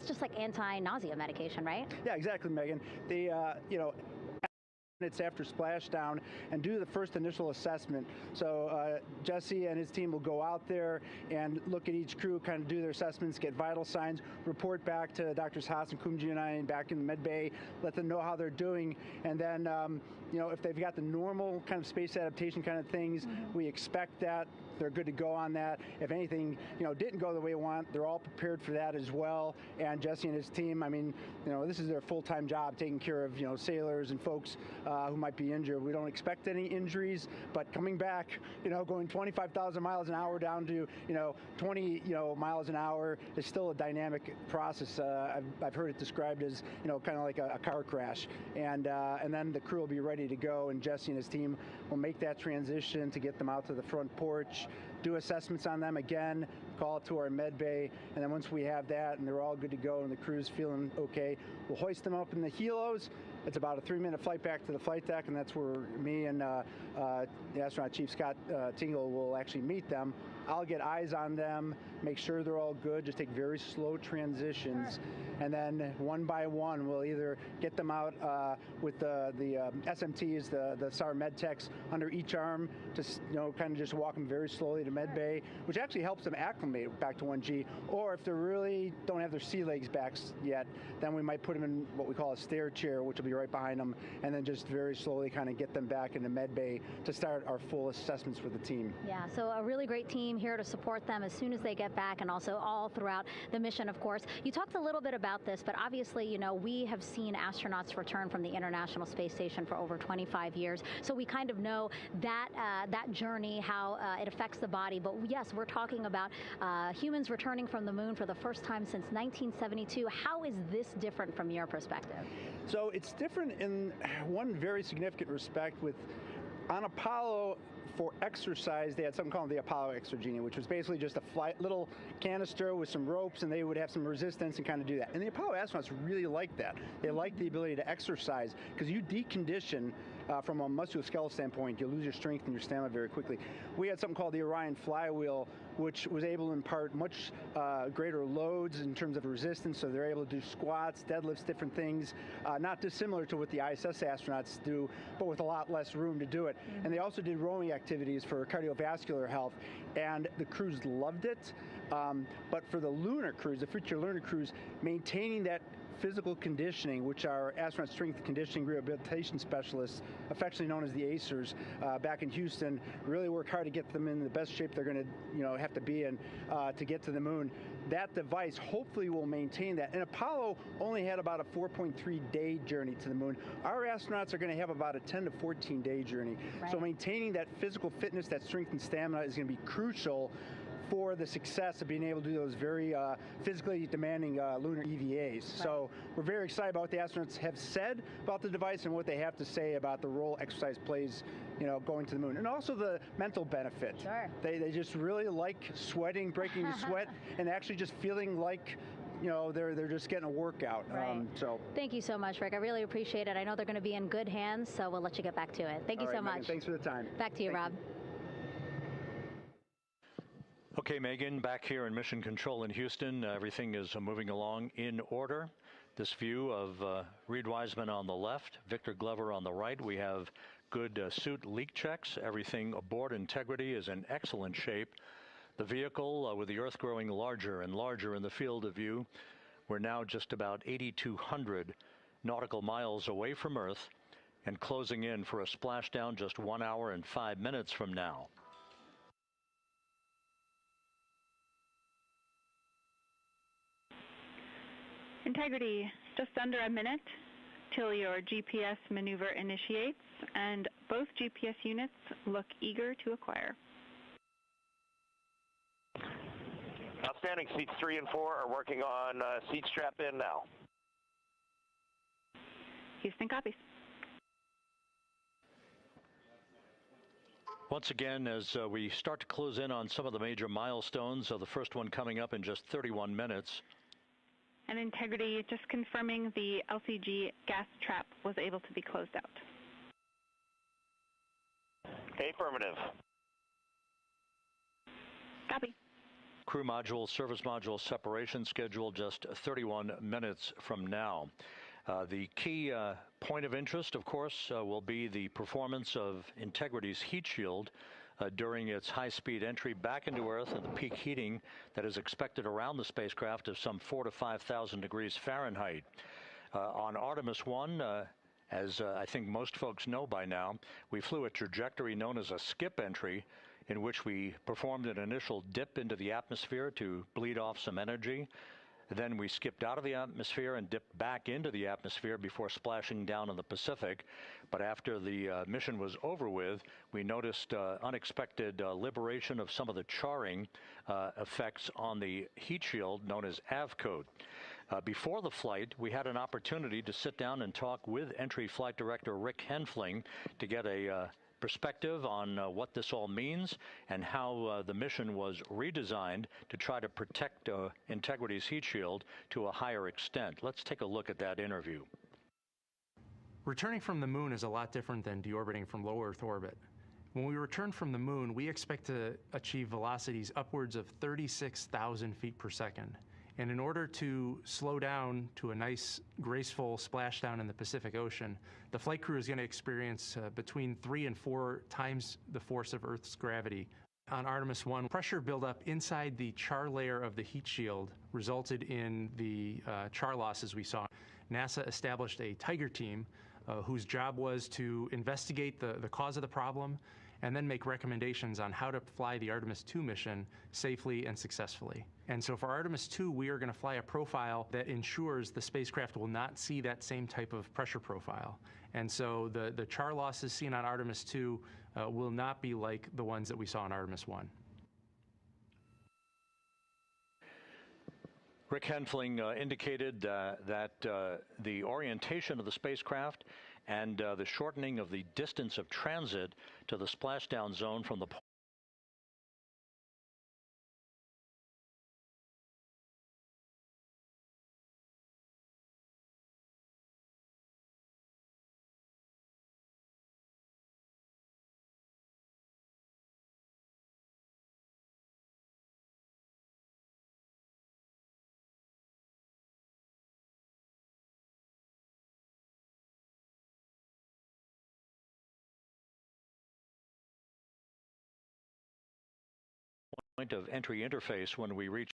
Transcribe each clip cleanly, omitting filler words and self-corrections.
just like anti-nausea medication, right? Yeah, exactly, Megan. It's after splashdown and do the first initial assessment. So Jesse and his team will go out there and look at each crew, kind of do their assessments, get vital signs, report back to Drs. Haas and Kumji and I back in the med bay, let them know how they're doing. And then, if they've got the normal kind of space adaptation kind of things, we expect that. They're good to go on that. If anything, didn't go the way we want, they're all prepared for that as well. And Jesse and his team, this is their full-time job, taking care of, sailors and folks who might be injured. We don't expect any injuries, but coming back, going 25,000 miles an hour down to, 20, miles an hour is still a dynamic process. I've heard it described as, kind of like a car crash. And then the crew will be ready to go, and Jesse and his team will make that transition to get them out to the front porch, do assessments on them again, call it to our med bay, and then once we have that and they're all good to go and the crew's feeling okay, we'll hoist them up in the helos. It's about a 3-minute flight back to the flight deck, and that's where me and the astronaut chief, Scott Tingle, will actually meet them. I'll get eyes on them, make sure they're all good, just take very slow transitions, and then one by one we'll either get them out with the SMTs, the SAR med techs under each arm, just kind of just walk them very slowly to med bay, which actually helps them acclimate back to 1G. Or if they really don't have their sea legs back yet, then we might put them in what we call a stair chair, which will be right behind them, and then just very slowly kind of get them back into med bay to start our full assessments for the team. Yeah, so a really great team here to support them as soon as they get back, and also all throughout the mission, of course. You talked a little bit about this, but obviously, we have seen astronauts return from the International Space Station for over 25 years, so we kind of know that that journey, how it affects the body. But yes, we're talking about humans returning from the moon for the first time since 1972. How is this different from your perspective? So it's different in one very significant respect. On Apollo, for exercise, they had something called the Apollo Exergenia, which was basically just a little canister with some ropes, and they would have some resistance and kind of do that. And the Apollo astronauts really liked that. They liked the ability to exercise, because you decondition from a musculoskeletal standpoint, you lose your strength and your stamina very quickly. We had something called the Orion flywheel, which was able to impart much greater loads in terms of resistance, so they're able to do squats, deadlifts, different things, not dissimilar to what the ISS astronauts do, but with a lot less room to do it. And they also did rowing activities for cardiovascular health, and the crews loved it. But for the lunar crews, the future lunar crews, maintaining that physical conditioning, which our astronaut strength conditioning rehabilitation specialists, affectionately known as the ACERs, back in Houston, really work hard to get them in the best shape they're going to, have to be in to get to the moon. That device hopefully will maintain that. And Apollo only had about a 4.3-day journey to the moon. Our astronauts are going to have about a 10 to 14-day journey. Right. So maintaining that physical fitness, that strength and stamina is going to be crucial for the success of being able to do those very physically demanding lunar EVAs. Right. So we're very excited about what the astronauts have said about the device and what they have to say about the role exercise plays, going to the moon. And also the mental benefit. Sure. They just really like sweating, breaking the sweat, and actually just feeling like they're just getting a workout. Right. Thank you so much, Rick. I really appreciate it. I know they're going to be in good hands, so we'll let you get back to it. Thank you so much. Megan, thanks for the time. Back to you, Rob. Okay, Megan, back here in Mission Control in Houston. Everything is moving along in order. This view of Reed Wiseman on the left, Victor Glover on the right. We have good suit leak checks. Everything aboard integrity is in excellent shape. The vehicle, with the Earth growing larger and larger in the field of view, we're now just about 8,200 nautical miles away from Earth and closing in for a splashdown just 1 hour and 5 minutes from now. Integrity, just under a minute till your GPS maneuver initiates, and both GPS units look eager to acquire. Outstanding. Seats 3 and 4 are working on seat strap in now. Houston copies. Once again, as we start to close in on some of the major milestones, the first one coming up in just 31 minutes. And Integrity, just confirming the LCG gas trap was able to be closed out. Affirmative. Copy. crew module, service module separation scheduled just 31 minutes from now. The key point of interest, of course, will be the performance of Integrity's heat shield during its high-speed entry back into Earth and the peak heating that is expected around the spacecraft of some 4,000 to 5,000 degrees Fahrenheit. On Artemis 1, as I think most folks know by now, we flew a trajectory known as a skip entry, in which we performed an initial dip into the atmosphere to bleed off some energy. Then we skipped out of the atmosphere and dipped back into the atmosphere before splashing down in the Pacific. But after the mission was over with, we noticed unexpected liberation of some of the charring effects on the heat shield known as AVCOAT. Before the flight, we had an opportunity to sit down and talk with Entry Flight Director Rick Henfling to get a perspective on what this all means and how the mission was redesigned to try to protect Integrity's heat shield to a higher extent. Let's take a look at that interview. Returning from the moon is a lot different than deorbiting from low Earth orbit. When we return from the moon, we expect to achieve velocities upwards of 36,000 feet per second. And in order to slow down to a nice, graceful splashdown in the Pacific Ocean, the flight crew is going to experience between 3 and 4 times the force of Earth's gravity. On Artemis 1, pressure buildup inside the char layer of the heat shield resulted in the char losses we saw. NASA established a Tiger team whose job was to investigate the cause of the problem and then make recommendations on how to fly the Artemis 2 mission safely and successfully. And so for Artemis 2, we are going to fly a profile that ensures the spacecraft will not see that same type of pressure profile. And so the char losses seen on Artemis 2 will not be like the ones that we saw on Artemis 1. Rick Henfling indicated that the orientation of the spacecraft and the shortening of the distance of transit to the splashdown zone from the point of entry interface when we reach.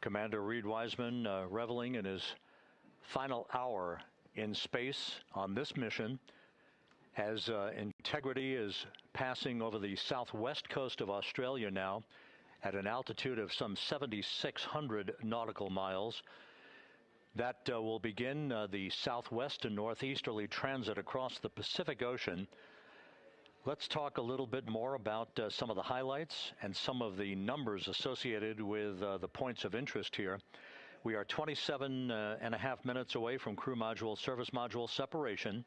Commander Reed Wiseman reveling in his final hour in space on this mission as Integrity is passing over the southwest coast of Australia now at an altitude of some 7,600 nautical miles. That will begin the southwest and northeasterly transit across the Pacific Ocean. Let's talk a little bit more about some of the highlights and some of the numbers associated with the points of interest here. We are 27 and a half minutes away from crew module, service module separation.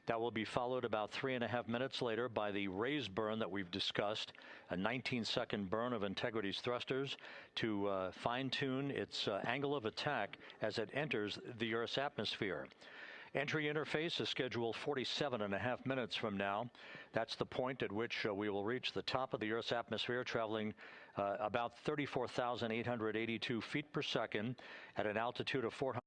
That will be followed about 3.5 minutes later by the raise burn that we've discussed, a 19-second burn of Integrity's thrusters to fine-tune its angle of attack as it enters the Earth's atmosphere. Entry interface is scheduled 47 and a half minutes from now. That's the point at which we will reach the top of the Earth's atmosphere, traveling about 34,882 feet per second at an altitude of 400.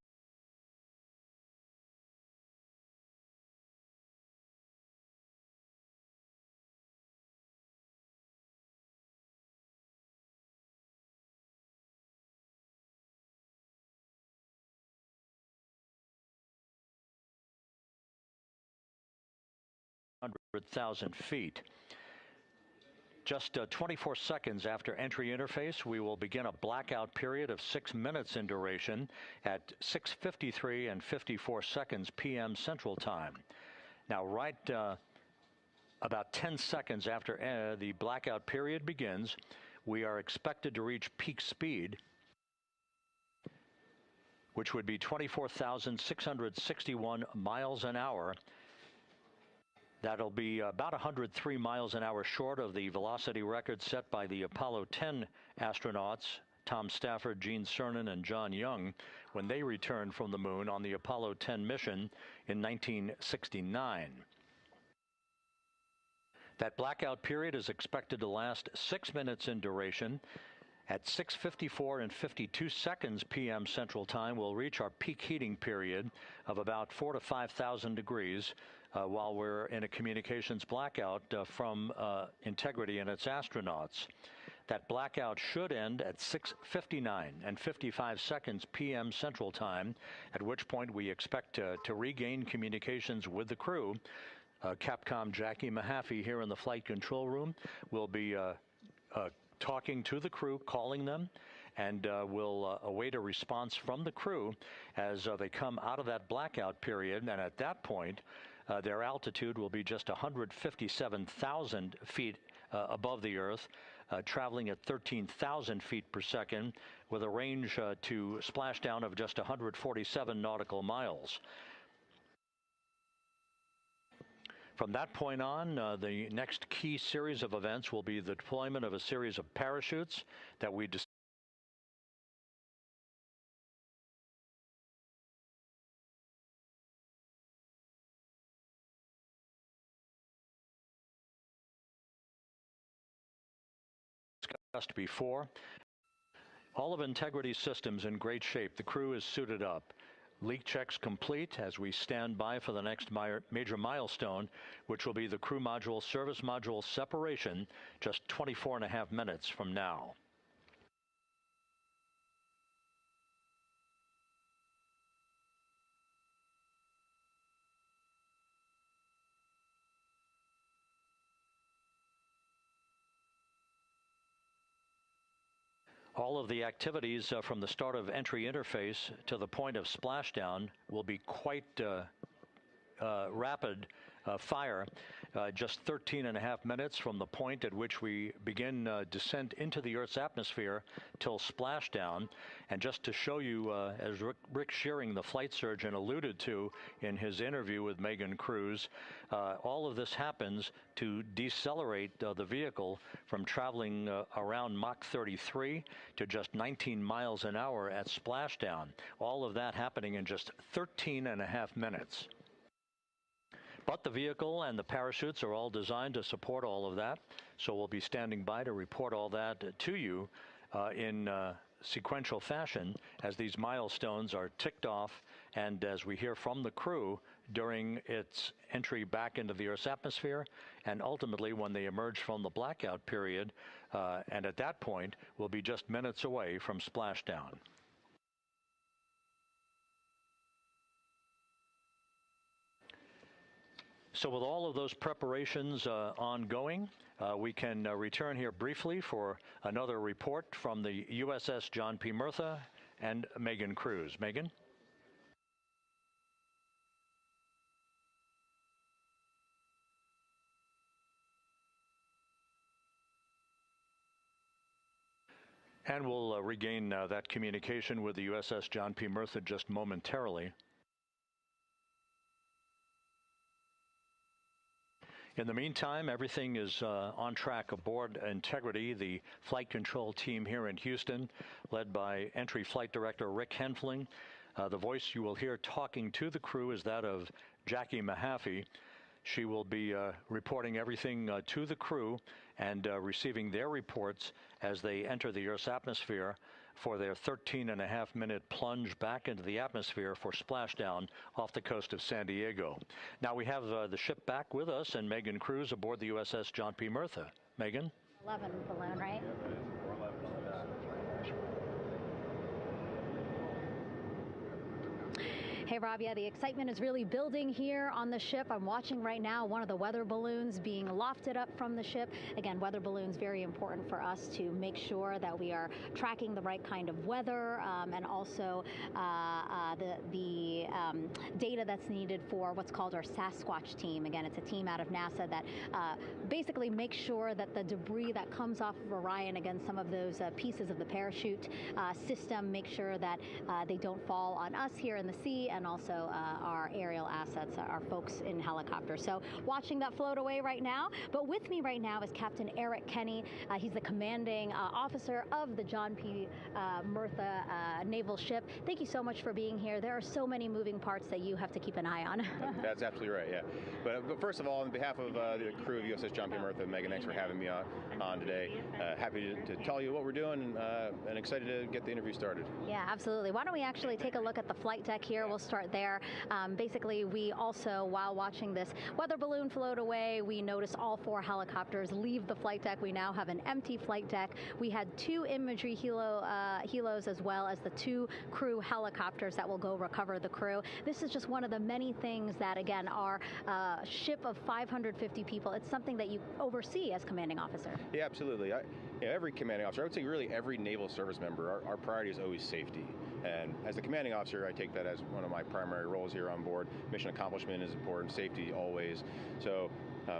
feet. Just 24 seconds after entry interface, we will begin a blackout period of 6 minutes in duration at 6:53 and 54 seconds p.m. Central Time. Now, right about 10 seconds after the blackout period begins, we are expected to reach peak speed, which would be 24,661 miles an hour. That'll be about 103 miles an hour short of the velocity record set by the Apollo 10 astronauts, Tom Stafford, Gene Cernan, and John Young, when they returned from the moon on the Apollo 10 mission in 1969. That blackout period is expected to last 6 minutes in duration At 6:54 and 52 seconds p.m. Central Time, we'll reach our peak heating period of about 4,000 to 5,000 degrees while we're in a communications blackout from Integrity and its astronauts. That blackout should end at 6:59 and 55 seconds p.m. Central Time, at which point we expect to regain communications with the crew. Capcom Jackie Mahaffey here in the flight control room will be talking to the crew, calling them, and we'll await a response from the crew as they come out of that blackout period. And at that point, their altitude will be just 157,000 feet above the Earth, traveling at 13,000 feet per second with a range to splashdown of just 147 nautical miles. From that point on, the next key series of events will be the deployment of a series of parachutes that we discussed before. All of Integrity's systems in great shape. The crew is suited up. Leak checks complete as we stand by for the next major milestone, which will be the crew module service module separation just 24.5 minutes from now. All of the activities from the start of entry interface to the point of splashdown will be quite rapid fire, just 13.5 minutes from the point at which we begin descent into the Earth's atmosphere till splashdown. And just to show you, as Rick Shearing, the flight surgeon, alluded to in his interview with Megan Cruz, all of this happens to decelerate the vehicle from traveling around Mach 33 to just 19 miles an hour at splashdown. All of that happening in just 13.5 minutes. But the vehicle and the parachutes are all designed to support all of that, so we'll be standing by to report all that to you in sequential fashion as these milestones are ticked off and as we hear from the crew during its entry back into the Earth's atmosphere and ultimately when they emerge from the blackout period, and at that point we'll be just minutes away from splashdown. So with all of those preparations ongoing, we can return here briefly for another report from the USS John P. Murtha and Megan Cruz. Megan? And we'll regain that communication with the USS John P. Murtha just momentarily. In the meantime, everything is on track aboard Integrity, the flight control team here in Houston, led by Entry Flight Director Rick Henfling. The voice you will hear talking to the crew is that of Jackie Mahaffey. She will be reporting everything to the crew and receiving their reports as they enter the Earth's atmosphere for their 13.5-minute plunge back into the atmosphere for splashdown off the coast of San Diego. Now we have the ship back with us and Megan Cruz aboard the USS John P. Murtha. Megan? 11 balloon, right? Hey, Rob, yeah, the excitement is really building here on the ship. I'm watching right now one of the weather balloons being lofted up from the ship. Again, weather balloons, very important for us to make sure that we are tracking the right kind of weather and also the data that's needed for what's called our Sasquatch team. Again, it's a team out of NASA that basically makes sure that the debris that comes off of Orion, again, some of those pieces of the parachute system, make sure that they don't fall on us here in the sea and and also our aerial assets, our folks in helicopters. So watching that float away right now. But with me right now is Captain Eric Kenny. He's the commanding officer of the John P. Murtha naval ship. Thank you so much for being here. There are so many moving parts that you have to keep an eye on. That's absolutely right, yeah. But first of all, on behalf of the crew of USS John P. Murtha, Megan, thanks for having me on today. Happy to tell you what we're doing and excited to get the interview started. Yeah, absolutely. Why don't we actually take a look at the flight deck here? We'll start there. Basically, we also, while watching this weather balloon float away, we noticed all 4 helicopters leave the flight deck. We now have an empty flight deck. We had 2 imagery helos as well as the 2 crew helicopters that will go recover the crew. This is just one of the many things that, again, our ship of 550 people, it's something that you oversee as commanding officer. Yeah, absolutely. Every commanding officer, I would say really every naval service member, our priority is always safety. And as the commanding officer, I take that as one of my primary roles here on board. Mission accomplishment is important, safety always. So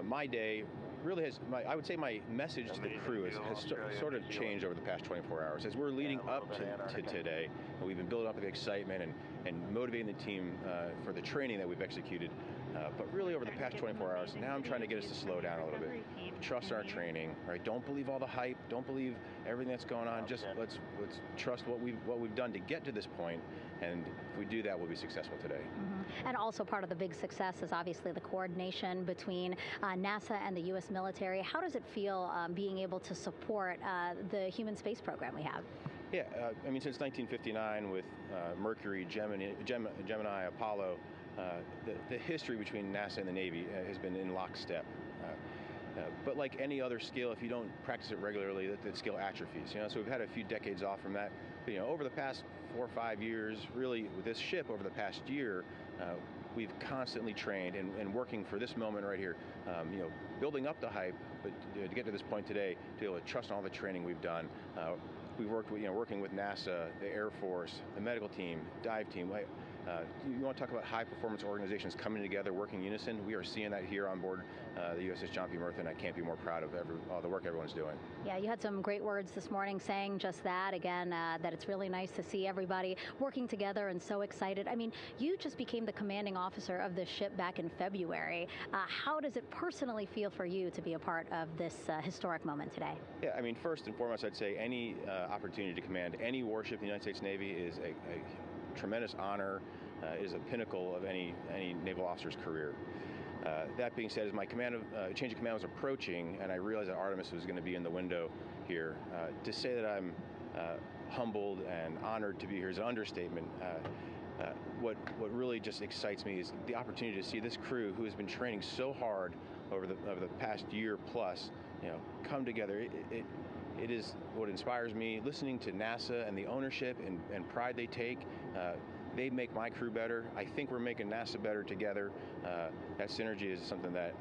my day really has, I would say my message to the crew has sort of changed over the past 24 hours. As we're leading up to today, we've been building up the excitement and motivating the team for the training that we've executed. But really over the past 24 hours, now I'm trying to get us to slow down a little bit. Trust our training, right? Don't believe all the hype. Don't believe everything that's going on. Just let's trust what we've done to get to this point. And if we do that, we'll be successful today. Mm-hmm. And also part of the big success is obviously the coordination between NASA and the U.S. military. How does it feel being able to support the human space program we have? Yeah, I mean, since 1959 with Mercury, Gemini, Apollo, the history between NASA and the Navy has been in lockstep. But like any other skill, if you don't practice it regularly, that skill atrophies. So we've had a few decades off from that. But, over the past 4 or 5 years, really with this ship over the past year, we've constantly trained and working for this moment right here. Building up the hype, but to get to this point today, to be able to trust all the training we've done. We've worked with, working with NASA, the Air Force, the medical team, dive team. You want to talk about high-performance organizations coming together, working in unison? We are seeing that here on board the USS John P. Murtha, and I can't be more proud of all the work everyone's doing. Yeah, you had some great words this morning saying just that, again, that it's really nice to see everybody working together and so excited. I mean, you just became the commanding officer of this ship back in February. How does it personally feel for you to be a part of this historic moment today? Yeah, I mean, first and foremost, I'd say any opportunity to command any warship in the United States Navy is a tremendous honor, is a pinnacle of any naval officer's career. That being said, as my change of command was approaching, and I realized that Artemis was going to be in the window here, to say that I'm humbled and honored to be here is an understatement. What really just excites me is the opportunity to see this crew, who has been training so hard over the past year plus, come together. It is what inspires me. Listening to NASA and the ownership and pride they take, they make my crew better. I think we're making NASA better together. That synergy is something that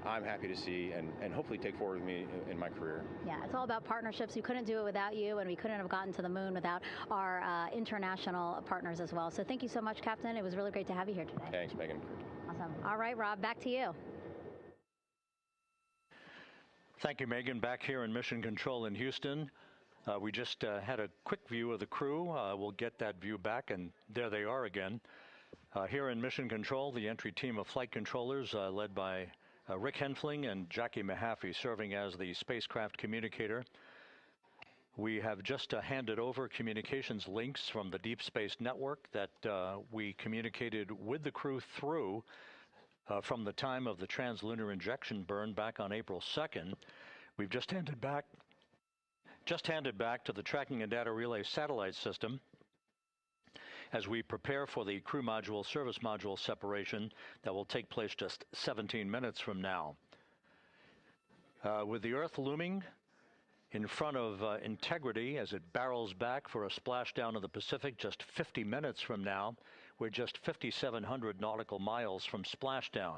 I'm happy to see and hopefully take forward with me in my career. Yeah, it's all about partnerships. We couldn't do it without you, and we couldn't have gotten to the moon without our international partners as well. So thank you so much, Captain. It was really great to have you here today. Thanks, Megan. Awesome. All right, Rob, back to you. Thank you, Megan. Back here in Mission Control in Houston. We just had a quick view of the crew. We'll get that view back, and there they are again. Here in Mission Control, the entry team of flight controllers led by Rick Henfling and Jackie Mahaffey serving as the spacecraft communicator. We have just handed over communications links from the Deep Space Network that we communicated with the crew through from the time of the translunar injection burn back on April 2nd. We've just handed back to the Tracking and Data Relay satellite system as we prepare for the crew module service module separation that will take place just 17 minutes from now. With the Earth looming in front of Integrity as it barrels back for a splashdown of the Pacific just 50 minutes from now, we're just 5,700 nautical miles from splashdown.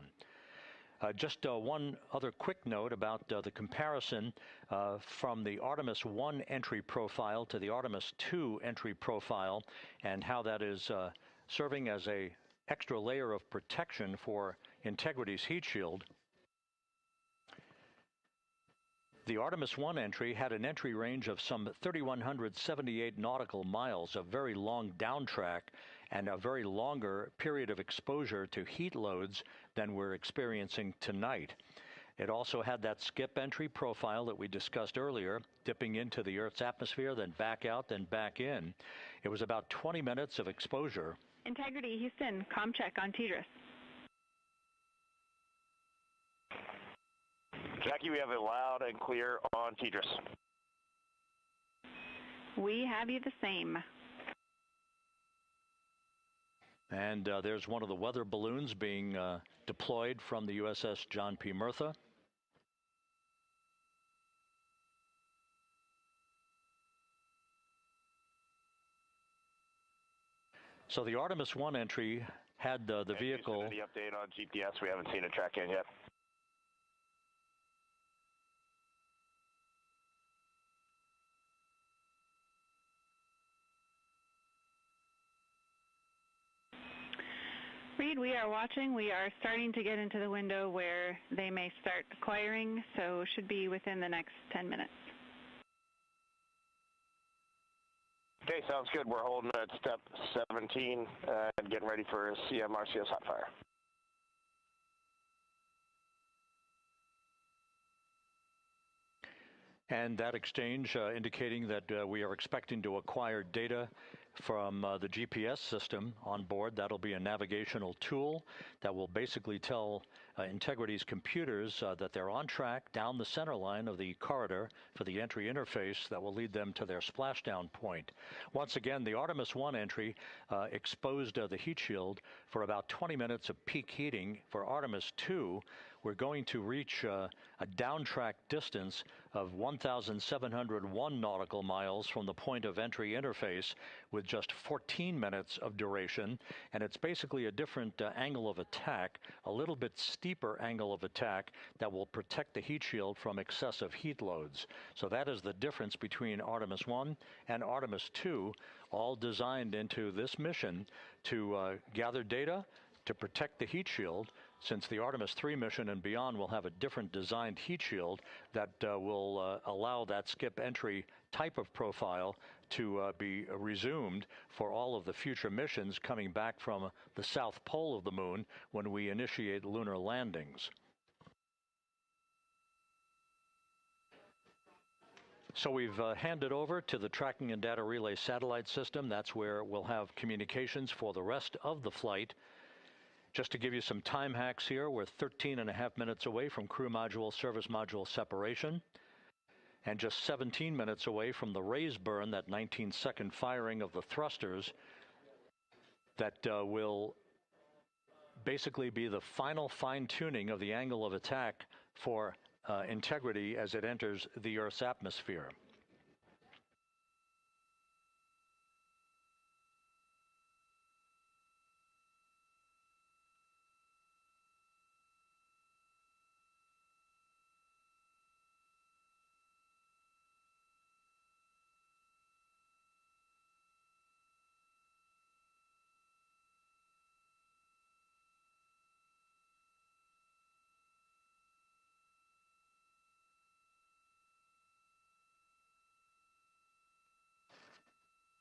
Just one other quick note about the comparison from the Artemis 1 entry profile to the Artemis 2 entry profile and how that is serving as an extra layer of protection for Integrity's heat shield. The Artemis 1 entry had an entry range of some 3,178 nautical miles, a very long down track, and a very longer period of exposure to heat loads than we're experiencing tonight. It also had that skip entry profile that we discussed earlier, dipping into the Earth's atmosphere, then back out, then back in. It was about 20 minutes of exposure. Integrity, Houston, comm check on TDRS. Jackie, we have it loud and clear on TDRS. We have you the same. And there's one of the weather balloons being deployed from the USS John P. Murtha. So the Artemis 1 entry had the vehicle. Any update on GPS? We haven't seen it track in yet. Reed, we are watching. We are starting to get into the window where they may start acquiring, so should be within the next 10 minutes. Okay, sounds good. We're holding at step 17 and getting ready for CM-RCS hot fire. And that exchange indicating that we are expecting to acquire data from the GPS system on board. That'll be a navigational tool that will basically tell Integrity's computers that they're on track down the center line of the corridor for the entry interface that will lead them to their splashdown point. Once again, the Artemis 1 entry exposed the heat shield for about 20 minutes of peak heating. For Artemis 2, we're going to reach a downtrack distance of 1,701 nautical miles from the point of entry interface with just 14 minutes of duration. And it's basically a different angle of attack, a little bit steeper angle of attack that will protect the heat shield from excessive heat loads. So that is the difference between Artemis 1 and Artemis 2, all designed into this mission to gather data, to protect the heat shield, since the Artemis 3 mission and beyond will have a different designed heat shield that will allow that skip entry type of profile to be resumed for all of the future missions coming back from the south pole of the moon when we initiate lunar landings. So we've handed over to the tracking and data relay satellite system. That's where we'll have communications for the rest of the flight. Just to give you some time hacks here, we're 13.5 minutes away from crew module, service module separation, and just 17 minutes away from the raise burn, that 19-second firing of the thrusters that will basically be the final fine-tuning of the angle of attack for Integrity as it enters the Earth's atmosphere.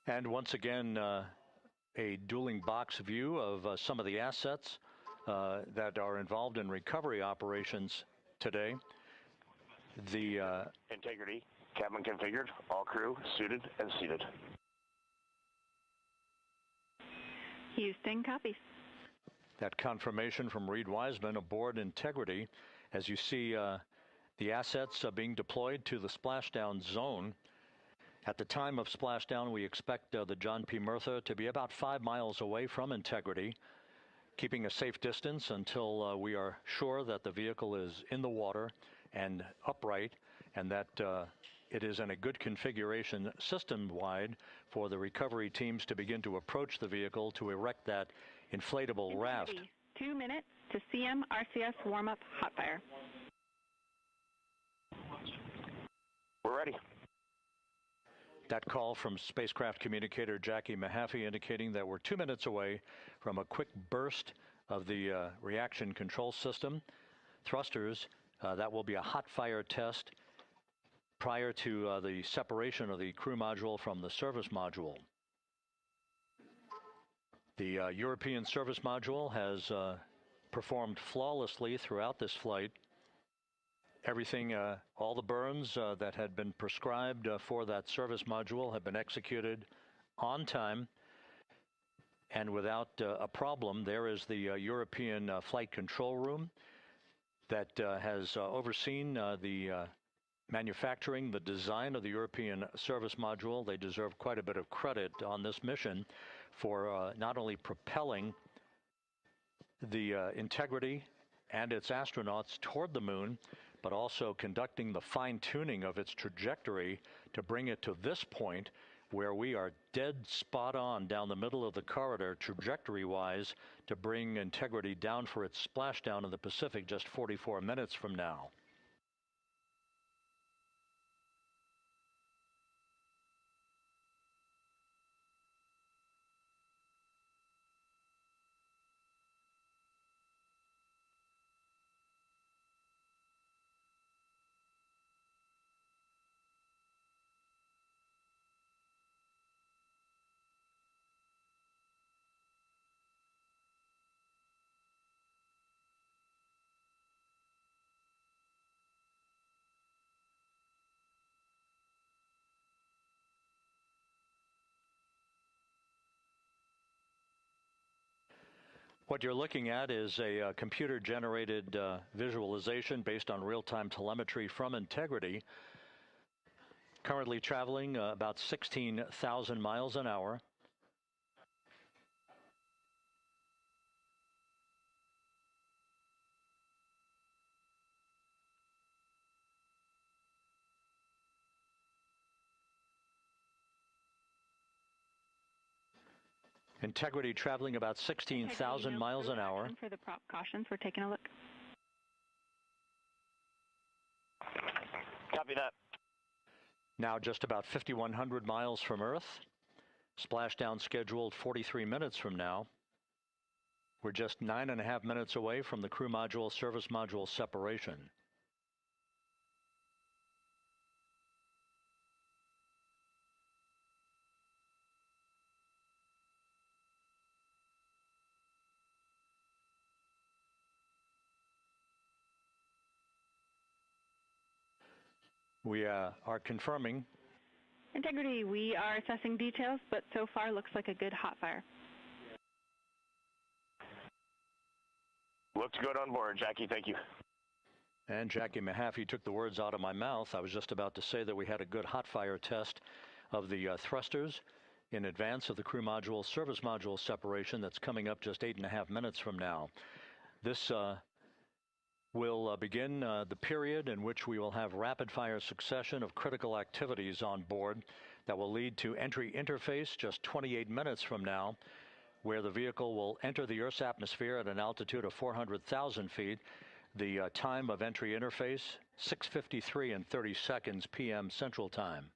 And once again, a dueling box view of some of the assets that are involved in recovery operations today. The Integrity, cabin configured, all crew suited and seated. Houston copies. That confirmation from Reed Wiseman aboard Integrity, as you see the assets being deployed to the splashdown zone. At the time of splashdown, we expect the John P. Murtha to be about 5 miles away from Integrity, keeping a safe distance until we are sure that the vehicle is in the water and upright, and that it is in a good configuration system-wide for the recovery teams to begin to approach the vehicle to erect that inflatable raft. 2 minutes to CM-RCS warm-up hot fire. We're ready. That call from spacecraft communicator Jackie Mahaffey indicating that we're 2 minutes away from a quick burst of the reaction control system. Thrusters, that will be a hot fire test prior to the separation of the crew module from the service module. The European service module has performed flawlessly throughout this flight. Everything, all the burns that had been prescribed for that service module have been executed on time and without a problem. There is the European flight control room that has overseen the manufacturing, the design of the European service module. They deserve quite a bit of credit on this mission for not only propelling the integrity and its astronauts toward the moon, but also conducting the fine-tuning of its trajectory to bring it to this point where we are dead spot on down the middle of the corridor trajectory-wise to bring integrity down for its splashdown in the Pacific just 44 minutes from now. What you're looking at is a computer-generated visualization based on real-time telemetry from Integrity, currently traveling about 16,000 miles an hour. Integrity traveling about 16,000 miles an hour. For the prop cautions, we're taking a look. Copy that. Now just about 5,100 miles from Earth. Splashdown scheduled 43 minutes from now. We're just 9.5 minutes away from the crew module service module separation. We are confirming. Integrity, we are assessing details, but so far looks like a good hot fire. Looks good on board, Jackie. Thank you. And Jackie Mahaffey took the words out of my mouth. I was just about to say that we had a good hot fire test of the thrusters in advance of the crew module service module separation that's coming up just 8.5 minutes from now. This will begin the period in which we will have rapid-fire succession of critical activities on board that will lead to entry interface just 28 minutes from now, where the vehicle will enter the Earth's atmosphere at an altitude of 400,000 feet. The time of entry interface, 6:53 and 30 seconds p.m. Central Time.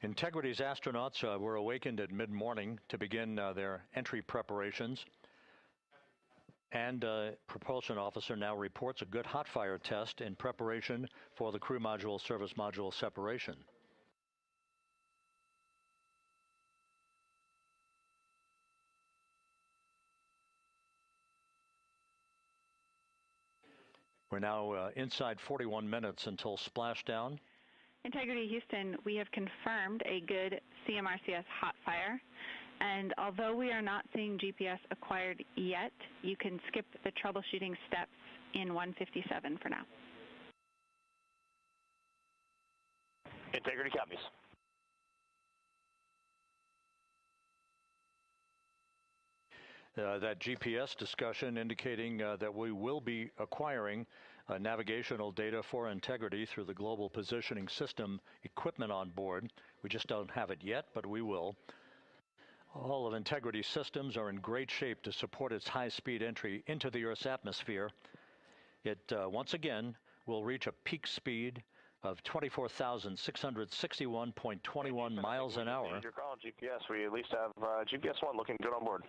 Integrity's astronauts were awakened at mid-morning to begin their entry preparations. And propulsion officer now reports a good hot fire test in preparation for the crew module service module separation. We're now inside 41 minutes until splashdown. Integrity Houston, we have confirmed a good CMRCS hot fire. And although we are not seeing GPS acquired yet, you can skip the troubleshooting steps in 157 for now. Integrity copies. That GPS discussion indicating that we will be acquiring navigational data for Integrity through the Global Positioning System equipment on board. We just don't have it yet, but we will. All of Integrity's systems are in great shape to support its high-speed entry into the Earth's atmosphere. It, once again, will reach a peak speed of 24,661.21 miles an hour. Your call, GPS. We at least have GPS 1 looking good on board.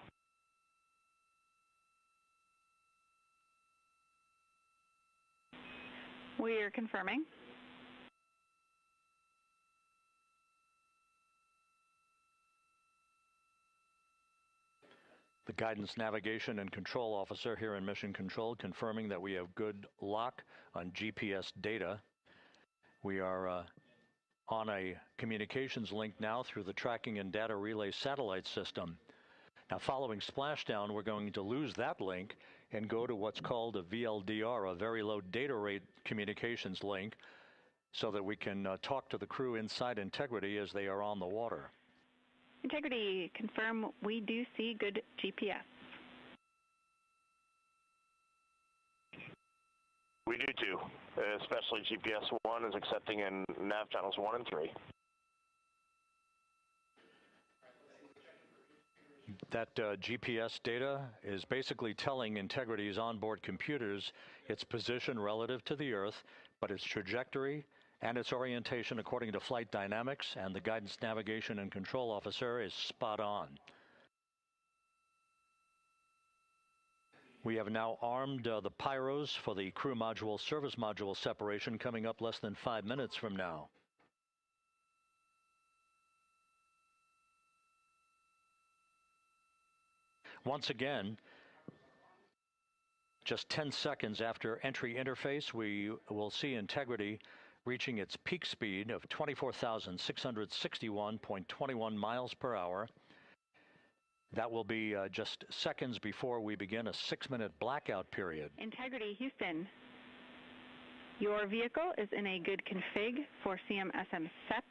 We are confirming. The Guidance Navigation and Control Officer here in Mission Control confirming that we have good lock on GPS data. We are on a communications link now through the Tracking and Data Relay satellite system. Now, following splashdown, we're going to lose that link and go to what's called a VLDR, a very low data rate communications link, so that we can talk to the crew inside Integrity as they are on the water. Integrity, confirm we do see good GPS. We do too, especially GPS 1 is accepting in nav channels 1 and 3. That GPS data is basically telling Integrity's onboard computers its position relative to the Earth, but its trajectory and its orientation according to flight dynamics and the Guidance Navigation and Control Officer is spot on. We have now armed the pyros for the crew module service module separation coming up less than 5 minutes from now. Once again, just 10 seconds after entry interface, we will see Integrity reaching its peak speed of 24,661.21 miles per hour. That will be just seconds before we begin a 6-minute blackout period. Integrity Houston, your vehicle is in a good config for CM-SM SEP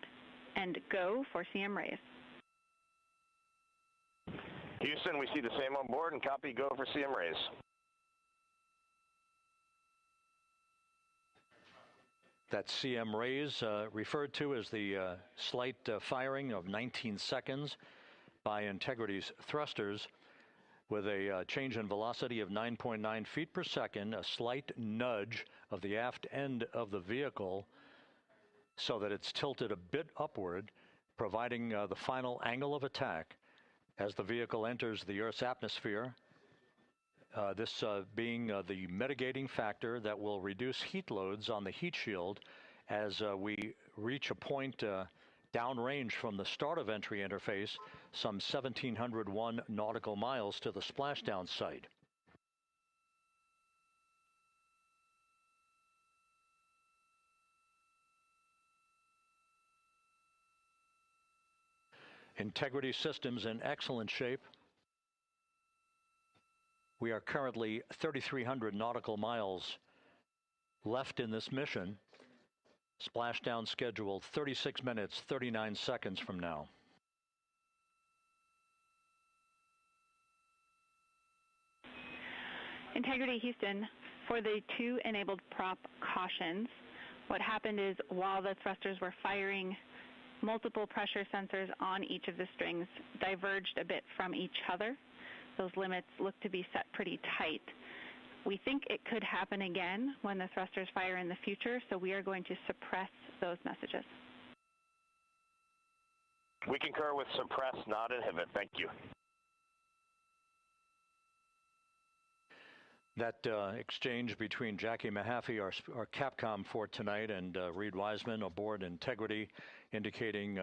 and go for CM raise. Houston, we see the same on board and copy go for CM raise. That CM raise referred to as the slight firing of 19 seconds by Integrity's thrusters with a change in velocity of 9.9 feet per second, a slight nudge of the aft end of the vehicle so that it's tilted a bit upward, providing the final angle of attack as the vehicle enters the Earth's atmosphere, this being the mitigating factor that will reduce heat loads on the heat shield as we reach a point downrange from the start of entry interface, some 1,701 nautical miles to the splashdown site. Integrity systems in excellent shape. We are currently 3,300 nautical miles left in this mission. Splashdown scheduled 36 minutes, 39 seconds from now. Integrity Houston, for the 2 enabled prop cautions, what happened is while the thrusters were firing, multiple pressure sensors on each of the strings diverged a bit from each other. Those limits look to be set pretty tight. We think it could happen again when the thrusters fire in the future, so we are going to suppress those messages. We concur with suppress, not inhibit. Thank you. That exchange between Jackie Mahaffey, our Capcom for tonight, and Reed Wiseman aboard Integrity, indicating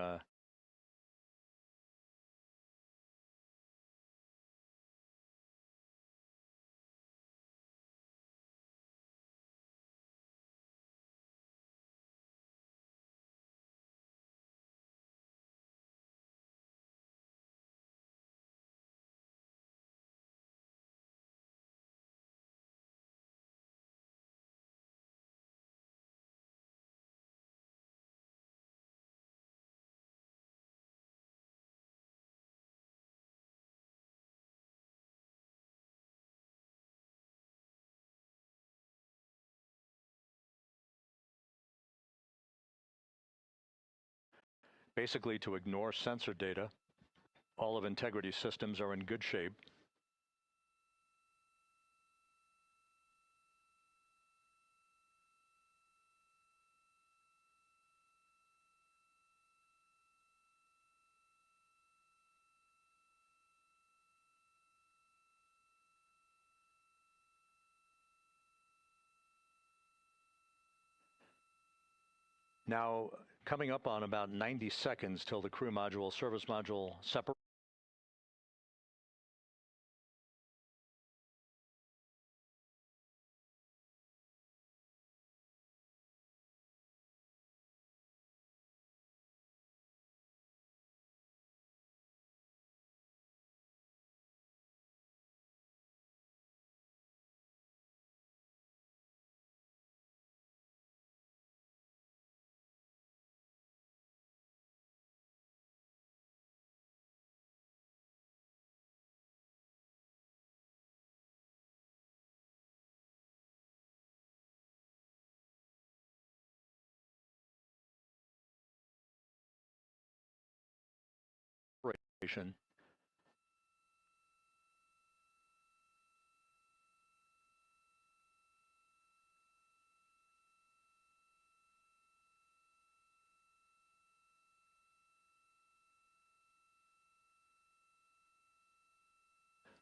basically to ignore sensor data. All of Integrity's systems are in good shape. Now, coming up on about 90 seconds till the crew module, service module separate.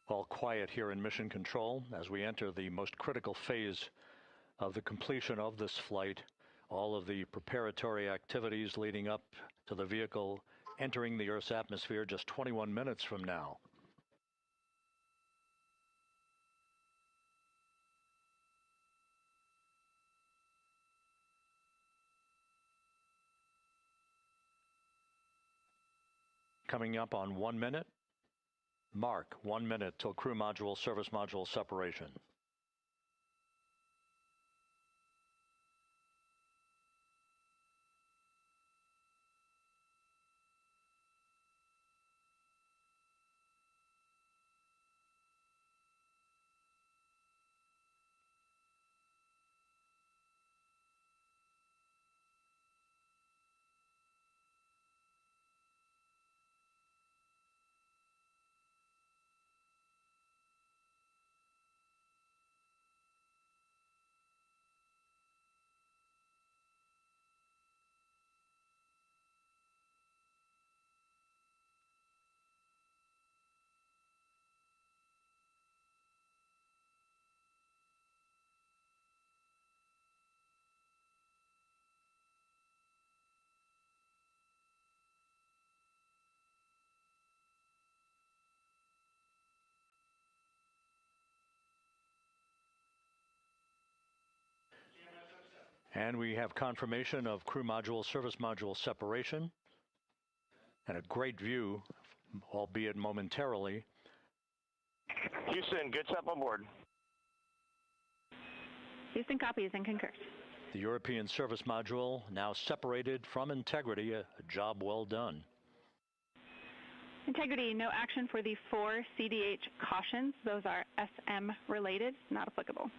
All quiet here in Mission Control as we enter the most critical phase of the completion of this flight. All of the preparatory activities leading up to the vehicle entering the Earth's atmosphere just 21 minutes from now. Coming up on 1 minute. Mark 1 minute till crew module, service module separation. And we have confirmation of crew module, service module separation, and a great view, albeit momentarily. Houston, good step on board. Houston copies and concurs. The European service module now separated from Integrity, a job well done. Integrity, no action for the 4 CDH cautions. Those are SM related, not applicable.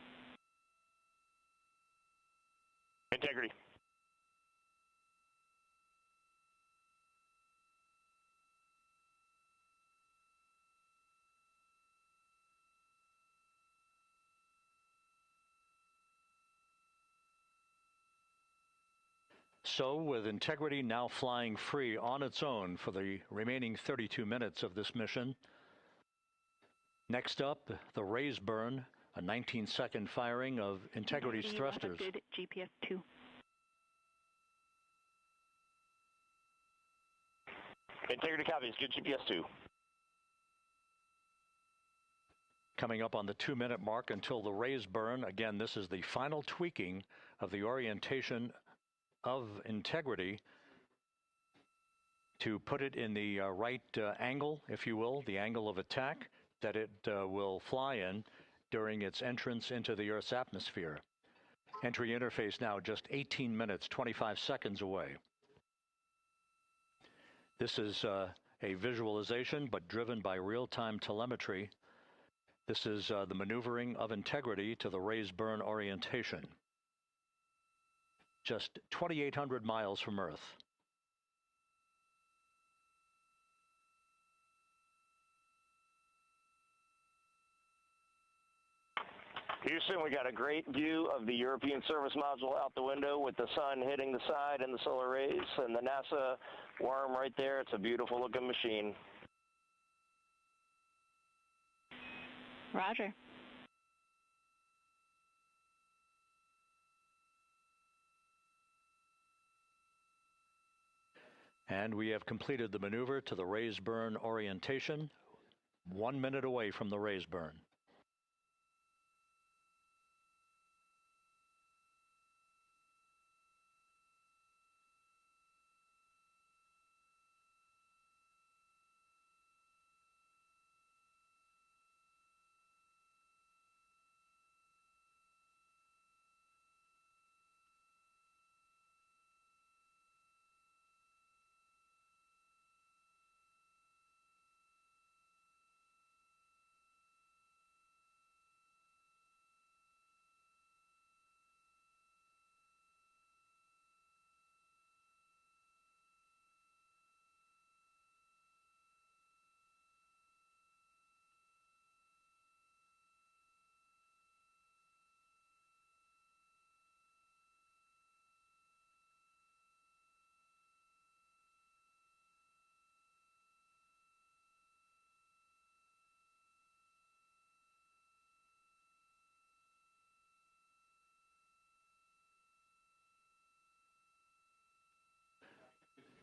Integrity. So, with Integrity now flying free on its own for the remaining 32 minutes of this mission. Next up, the raise burn, a 19-second firing of Integrity's thrusters. GPS 2. Integrity copies, good GPS 2. Coming up on the 2-minute mark until the raise burn. Again, this is the final tweaking of the orientation of Integrity to put it in the right angle, if you will, the angle of attack that it will fly in during its entrance into the Earth's atmosphere. Entry interface now just 18 minutes, 25 seconds away. This is a visualization, but driven by real-time telemetry. This is the maneuvering of Integrity to the raise burn orientation. Just 2,800 miles from Earth. Houston, we got a great view of the European service module out the window with the sun hitting the side and the solar rays and the NASA worm right there. It's a beautiful looking machine. Roger. And we have completed the maneuver to the raise burn orientation, 1 minute away from the raise burn.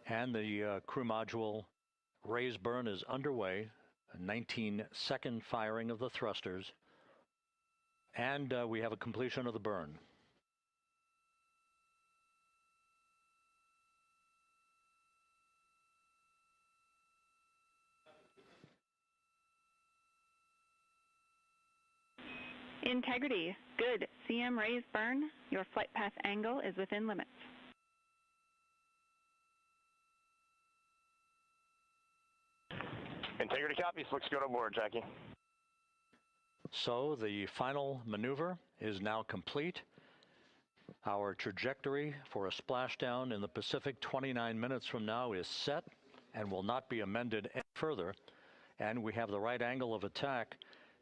And the crew module raise burn is underway, a 19-second firing of the thrusters, and we have a completion of the burn. Integrity, good. CM raise burn. Your flight path angle is within limits. Integrity copies. Looks good on board, Jackie. So the final maneuver is now complete. Our trajectory for a splashdown in the Pacific 29 minutes from now is set and will not be amended any further. And we have the right angle of attack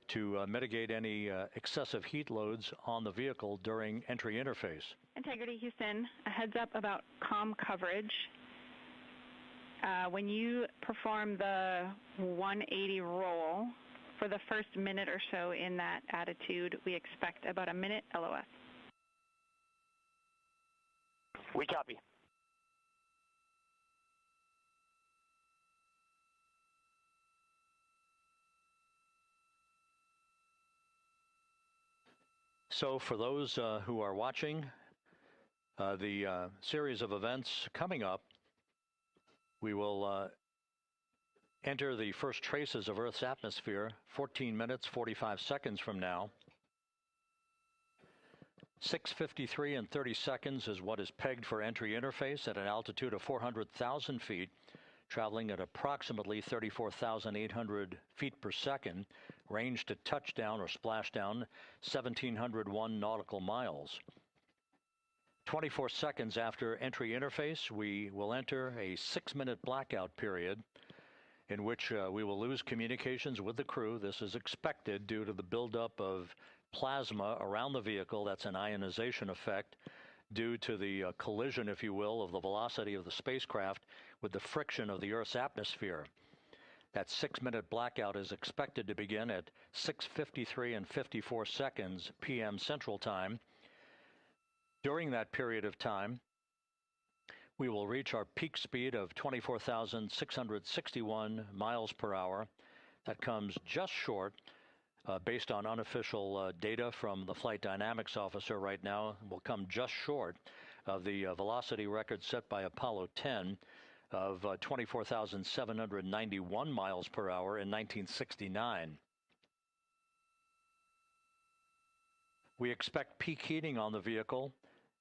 to mitigate any excessive heat loads on the vehicle during entry interface. Integrity, Houston, a heads up about comm coverage. When you perform the 180 roll, for the first minute or so in that attitude, we expect about a minute LOS. We copy. So for those who are watching the series of events coming up, we will enter the first traces of Earth's atmosphere 14 minutes, 45 seconds from now. 6:53 and 30 seconds is what is pegged for entry interface at an altitude of 400,000 feet, traveling at approximately 34,800 feet per second, range to touchdown or splashdown 1,701 nautical miles. 24 seconds after entry interface, we will enter a 6-minute blackout period in which we will lose communications with the crew. This is expected due to the buildup of plasma around the vehicle. That's an ionization effect due to the collision, if you will, of the velocity of the spacecraft with the friction of the Earth's atmosphere. That 6-minute blackout is expected to begin at 6:53 and 54 seconds p.m. Central Time. During that period of time, we will reach our peak speed of 24,661 miles per hour. That comes just short, based on unofficial data from the flight dynamics officer right now, will come just short of the velocity record set by Apollo 10 of 24,791 miles per hour in 1969. We expect peak heating on the vehicle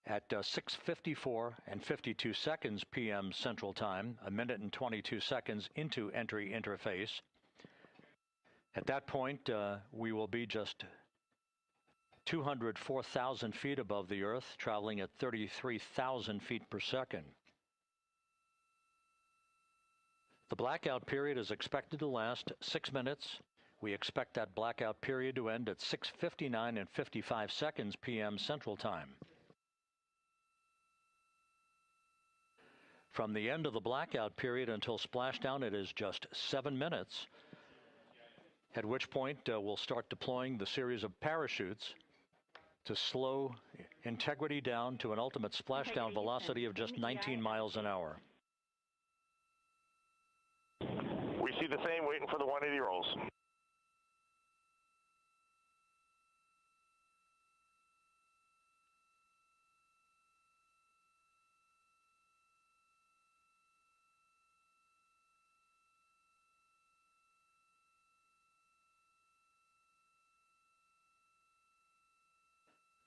at 6:54 and 52 seconds p.m. Central Time, a minute and 22 seconds into entry interface. At that point, we will be just 204,000 feet above the Earth, traveling at 33,000 feet per second. The blackout period is expected to last 6 minutes, We expect that blackout period to end at 6:59 and 55 seconds p.m. Central Time. From the end of the blackout period until splashdown, it is just 7 minutes, at which point we'll start deploying the series of parachutes to slow integrity down to an ultimate splashdown velocity of just 19 miles an hour. We see the same, waiting for the 180 rolls.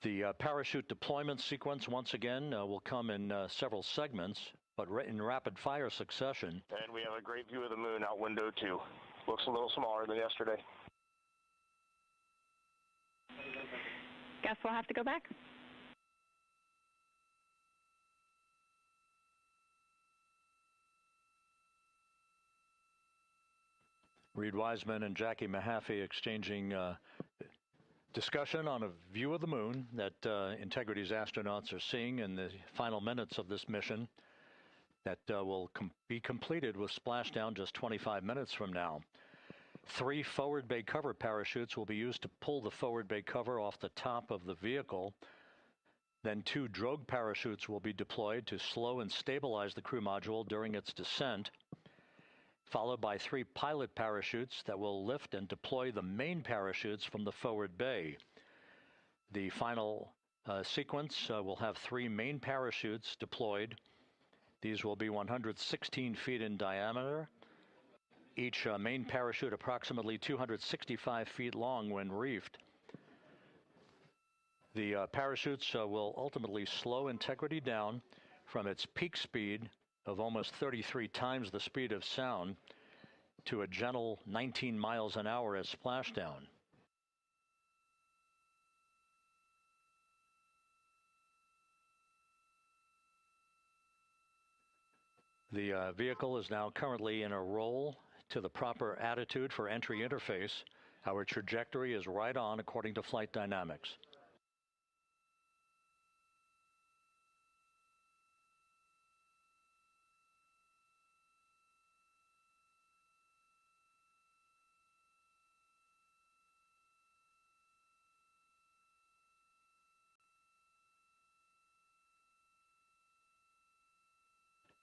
The parachute deployment sequence, once again, will come in several segments, but in rapid fire succession. And we have a great view of the moon out window too. Looks a little smaller than yesterday. Guess we'll have to go back. Reed Wiseman and Jackie Mahaffey exchanging discussion on a view of the moon that Integrity's astronauts are seeing in the final minutes of this mission that will be completed with splashdown just 25 minutes from now. 3 forward bay cover parachutes will be used to pull the forward bay cover off the top of the vehicle. Then 2 drogue parachutes will be deployed to slow and stabilize the crew module during its descent, followed by 3 pilot parachutes that will lift and deploy the main parachutes from the forward bay. The final sequence will have 3 main parachutes deployed. These will be 116 feet in diameter, each main parachute approximately 265 feet long when reefed. The parachutes will ultimately slow Integrity down from its peak speed of almost 33 times the speed of sound to a gentle 19 miles an hour at splashdown. The vehicle is now currently in a roll to the proper attitude for entry interface. Our trajectory is right on according to flight dynamics.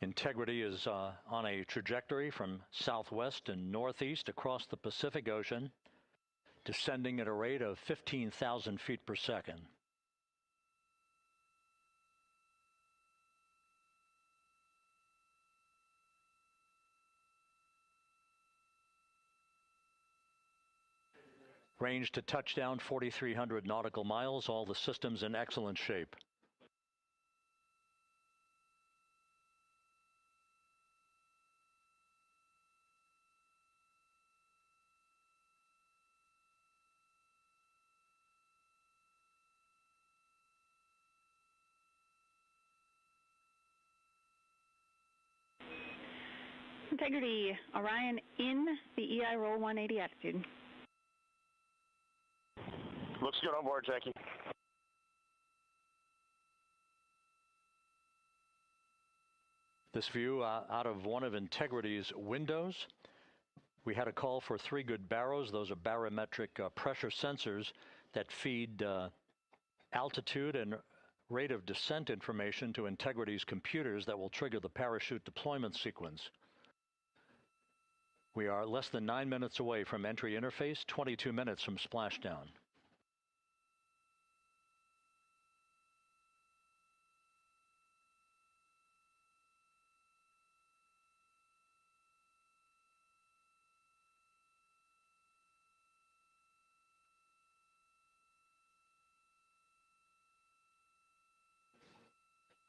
Integrity is on a trajectory from southwest and northeast across the Pacific Ocean, descending at a rate of 15,000 feet per second. Range to touchdown 4,300 nautical miles, all the systems in excellent shape. Integrity, Orion in the EI roll 180 attitude. Looks good on board, Jackie. This view out of one of Integrity's windows. We had a call for 3 good baros. Those are barometric pressure sensors that feed altitude and rate of descent information to Integrity's computers that will trigger the parachute deployment sequence. We are less than 9 minutes away from entry interface, 22 minutes from splashdown.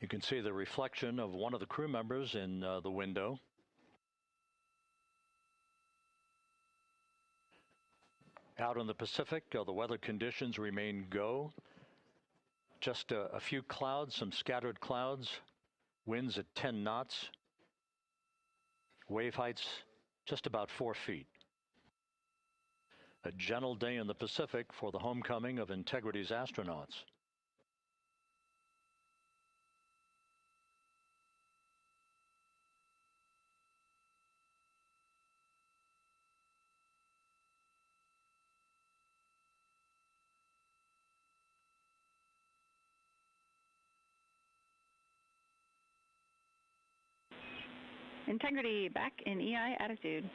You can see the reflection of one of the crew members in the window. Out in the Pacific, the weather conditions remain go. Just a few clouds, some scattered clouds, winds at 10 knots, wave heights just about 4 feet. A gentle day in the Pacific for the homecoming of Integrity's astronauts. Integrity back in EI attitude.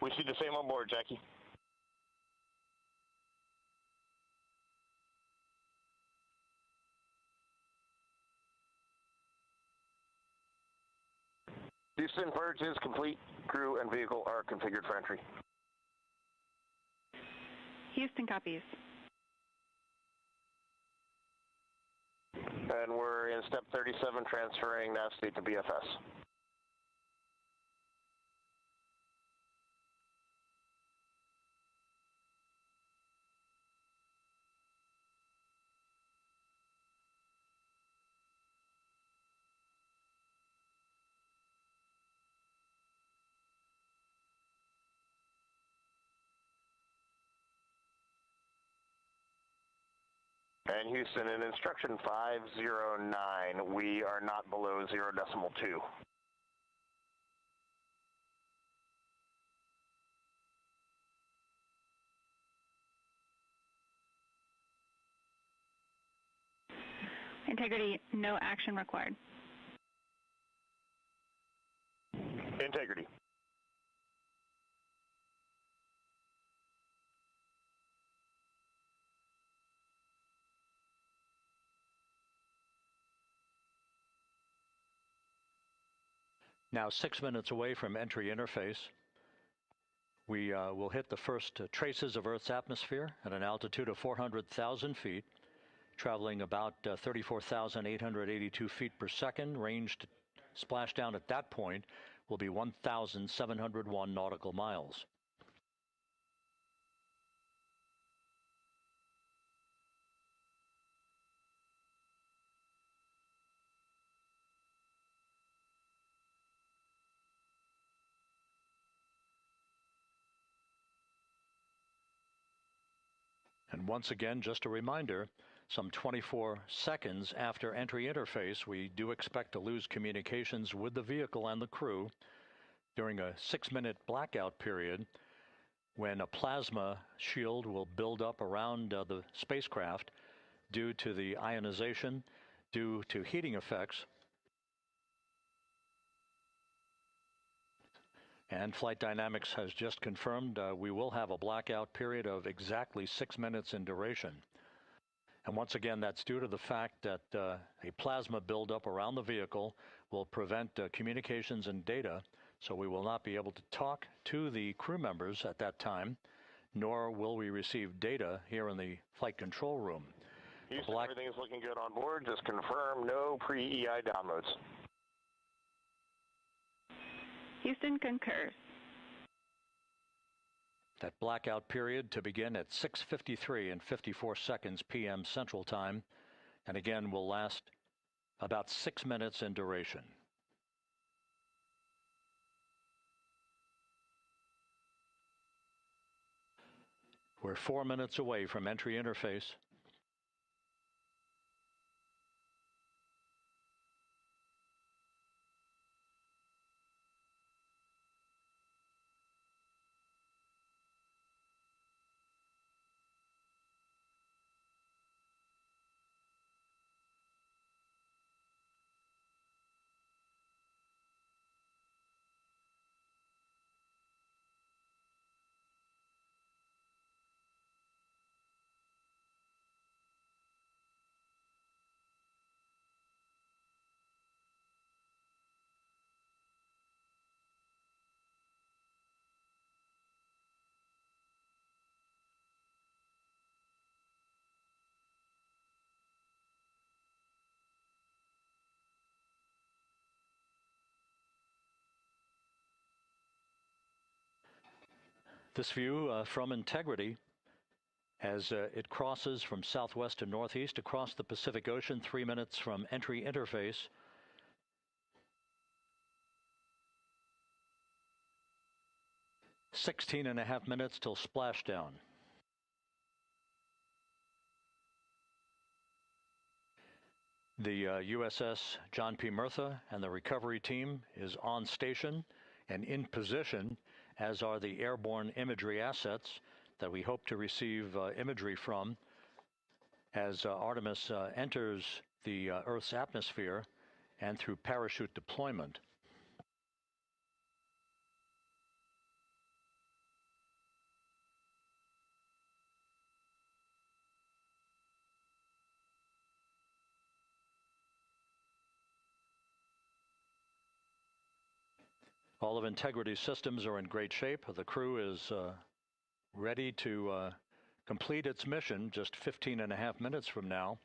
We see the same on board, Jackie. Houston, purge is complete. Crew and vehicle are configured for entry. Houston copies. And we're in step 37, transferring nav state to BFS. And Houston, in instruction 509, we are not below 0.2. Integrity, no action required. Integrity. Now 6 minutes away from entry interface. We will hit the first traces of Earth's atmosphere at an altitude of 400,000 feet, traveling about 34,882 feet per second. Range to splashdown at that point will be 1,701 nautical miles. And once again, just a reminder, some 24 seconds after entry interface, we do expect to lose communications with the vehicle and the crew during a 6-minute blackout period when a plasma shield will build up around the spacecraft due to the ionization, due to heating effects. And Flight Dynamics has just confirmed we will have a blackout period of exactly 6 minutes in duration. And once again, that's due to the fact that a plasma buildup around the vehicle will prevent communications and data, so we will not be able to talk to the crew members at that time, nor will we receive data here in the flight control room. Houston, everything is looking good on board. Just confirm no pre-EI downloads. Houston concurs. That blackout period to begin at 6:53 and 54 seconds p.m. Central Time, and again will last about 6 minutes in duration. We're 4 minutes away from entry interface. This view from Integrity as it crosses from southwest to northeast across the Pacific Ocean, 3 minutes from entry interface. 16.5 minutes till splashdown. The USS John P. Murtha and the recovery team is on station and in position, as are the airborne imagery assets that we hope to receive imagery from as Artemis enters the Earth's atmosphere and through parachute deployment. All of Integrity's systems are in great shape. The crew is ready to complete its mission just 15.5 minutes from now.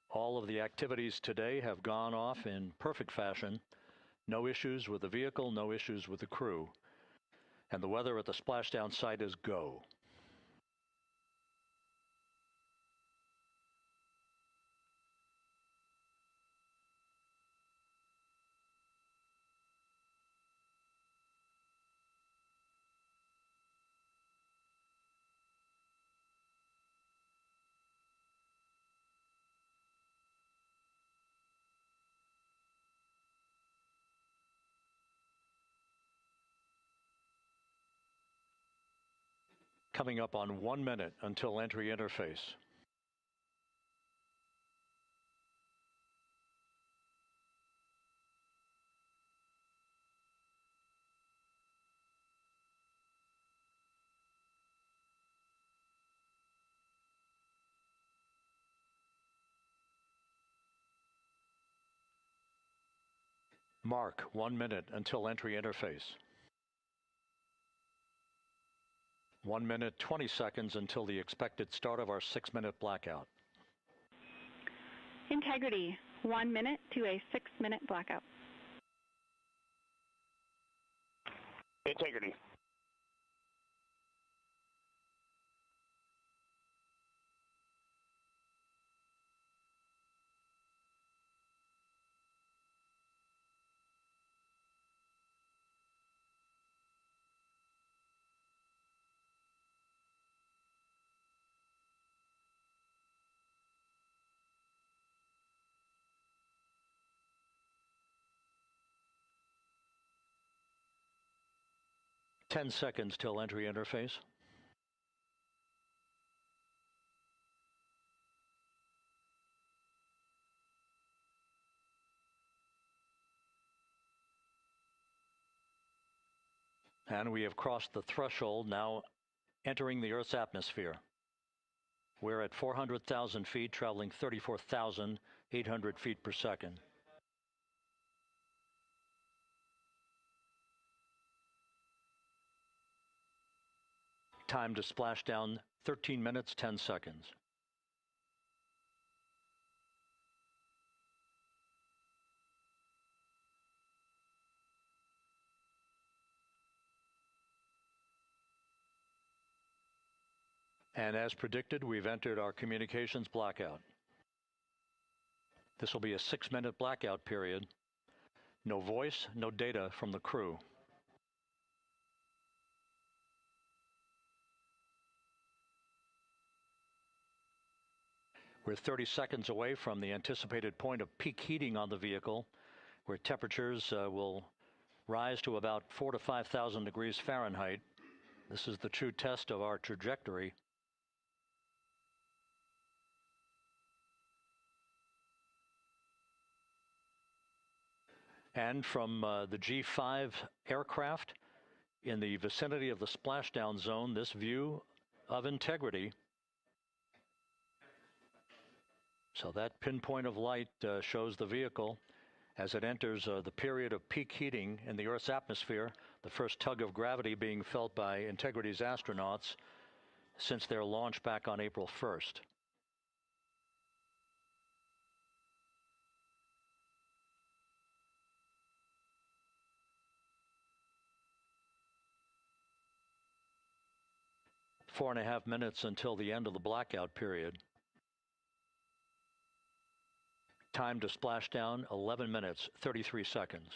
All of the activities today have gone off in perfect fashion. No issues with the vehicle, no issues with the crew. And the weather at the splashdown site is go. Coming up on 1 minute until entry interface. Mark 1 minute until entry interface. 1 minute, 20 seconds until the expected start of our 6-minute blackout. Integrity, 1 minute to a 6-minute blackout. Integrity. Ten seconds till entry interface. And we have crossed the threshold, now entering the Earth's atmosphere. We're at 400,000 feet, traveling 34,800 feet per second. Time to splash down, 13 minutes, 10 seconds. And as predicted, we've entered our communications blackout. This will be a 6-minute blackout period. No voice, no data from the crew. We're 30 seconds away from the anticipated point of peak heating on the vehicle, where temperatures will rise to about 4,000 to 5,000 degrees Fahrenheit. This is the true test of our trajectory. And from the G5 aircraft in the vicinity of the splashdown zone, this view of Integrity. So that pinpoint of light shows the vehicle as it enters the period of peak heating in the Earth's atmosphere, the first tug of gravity being felt by Integrity's astronauts since their launch back on April 1st. Four and a half minutes until the end of the blackout period. Time to splash down, 11 minutes, 33 seconds.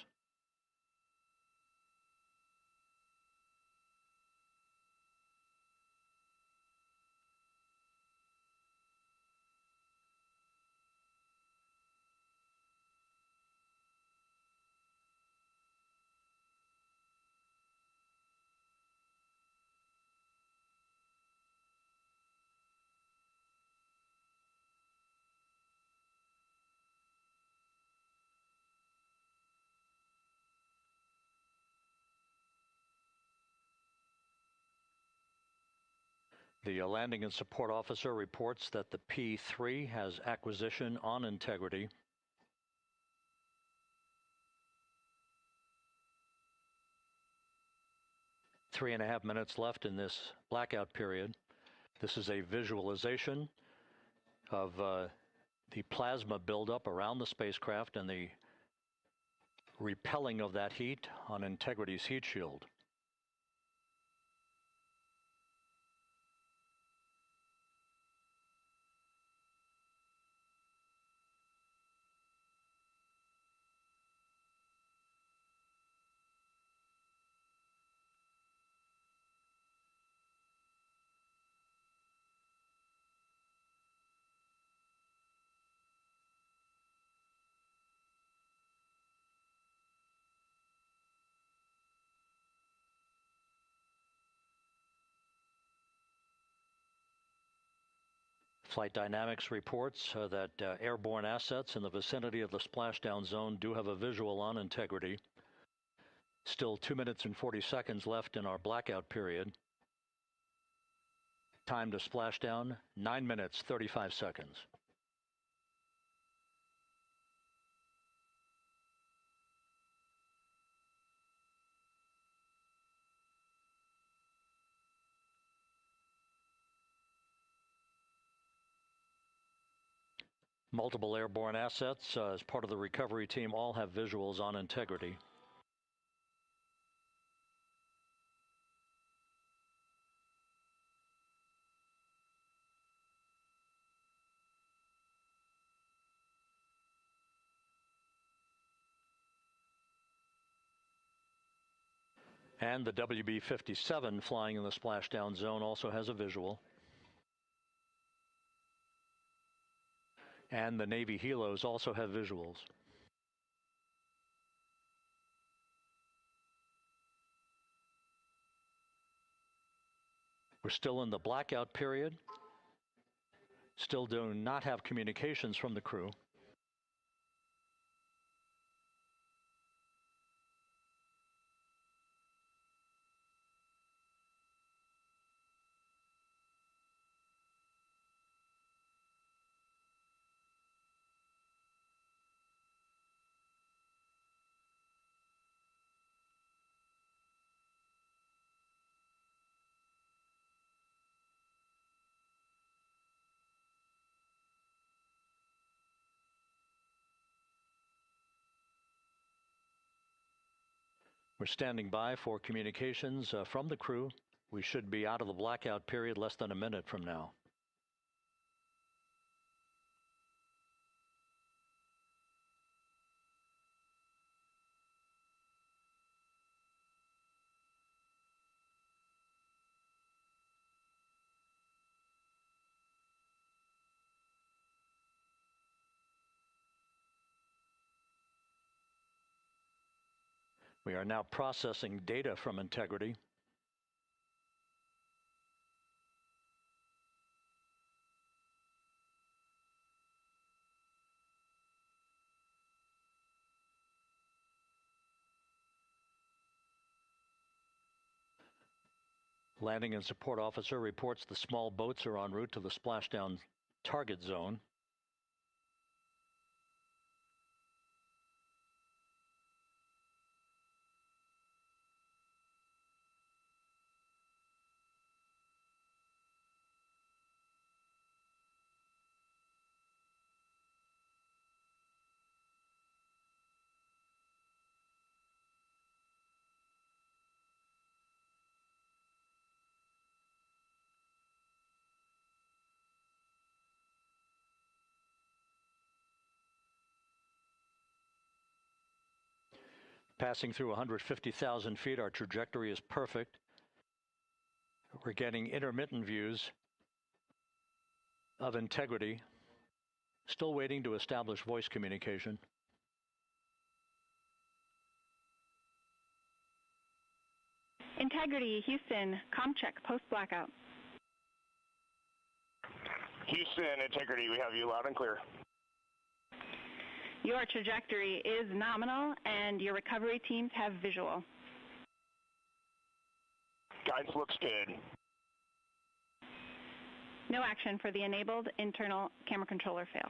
The landing and support officer reports that the P3 has acquisition on integrity. Three and a half minutes left in this blackout period. This is a visualization of the plasma buildup around the spacecraft and the repelling of that heat on Integrity's heat shield. Flight Dynamics reports that airborne assets in the vicinity of the splashdown zone do have a visual on Integrity. Still 2 minutes and 40 seconds left in our blackout period. Time to splashdown, 9 minutes, 35 seconds. Multiple airborne assets as part of the recovery team all have visuals on Integrity. And the WB-57 flying in the splashdown zone also has a visual. And the Navy helos also have visuals. We're still in the blackout period. Still do not have communications from the crew. We're standing by for communications from the crew. We should be out of the blackout period less than a minute from now. We are now processing data from Integrity. Landing and support officer reports the small boats are en route to the splashdown target zone. Passing through 150,000 feet, our trajectory is perfect. We're getting intermittent views of Integrity. Still waiting to establish voice communication. Integrity, Houston, comm check, post-blackout. Houston, Integrity, we have you loud and clear. Your trajectory is nominal, and your recovery teams have visual. Guidance looks good. No action for the enabled internal camera controller fail.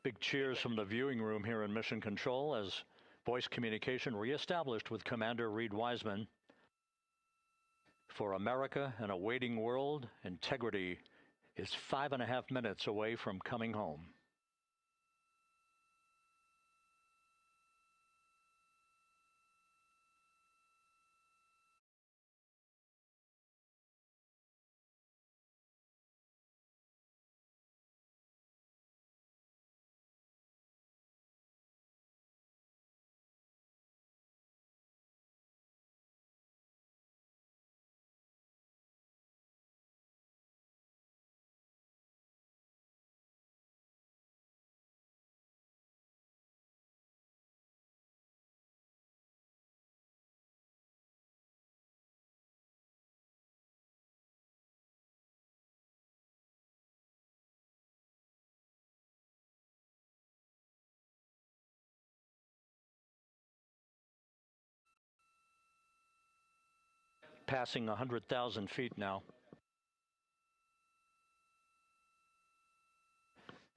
Big cheers from the viewing room here in Mission Control as voice communication reestablished with Commander Reed Wiseman. For America and a waiting world, Integrity is 5.5 minutes away from coming home. Passing 100,000 feet now.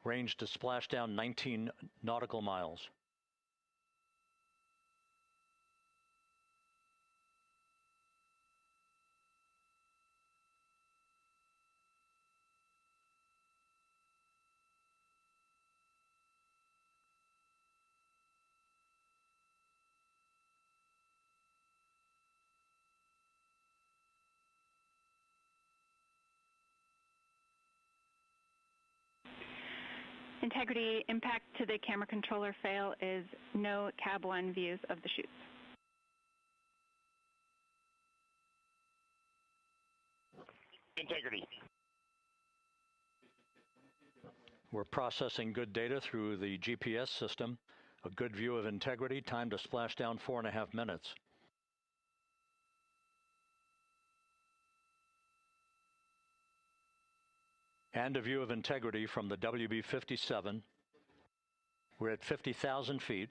Range to splashdown 19 nautical miles. Integrity impact to the camera controller fail is no cab 1 views of the chutes. Integrity. We're processing good data through the GPS system. A good view of Integrity, time to splashdown 4.5 minutes. And a view of Integrity from the WB-57. We're at 50,000 feet.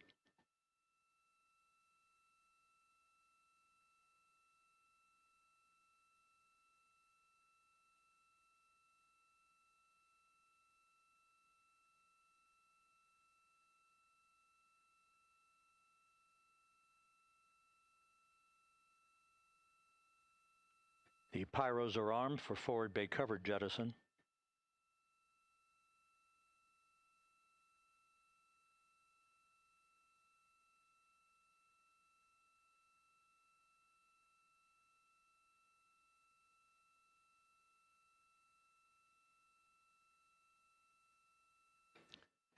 The pyros are armed for forward bay covered jettison.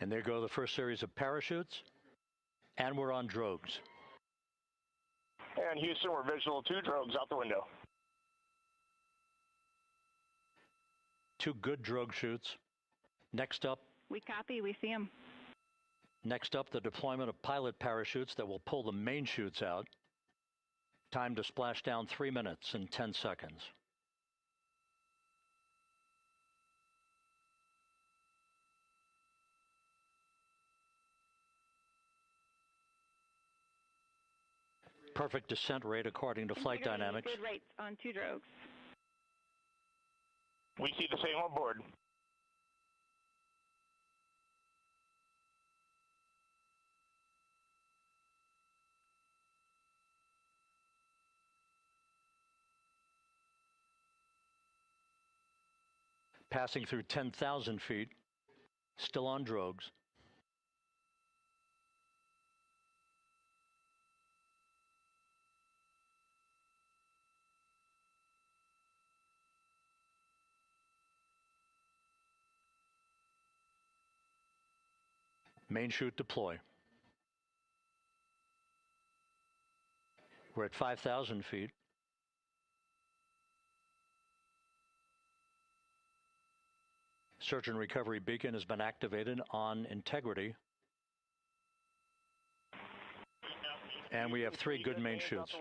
And there go the first series of parachutes, and we're on drogues. And Houston, we're visual 2 drogues out the window. 2 good drogue chutes. Next up. We copy, we see them. Next up, the deployment of pilot parachutes that will pull the main chutes out. Time to splash down 3 minutes and 10 seconds. Perfect descent rate according to flight dynamics. Good rates on 2 drogues. We see the same on board. Passing through 10,000 feet, still on drogues. Main chute deploy. We're at 5,000 feet. Search and recovery beacon has been activated on Integrity. And we have 3 good main chutes.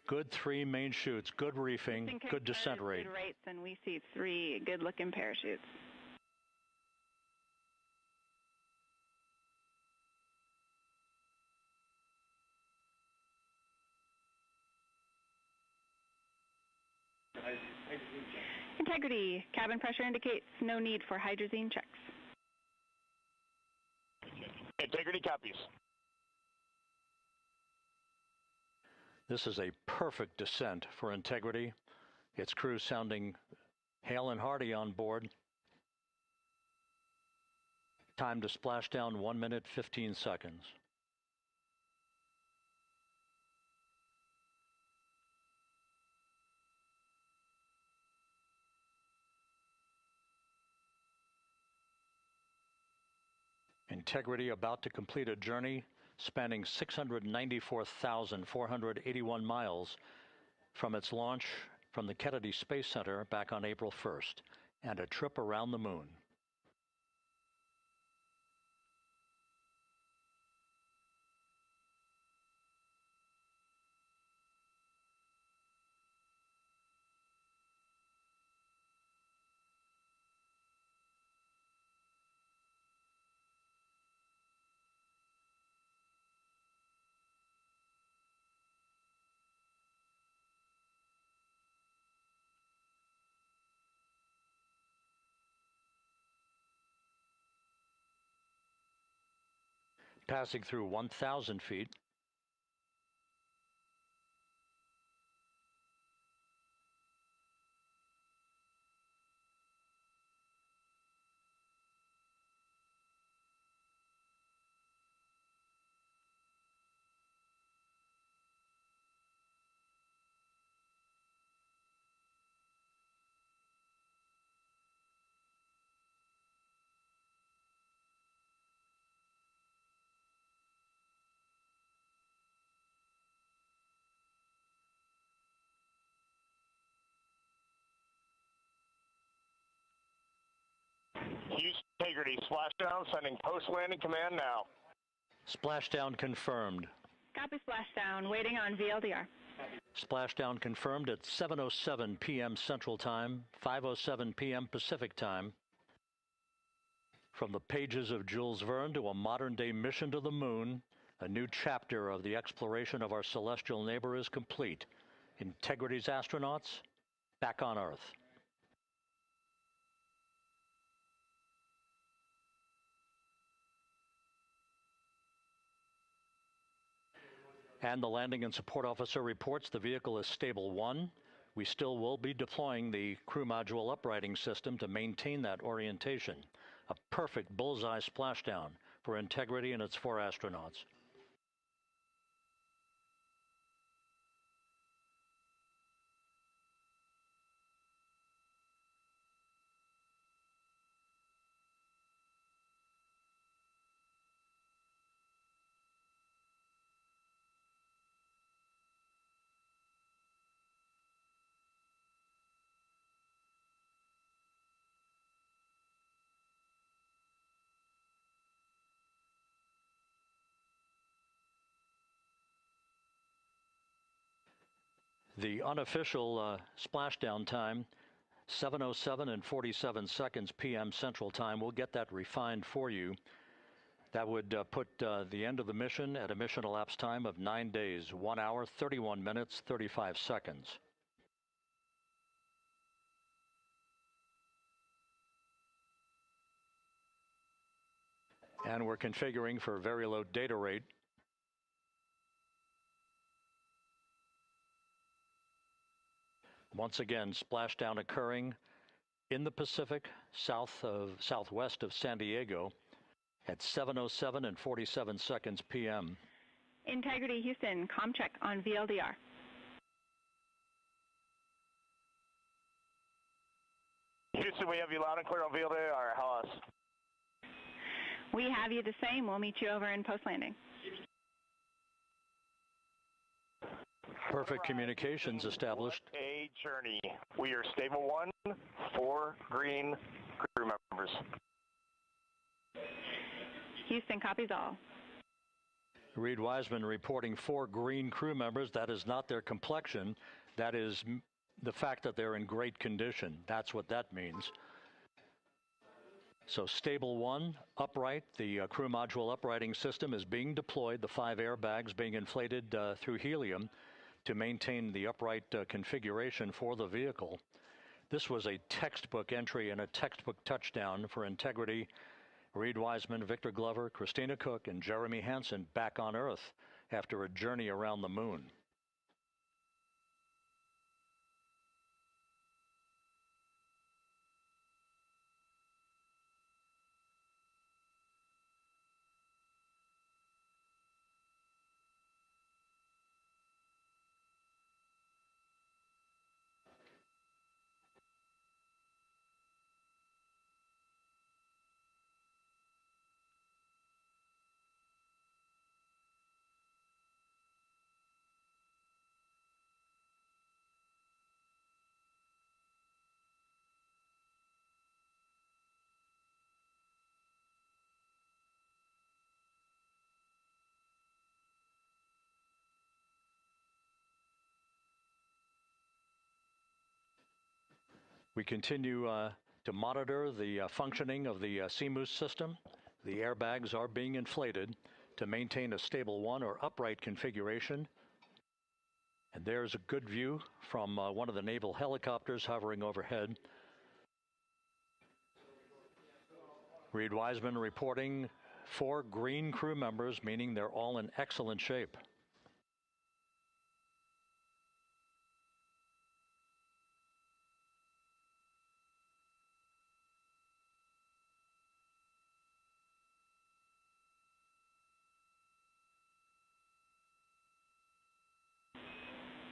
Good 3 main chutes, good reefing, good descent rate. Good rates, and we see 3 good-looking parachutes. Integrity. Cabin pressure indicates no need for hydrazine checks. Integrity copies. This is a perfect descent for Integrity. Its crew sounding hale and hearty on board. Time to splash down 1 minute, 15 seconds. Integrity about to complete a journey spanning 694,481 miles from its launch from the Kennedy Space Center back on April 1st, and a trip around the moon. Passing through 1,000 feet. Integrity, splashdown, sending post-landing command now. Splashdown confirmed. Copy splashdown, waiting on VLDR. Splashdown confirmed at 7:07 p.m. Central Time, 5:07 p.m. Pacific Time. From the pages of Jules Verne to a modern-day mission to the moon, a new chapter of the exploration of our celestial neighbor is complete. Integrity's astronauts back on Earth. And the landing and support officer reports the vehicle is stable 1. We still will be deploying the crew module uprighting system to maintain that orientation. A perfect bullseye splashdown for Integrity and its 4 astronauts. The unofficial splashdown time, 7:07 and 47 seconds p.m. Central Time. We'll get that refined for you. That would put the end of the mission at a mission elapsed time of 9 days, 1 hour, 31 minutes, 35 seconds. And we're configuring for very low data rate. Once again, splashdown occurring in the Pacific, southwest of San Diego at 7:07 and 47 seconds p.m. Integrity Houston, comm check on VLDR. Houston, we have you loud and clear on VLDR. How us? We have you the same. We'll meet you over in post-landing. Perfect communications established. A journey. We are stable 1, 4 green crew members. Houston copies all. Reed Wiseman reporting 4 green crew members. That is not their complexion. That is the fact that they're in great condition. That's what that means. So stable 1, upright. The crew module uprighting system is being deployed. The 5 airbags being inflated through helium to maintain the upright configuration for the vehicle. This was a textbook entry and a textbook touchdown for Integrity. Reed Wiseman, Victor Glover, Christina Cook, and Jeremy Hansen back on Earth after a journey around the moon. We continue to monitor the functioning of the CMOOS system. The airbags are being inflated to maintain a stable one or upright configuration. And there's a good view from one of the naval helicopters hovering overhead. Reed Wiseman reporting 4 green crew members, meaning they're all in excellent shape.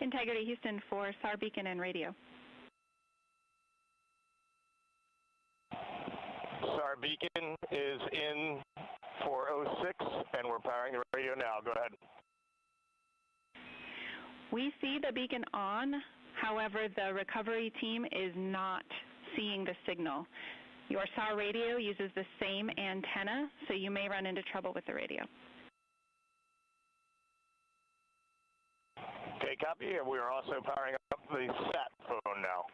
Integrity Houston for SAR beacon and radio. SAR beacon is in for 06, and we're powering the radio now. Go ahead. We see the beacon on. However, the recovery team is not seeing the signal. Your SAR radio uses the same antenna, so you may run into trouble with the radio. Okay, copy. And we are also powering up the sat phone now.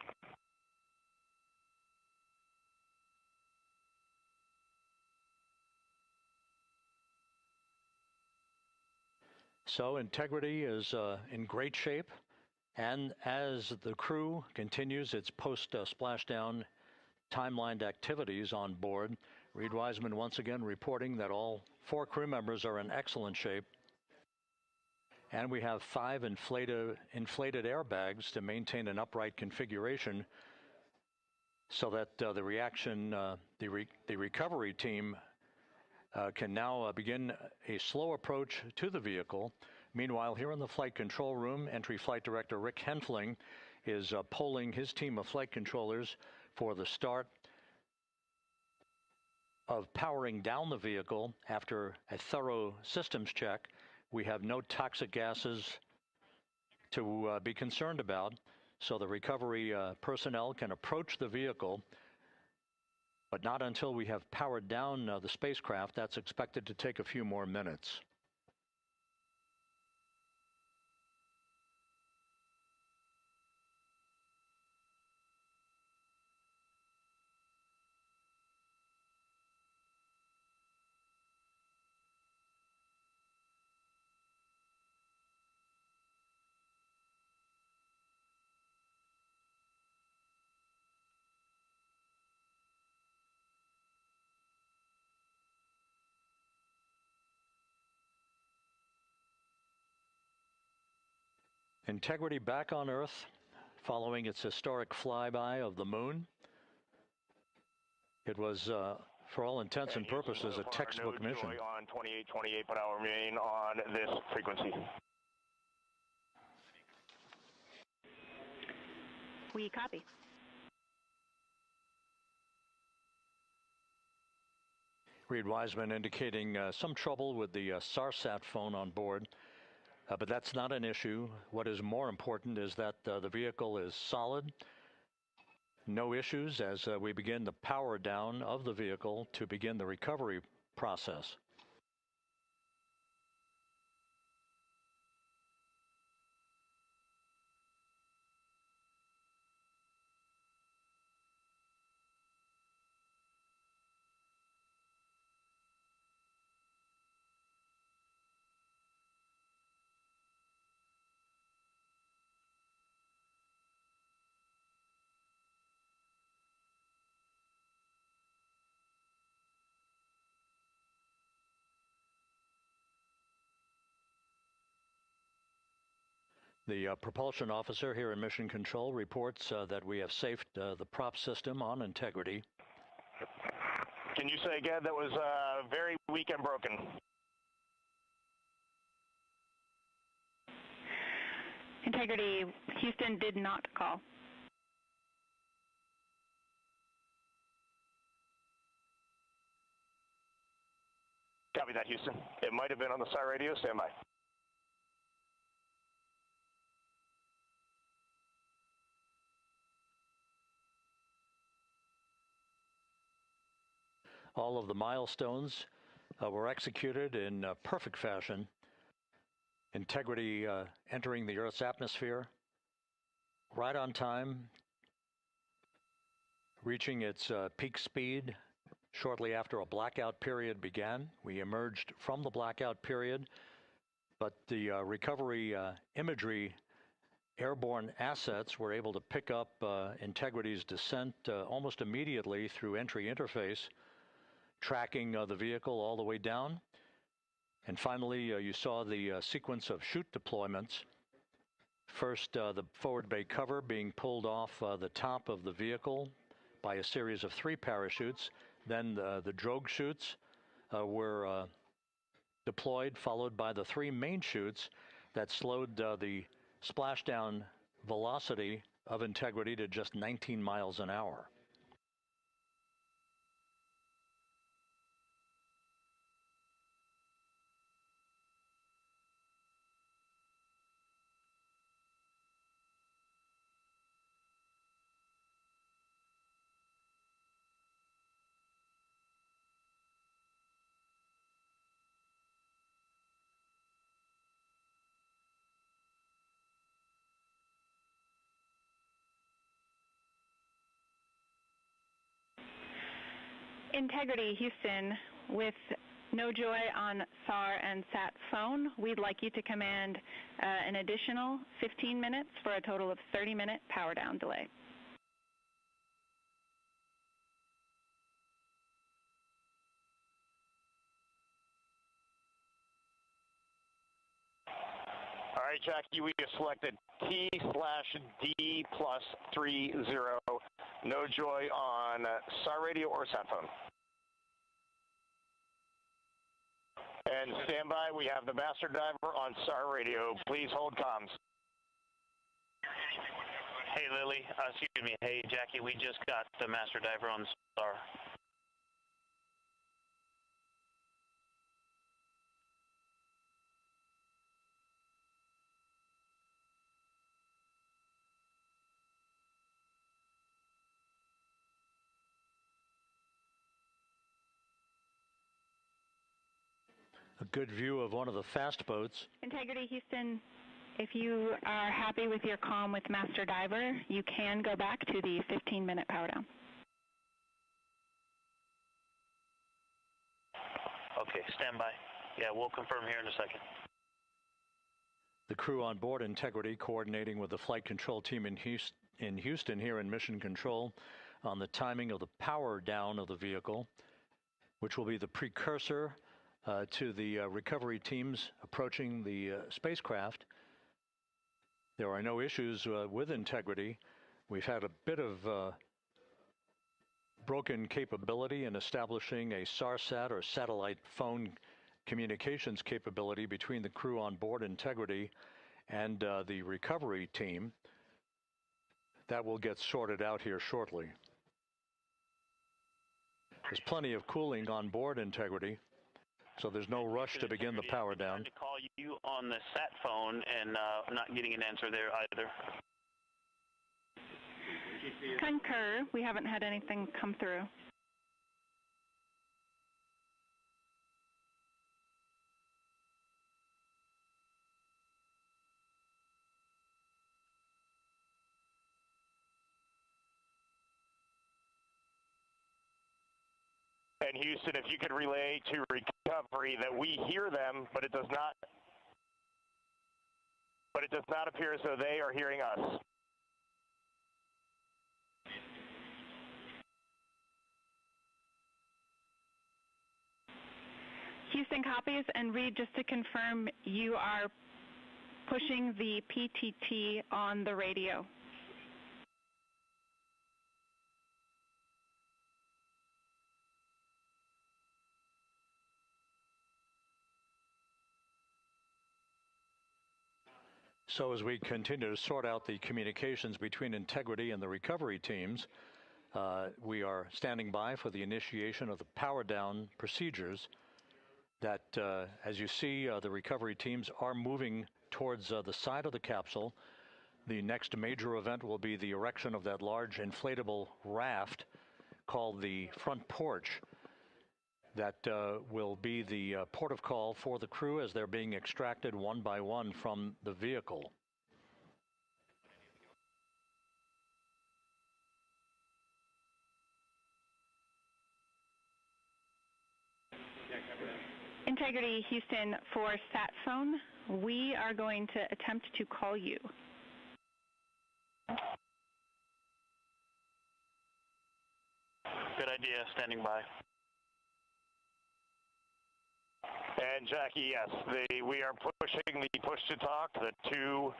So Integrity is in great shape, and as the crew continues its post-splashdown timelined activities on board, Reed Wiseman once again reporting that all 4 crew members are in excellent shape. And we have 5 inflated airbags to maintain an upright configuration so that the recovery team can now begin a slow approach to the vehicle. Meanwhile, here in the flight control room, Entry Flight Director Rick Henfling is polling his team of flight controllers for the start of powering down the vehicle after a thorough systems check. We have no toxic gases to be concerned about, so the recovery personnel can approach the vehicle, but not until we have powered down the spacecraft. That's expected to take a few more minutes. Integrity back on Earth, following its historic flyby of the moon. It was, for all intents and purposes, a textbook mission. On 28, but I'll remain on this frequency. We copy. Reed Wiseman indicating some trouble with the SARSAT phone on board. But that's not an issue. What is more important is that the vehicle is solid. No issues as we begin the power down of the vehicle to begin the recovery process. The propulsion officer here in Mission Control reports that we have safed the prop system on integrity. Can you say again? That was very weak and broken. Integrity, Houston did not call. Copy that, Houston. It might have been on the SAR radio. Stand by. All of the milestones were executed in perfect fashion. Integrity entering the Earth's atmosphere right on time, reaching its peak speed shortly after a blackout period began. We emerged from the blackout period, but the recovery imagery airborne assets were able to pick up Integrity's descent almost immediately through entry interface, tracking the vehicle all the way down. And finally, you saw the sequence of chute deployments. First, the forward bay cover being pulled off the top of the vehicle by a series of 3 parachutes. Then the drogue chutes were deployed, followed by the 3 main chutes that slowed the splashdown velocity of Integrity to just 19 miles an hour. Integrity, Houston, with no joy on SAR and SAT phone, we'd like you to command an additional 15 minutes for a total of 30-minute power down delay. All right, Jackie, we have selected T/D+30. No joy on SAR radio or sat phone. And stand by, we have the master diver on SAR radio. Please hold comms. Hey, Lily. Excuse me. Hey, Jackie, we just got the master diver on SAR. A good view of one of the fast boats. Integrity, Houston, if you are happy with your comm with master diver, you can go back to the 15-minute power down. Okay, stand by. Yeah, we'll confirm here in a second. The crew on board Integrity coordinating with the flight control team in Houston here in Mission Control on the timing of the power down of the vehicle, which will be the precursor to the recovery teams approaching the spacecraft. There are no issues with Integrity. We've had a bit of broken capability in establishing a SARSAT or satellite phone communications capability between the crew on board Integrity and the recovery team. That will get sorted out here shortly. There's plenty of cooling on board Integrity, so there's no rush to begin the power down. I'm trying to call you on the sat phone and not getting an answer there either. Concur. We haven't had anything come through. And Houston, if you could relay to recovery that we hear them, but it does not appear as though they are hearing us. Houston copies, and Reed, just to confirm, you are pushing the PTT on the radio. So as we continue to sort out the communications between Integrity and the recovery teams, we are standing by for the initiation of the power down procedures that, as you see, the recovery teams are moving towards the side of the capsule. The next major event will be the erection of that large inflatable raft called the front porch. That will be the port of call for the crew as they're being extracted one by one from the vehicle. Integrity Houston, for sat phone, we are going to attempt to call you. Good idea, standing by. And Jackie, yes, we are pushing the push to talk, the two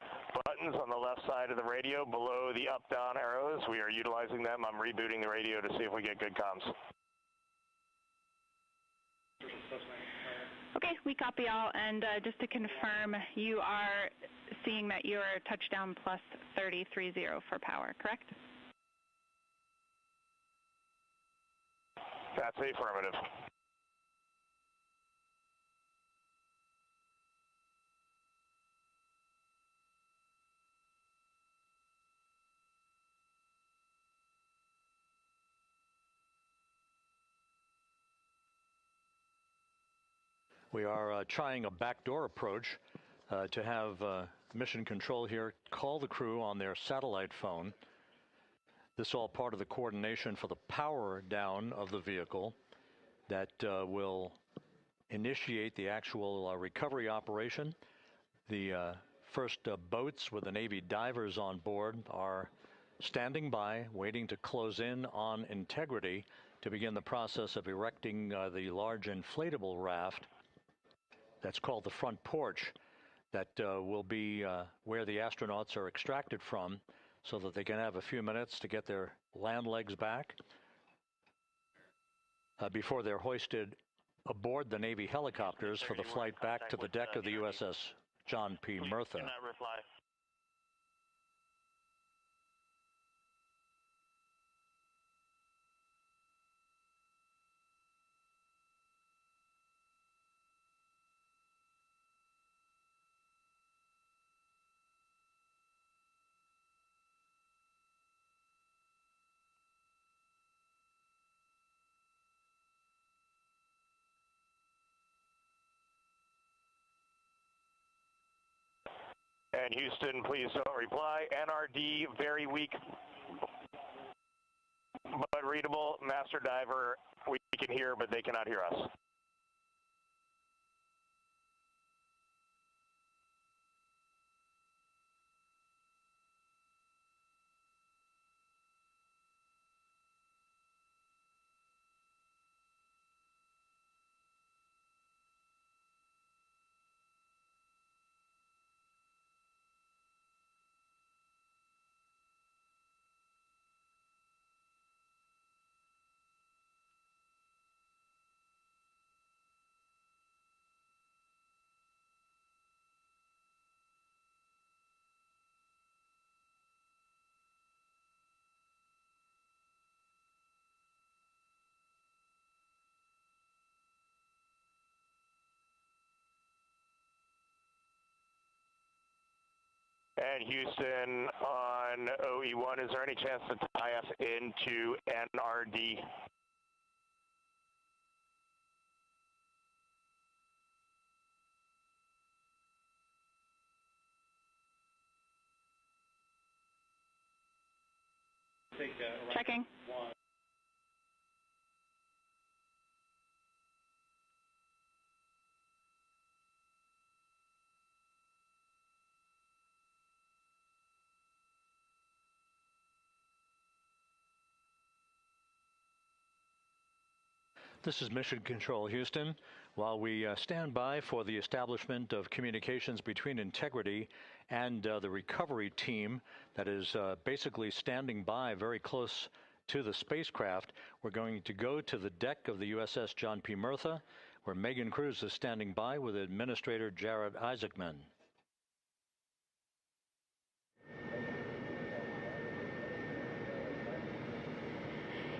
buttons on the left side of the radio below the up-down arrows. We are utilizing them. I'm rebooting the radio to see if we get good comms. Okay, we copy all, and just to confirm, you are seeing that you are touchdown plus 3030 for power, correct? That's affirmative. We are trying a backdoor approach to have mission control here call the crew on their satellite phone. This is all part of the coordination for the power down of the vehicle that will initiate the actual recovery operation. The first boats with the Navy divers on board are standing by, waiting to close in on Integrity to begin the process of erecting the large inflatable raft. That's called the front porch. That will be where the astronauts are extracted from so that they can have a few minutes to get their land legs back before they're hoisted aboard the Navy helicopters for the flight back to the deck of the USS John P. Murtha. Cannot reply. And Houston, please don't reply. NRD, very weak, but readable. Master diver, we can hear, but they cannot hear us. And Houston on OE1, is there any chance to tie us into NRD? Checking. This is Mission Control Houston. While we stand by for the establishment of communications between Integrity and the recovery team that is basically standing by very close to the spacecraft, we're going to go to the deck of the USS John P. Murtha, where Megan Cruz is standing by with Administrator Jared Isaacman.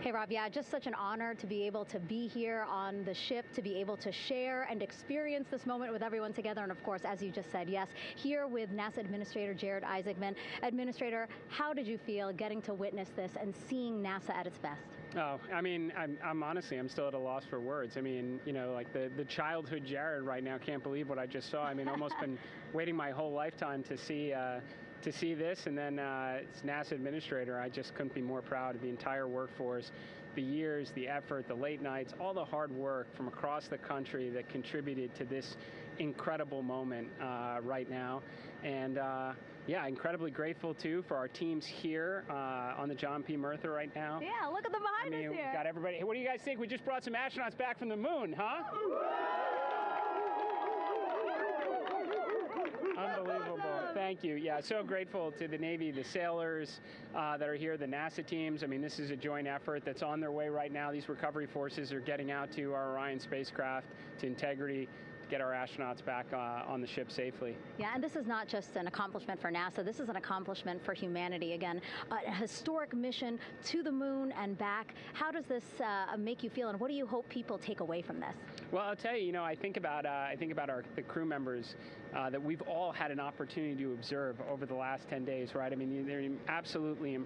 Hey, Rob, yeah, just such an honor to be able to be here on the ship, to be able to share and experience this moment with everyone together. And of course, as you just said, yes, here with NASA Administrator Jared Isaacman. Administrator, how did you feel getting to witness this and seeing NASA at its best? Oh, I mean, I'm honestly, I'm still at a loss for words. I mean, you know, like the childhood Jared right now can't believe what I just saw. I mean, almost been waiting my whole lifetime to see this, and then it's NASA Administrator. I just couldn't be more proud of the entire workforce, the years, the effort, the late nights, all the hard work from across the country that contributed to this incredible moment right now. And yeah, incredibly grateful too for our teams here on the John P. Murtha right now. Yeah, look at them behind us here. Got everybody. Hey, what do you guys think? We just brought some astronauts back from the moon, huh? Unbelievable. Thank you. Yeah, so grateful to the Navy, the sailors that are here, the NASA teams. I mean, this is a joint effort that's on their way right now. These recovery forces are getting out to our Orion spacecraft, to Integrity, get our astronauts back on the ship safely. Yeah, and this is not just an accomplishment for NASA. This is an accomplishment for humanity. Again, a historic mission to the moon and back. How does this make you feel, and what do you hope people take away from this? Well, I'll tell you, you know, I think about the crew members that we've all had an opportunity to observe over the last 10 days, right? I mean, they're absolutely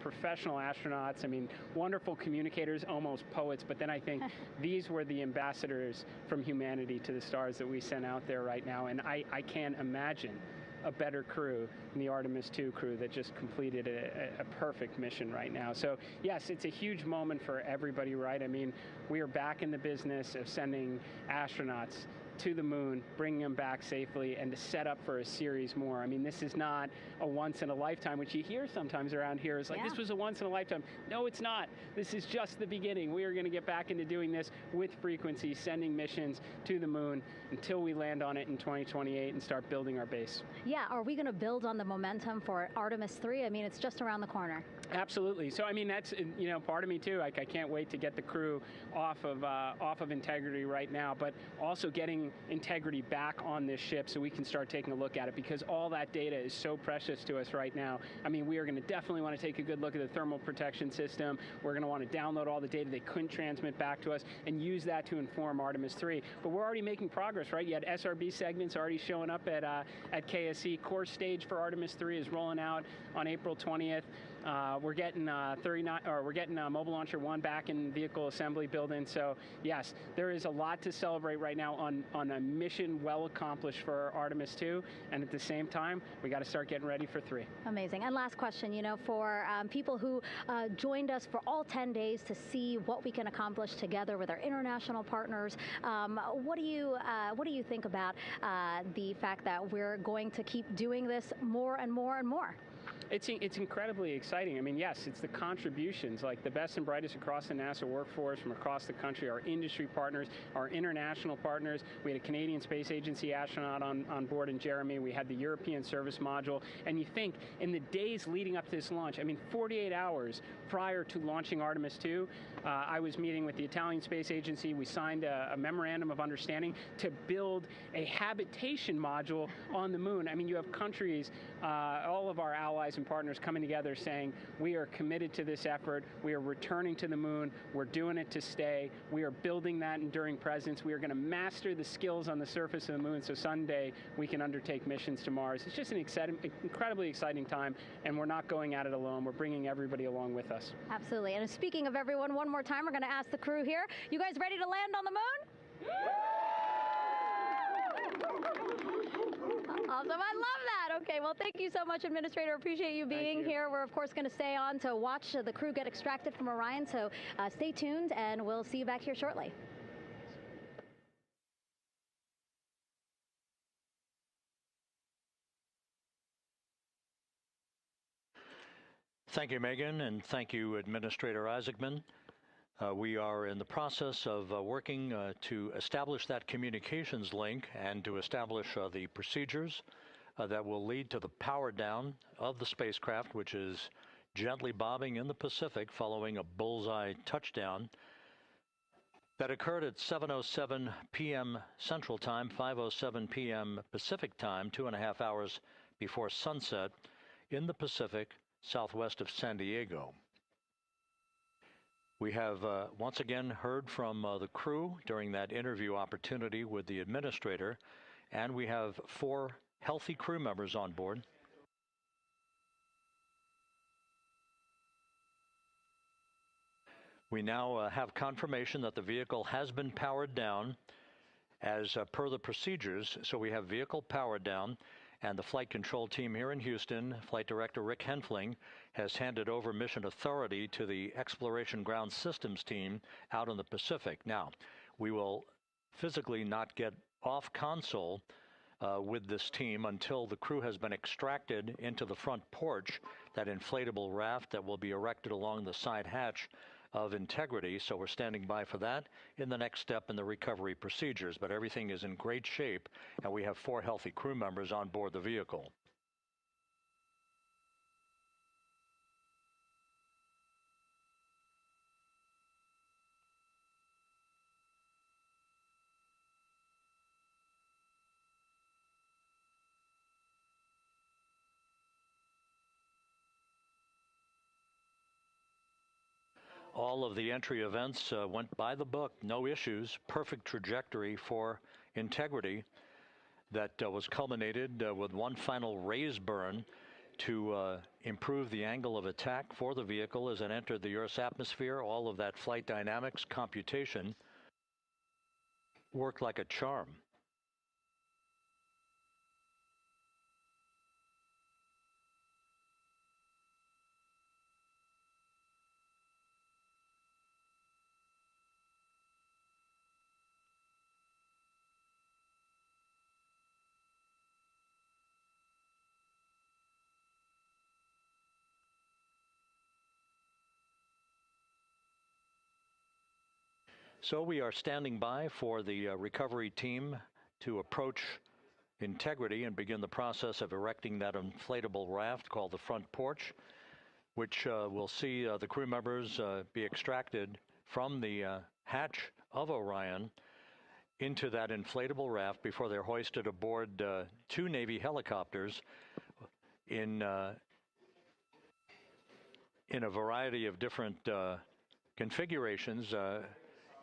professional astronauts. I mean, wonderful communicators, almost poets. But then I think these were the ambassadors from humanity to the stars that we sent out there right now. And I can't imagine a better crew than the Artemis II crew that just completed a perfect mission right now. So yes, it's a huge moment for everybody, right? I mean, we are back in the business of sending astronauts to the moon, bringing them back safely, and to set up for a series more. I mean, this is not a once in a lifetime, which you hear sometimes around here. It's like, this was a once in a lifetime. No, it's not. This is just the beginning. We are going to get back into doing this with frequency, sending missions to the moon until we land on it in 2028 and start building our base. Yeah, are we going to build on the momentum for Artemis III? I mean, it's just around the corner. Absolutely. So, I mean, that's, you know, part of me too. Like, I can't wait to get the crew off of Integrity right now, but also getting Integrity back on this ship so we can start taking a look at it, because all that data is so precious to us right now. I mean, we are going to definitely want to take a good look at the thermal protection system. We're going to want to download all the data they couldn't transmit back to us and use that to inform Artemis III. But we're already making progress, right? You had SRB segments already showing up at KSC. Core stage for Artemis III is rolling out on April 20th. We're getting Mobile Launcher 1 back in vehicle assembly building. So yes, there is a lot to celebrate right now on a mission well accomplished for Artemis II, and at the same time, we got to start getting ready for 3. Amazing. And last question, you know, for people who joined us for all 10 days to see what we can accomplish together with our international partners, what do you think about the fact that we're going to keep doing this more and more and more? It's incredibly exciting. I mean, yes, it's the contributions, like the best and brightest across the NASA workforce from across the country, our industry partners, our international partners. We had a Canadian Space Agency astronaut on board in Jeremy. We had the European Service Module. And you think, in the days leading up to this launch, I mean, 48 hours prior to launching Artemis II, I was meeting with the Italian Space Agency. We signed a memorandum of understanding to build a habitation module on the moon. I mean, you have countries, all of our allies and partners coming together saying, we are committed to this effort. We are returning to the moon. We're doing it to stay. We are building that enduring presence. We are going to master the skills on the surface of the moon so someday we can undertake missions to Mars. It's just an incredibly exciting time, and we're not going at it alone. We're bringing everybody along with us. Absolutely. And speaking of everyone, one more time, we're going to ask the crew here, you guys ready to land on the moon? Awesome. I love that. Okay, well, thank you so much, Administrator. Appreciate you being here. We're, of course, going to stay on to watch the crew get extracted from Orion, so stay tuned, and we'll see you back here shortly. Thank you, Megan, and thank you, Administrator Isaacman. We are in the process of working to establish that communications link and to establish the procedures that will lead to the power down of the spacecraft, which is gently bobbing in the Pacific following a bullseye touchdown that occurred at 7:07 p.m. Central Time, 5:07 p.m. Pacific Time, 2.5 hours before sunset in the Pacific southwest of San Diego. We have once again heard from the crew during that interview opportunity with the administrator, and we have 4 healthy crew members on board. We now have confirmation that the vehicle has been powered down as per the procedures. So we have vehicle powered down, and the flight control team here in Houston, Flight Director Rick Henfling, has handed over mission authority to the Exploration Ground Systems team out in the Pacific. Now, we will physically not get off console with this team until the crew has been extracted into the front porch, that inflatable raft that will be erected along the side hatch of Integrity. So we're standing by for that in the next step in the recovery procedures. But everything is in great shape, and we have 4 healthy crew members on board the vehicle. All of the entry events went by the book, no issues, perfect trajectory for Integrity that was culminated with one final raise burn to improve the angle of attack for the vehicle as it entered the Earth's atmosphere. All of that flight dynamics computation worked like a charm. So we are standing by for the recovery team to approach Integrity and begin the process of erecting that inflatable raft called the front porch, which will see the crew members be extracted from the hatch of Orion into that inflatable raft before they're hoisted aboard 2 Navy helicopters in a variety of different configurations.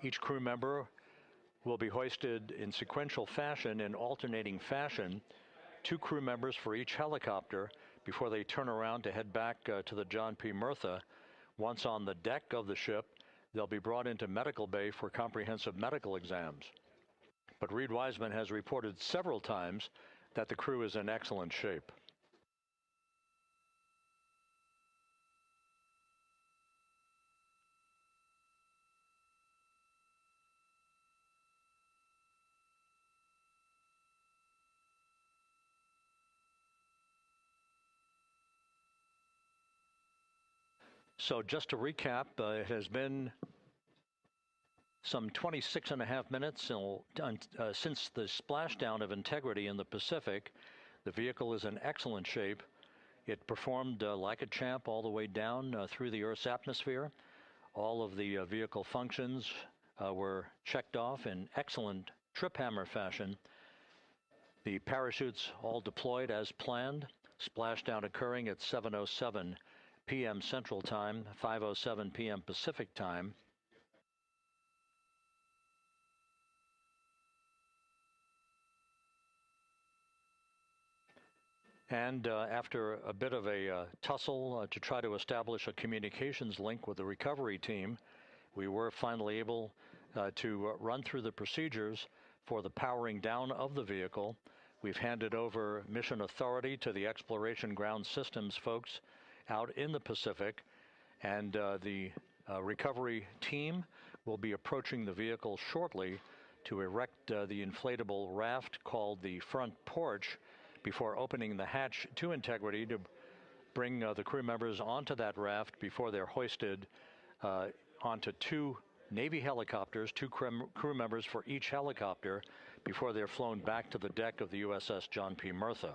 Each crew member will be hoisted in sequential fashion, in alternating fashion, 2 crew members for each helicopter before they turn around to head back to the John P. Murtha. Once on the deck of the ship, they'll be brought into medical bay for comprehensive medical exams. But Reed Wiseman has reported several times that the crew is in excellent shape. So just to recap, it has been some 26.5 minutes since the splashdown of Integrity in the Pacific. The vehicle is in excellent shape. It performed like a champ all the way down through the Earth's atmosphere. All of the vehicle functions were checked off in excellent trip hammer fashion. The parachutes all deployed as planned. Splashdown occurring at 7:07 p.m. Central Time, 5:07 p.m. Pacific Time. And after a bit of a tussle to try to establish a communications link with the recovery team, we were finally able to run through the procedures for the powering down of the vehicle. We've handed over mission authority to the Exploration Ground Systems folks out in the Pacific, and the recovery team will be approaching the vehicle shortly to erect the inflatable raft called the front porch before opening the hatch to Integrity to bring the crew members onto that raft before they're hoisted onto two Navy helicopters, two crew members for each helicopter, before they're flown back to the deck of the USS John P. Murtha.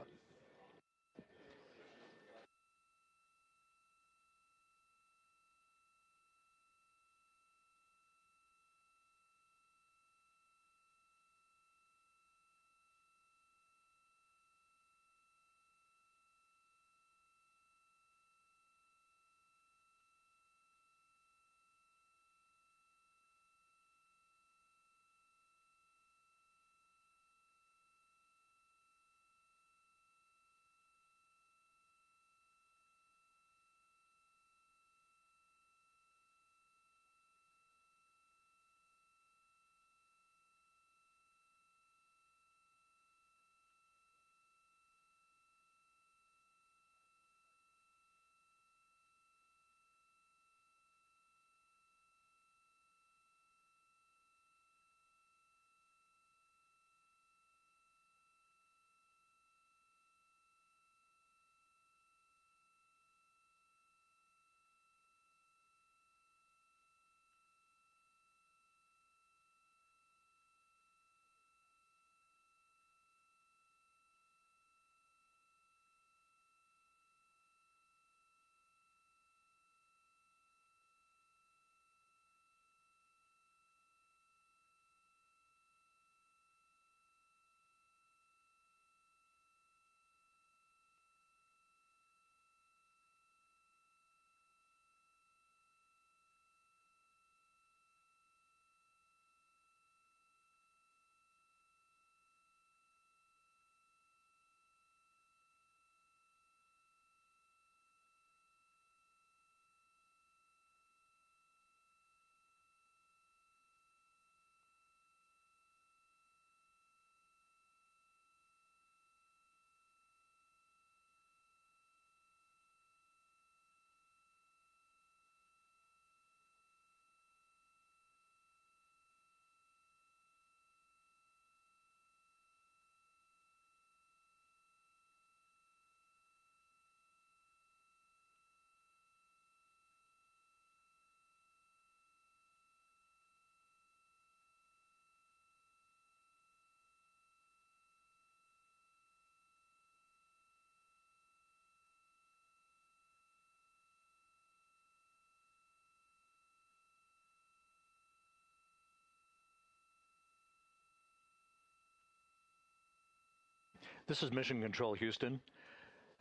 This is Mission Control Houston.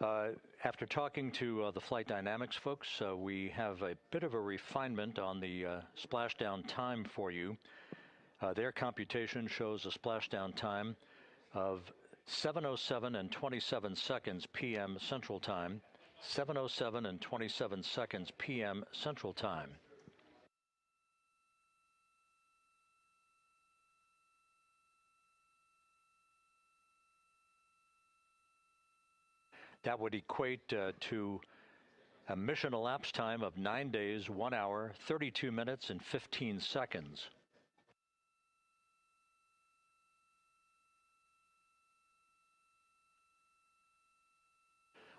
After talking to the flight dynamics folks, we have a bit of a refinement on the splashdown time for you. Their computation shows a splashdown time of 7:07 and 27 seconds p.m. Central Time, 7:07 and 27 seconds p.m. Central Time. That would equate to a mission elapsed time of 9 days, 1 hour, 32 minutes, and 15 seconds.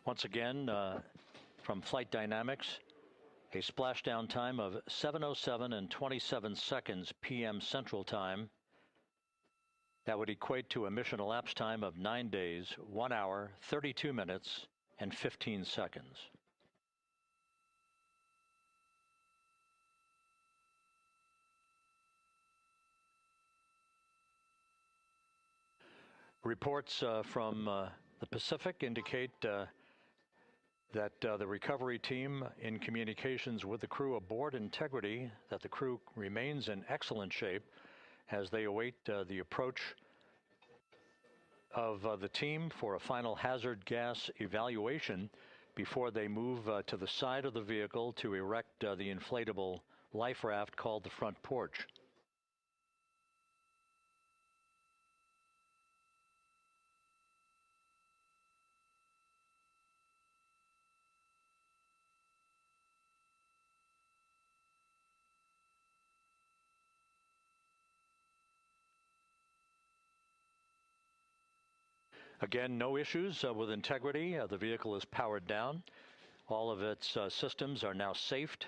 Once again, from Flight Dynamics, a splashdown time of 7:07 and 27 seconds p.m. Central Time. That would equate to a mission elapsed time of 9 days, 1 hour, 32 minutes, and 15 seconds. Reports from the Pacific indicate that the recovery team, in communications with the crew aboard Integrity, that the crew remains in excellent shape as they await the approach of the team for a final hazard gas evaluation before they move to the side of the vehicle to erect the inflatable life raft called the front porch. Again, no issues with Integrity. The vehicle is powered down. All of its systems are now safed.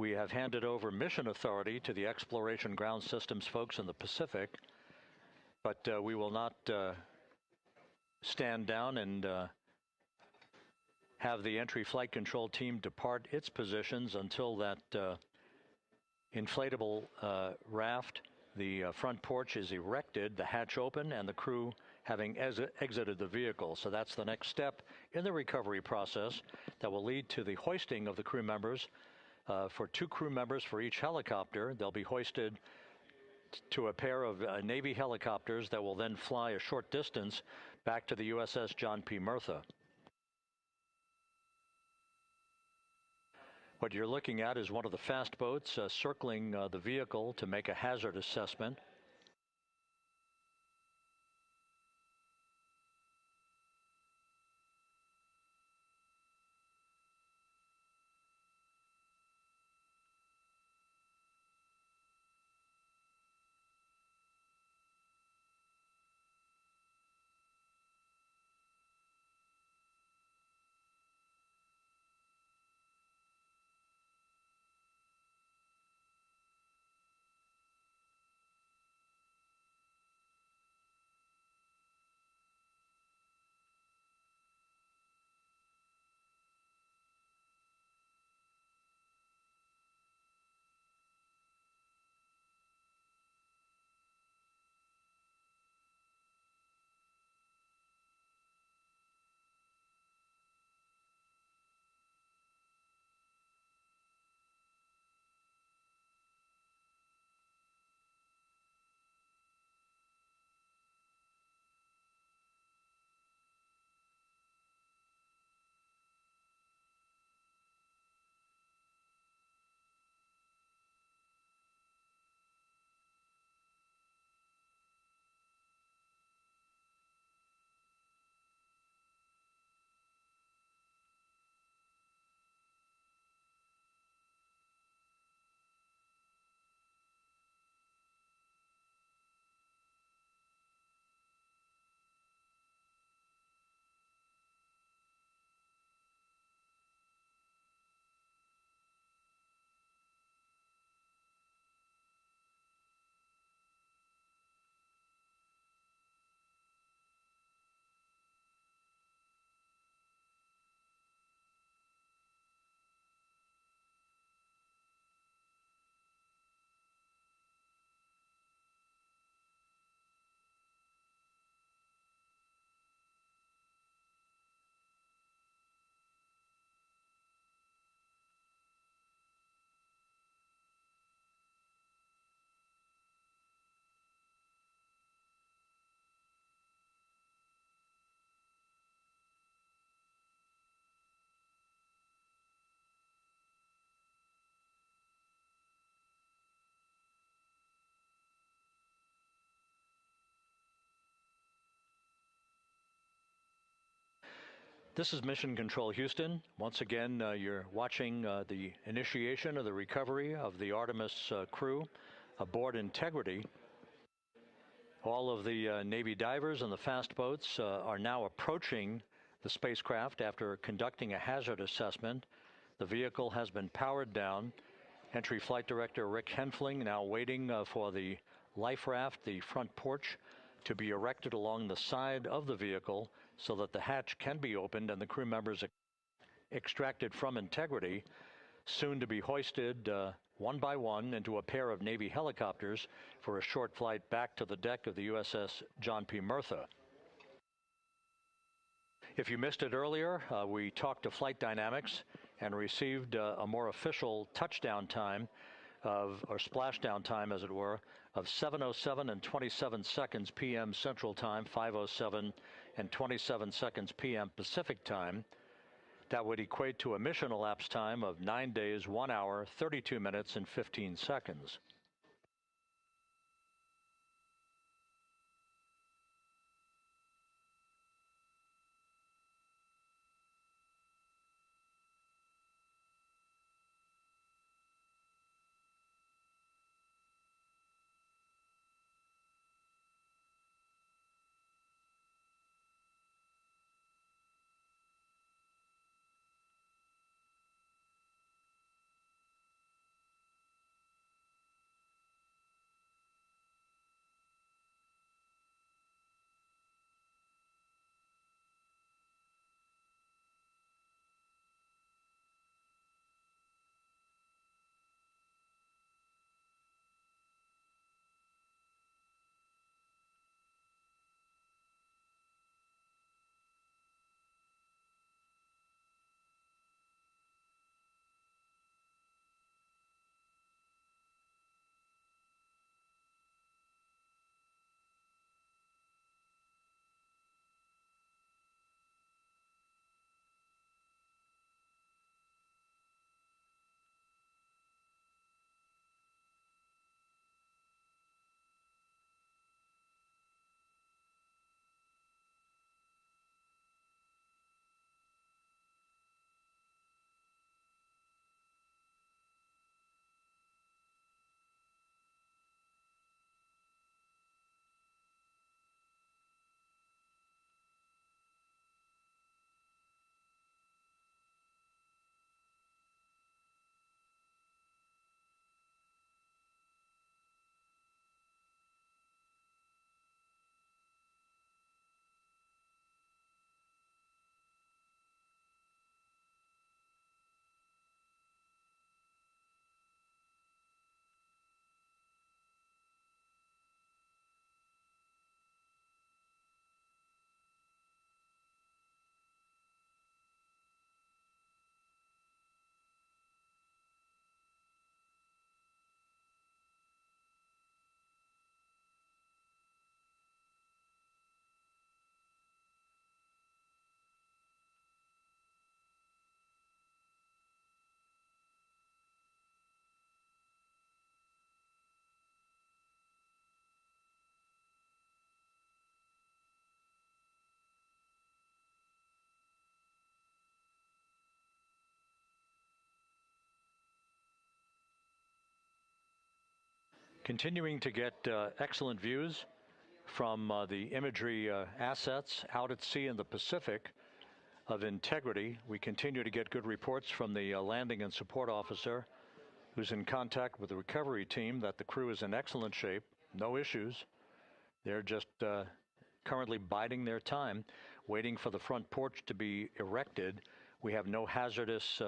We have handed over mission authority to the Exploration Ground Systems folks in the Pacific, but we will not stand down and have the entry flight control team depart its positions until that inflatable raft, the front porch, is erected, the hatch open, and the crew having exited the vehicle. So that's the next step in the recovery process that will lead to the hoisting of the crew members. For 2 crew members for each helicopter, they'll be hoisted to a pair of Navy helicopters that will then fly a short distance back to the USS John P. Murtha. What you're looking at is one of the fast boats circling the vehicle to make a hazard assessment. This is Mission Control Houston. Once again, you're watching the initiation of the recovery of the Artemis crew aboard Integrity. All of the Navy divers and the fast boats are now approaching the spacecraft after conducting a hazard assessment. The vehicle has been powered down. Entry Flight Director Rick Henfling now waiting for the life raft, the front porch, to be erected along the side of the vehicle so that the hatch can be opened and the crew members extracted from Integrity, soon to be hoisted one by one into a pair of Navy helicopters for a short flight back to the deck of the USS John P. Murtha. If you missed it earlier, we talked to Flight Dynamics and received a more official touchdown time or splashdown time, as it were, of 7:07 and 27 seconds p.m. Central Time, 5:07 and 27 seconds p.m. Pacific Time. That would equate to a mission elapsed time of 9 days, 1 hour, 32 minutes, and 15 seconds. Continuing to get excellent views from the imagery assets out at sea in the Pacific of Integrity. We continue to get good reports from the landing and support officer, who's in contact with the recovery team, that the crew is in excellent shape, no issues. They're just currently biding their time, waiting for the front porch to be erected. We have no hazardous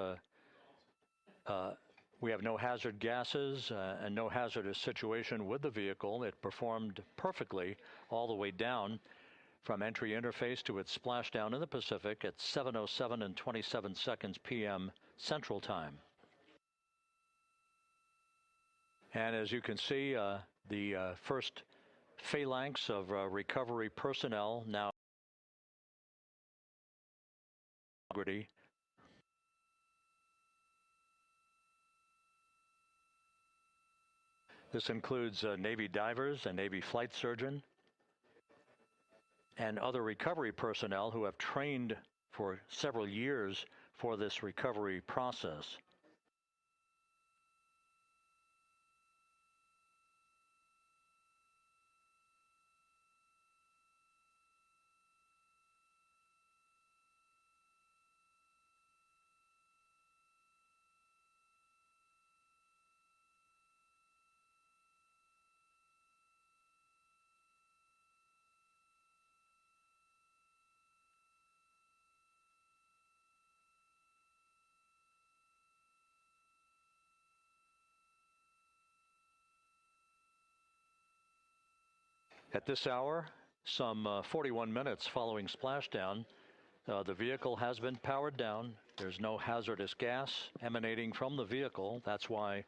hazard gases and no hazardous situation with the vehicle. It performed perfectly all the way down from entry interface to its splashdown in the Pacific at 7:07 and 27 seconds p.m. Central Time. And as you can see, the first phalanx of recovery personnel now. This includes Navy divers, a Navy flight surgeon, and other recovery personnel who have trained for several years for this recovery process. At this hour, some 41 minutes following splashdown, the vehicle has been powered down. There's no hazardous gas emanating from the vehicle. That's why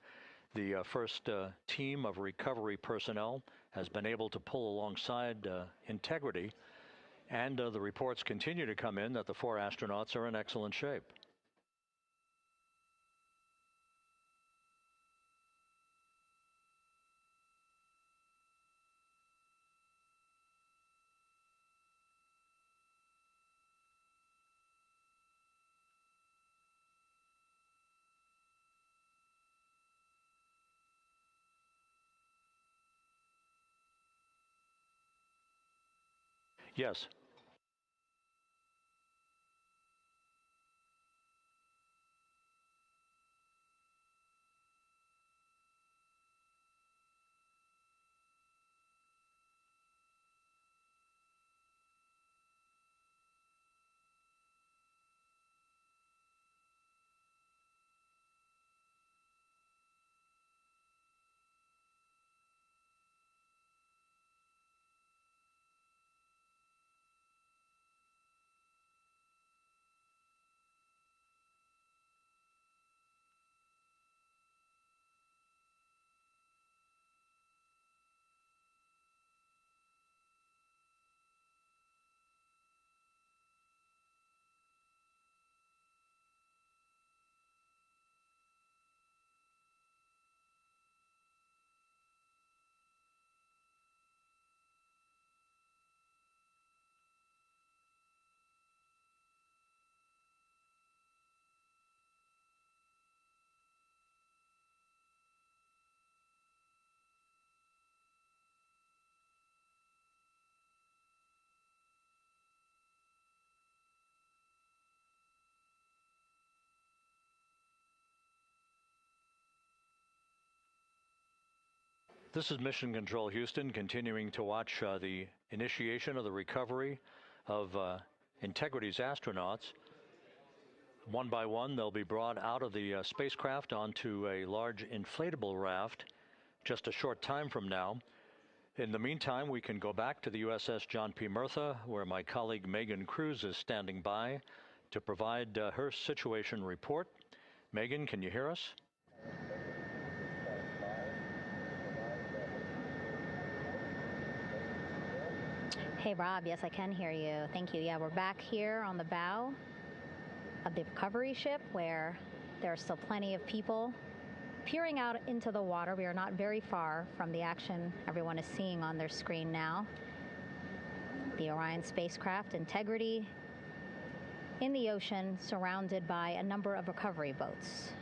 the first team of recovery personnel has been able to pull alongside Integrity. And the reports continue to come in that the 4 astronauts are in excellent shape. Yes. This is Mission Control Houston, continuing to watch the initiation of the recovery of Integrity's astronauts. One by one, they'll be brought out of the spacecraft onto a large inflatable raft just a short time from now. In the meantime, we can go back to the USS John P. Murtha, where my colleague Megan Cruz is standing by to provide her situation report. Megan, can you hear us? Hey, Rob, yes, I can hear you. Thank you. Yeah, we're back here on the bow of the recovery ship where there are still plenty of people peering out into the water. We are not very far from the action everyone is seeing on their screen now. The Orion spacecraft, Integrity, in the ocean, surrounded by a number of recovery boats.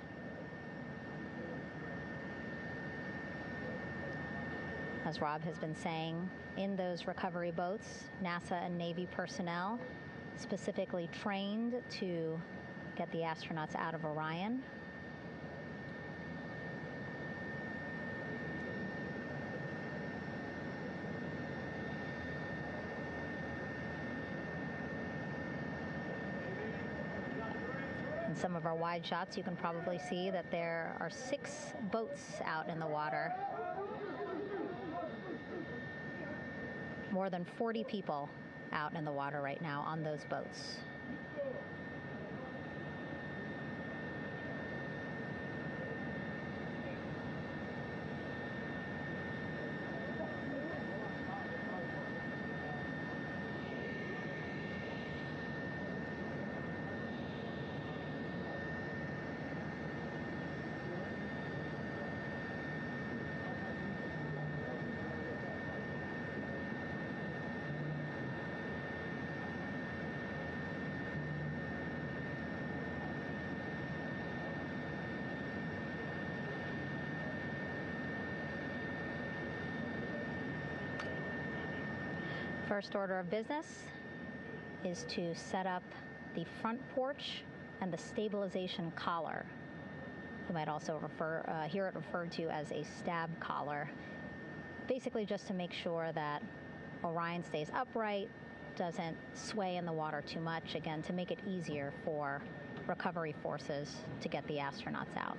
As Rob has been saying, in those recovery boats, NASA and Navy personnel specifically trained to get the astronauts out of Orion. In some of our wide shots, you can probably see that there are 6 boats out in the water. More than 40 people out in the water right now on those boats. First order of business is to set up the front porch and the stabilization collar. You might also hear it referred to as a stab collar. Basically just to make sure that Orion stays upright, doesn't sway in the water too much, again, to make it easier for recovery forces to get the astronauts out.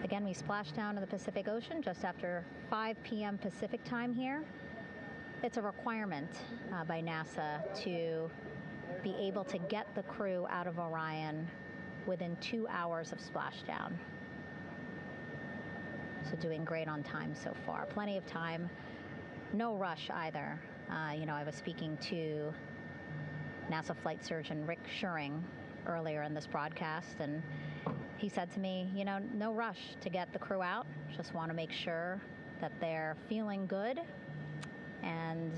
Again, we splashed down to the Pacific Ocean just after 5 p.m. Pacific time here. It's a requirement by NASA to be able to get the crew out of Orion within 2 hours of splashdown. So doing great on time so far. Plenty of time. No rush either. I was speaking to NASA flight surgeon Rick Schuring earlier in this broadcast, and he said to me, no rush to get the crew out. Just want to make sure that they're feeling good. And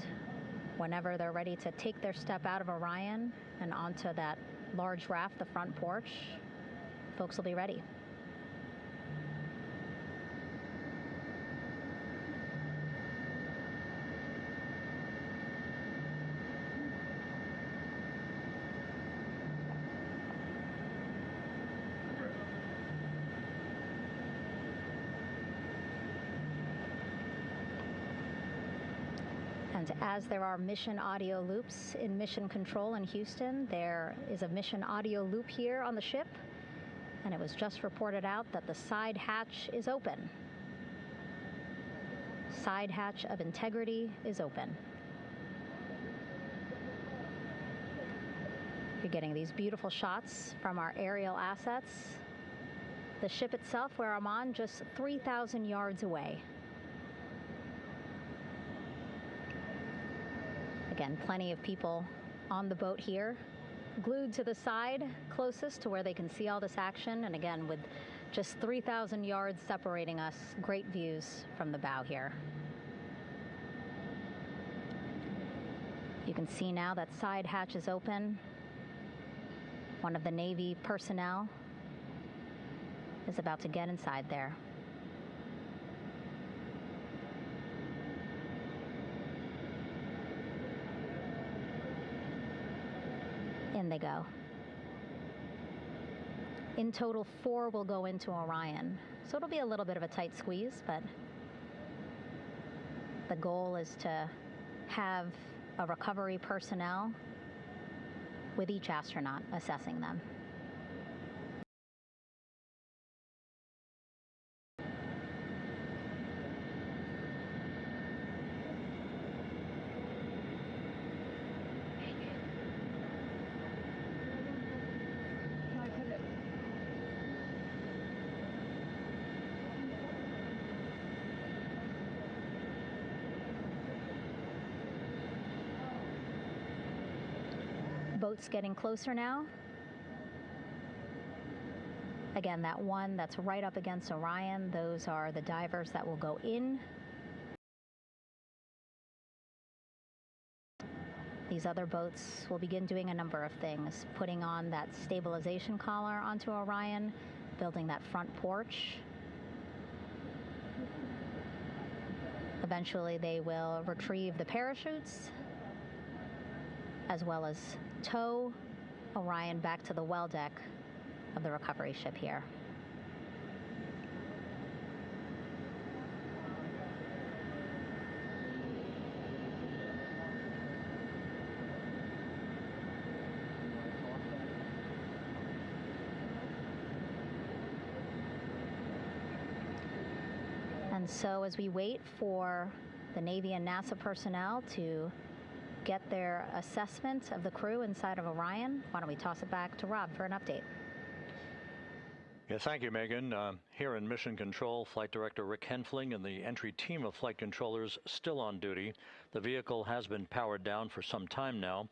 whenever they're ready to take their step out of Orion and onto that large raft, the front porch, folks will be ready. And as there are mission audio loops in mission control in Houston, there is a mission audio loop here on the ship, and it was just reported out that the side hatch is open. Side hatch of integrity is open. You're getting these beautiful shots from our aerial assets. The ship itself, where I'm on, just 3,000 yards away. Again, plenty of people on the boat here, glued to the side closest to where they can see all this action. And again, with just 3,000 yards separating us, great views from the bow here. You can see now that side hatch is open. One of the Navy personnel is about to get inside there. In they go. In total, 4 will go into Orion. So it'll be a little bit of a tight squeeze, but the goal is to have a recovery personnel with each astronaut assessing them. Boats getting closer now. Again, that one that's right up against Orion, those are the divers that will go in These other boats will begin doing a number of things, putting on that stabilization collar onto Orion, building that front porch. Eventually, they will retrieve the parachutes, as well as tow Orion back to the well deck of the recovery ship here. And so as we wait for the Navy and NASA personnel to get their assessment of the crew inside of Orion, why don't we toss it back to Rob for an update? Yeah, thank you, Megan. Here in Mission Control, Flight Director Rick Henfling and the entry team of flight controllers still on duty. The vehicle has been powered down for some time now.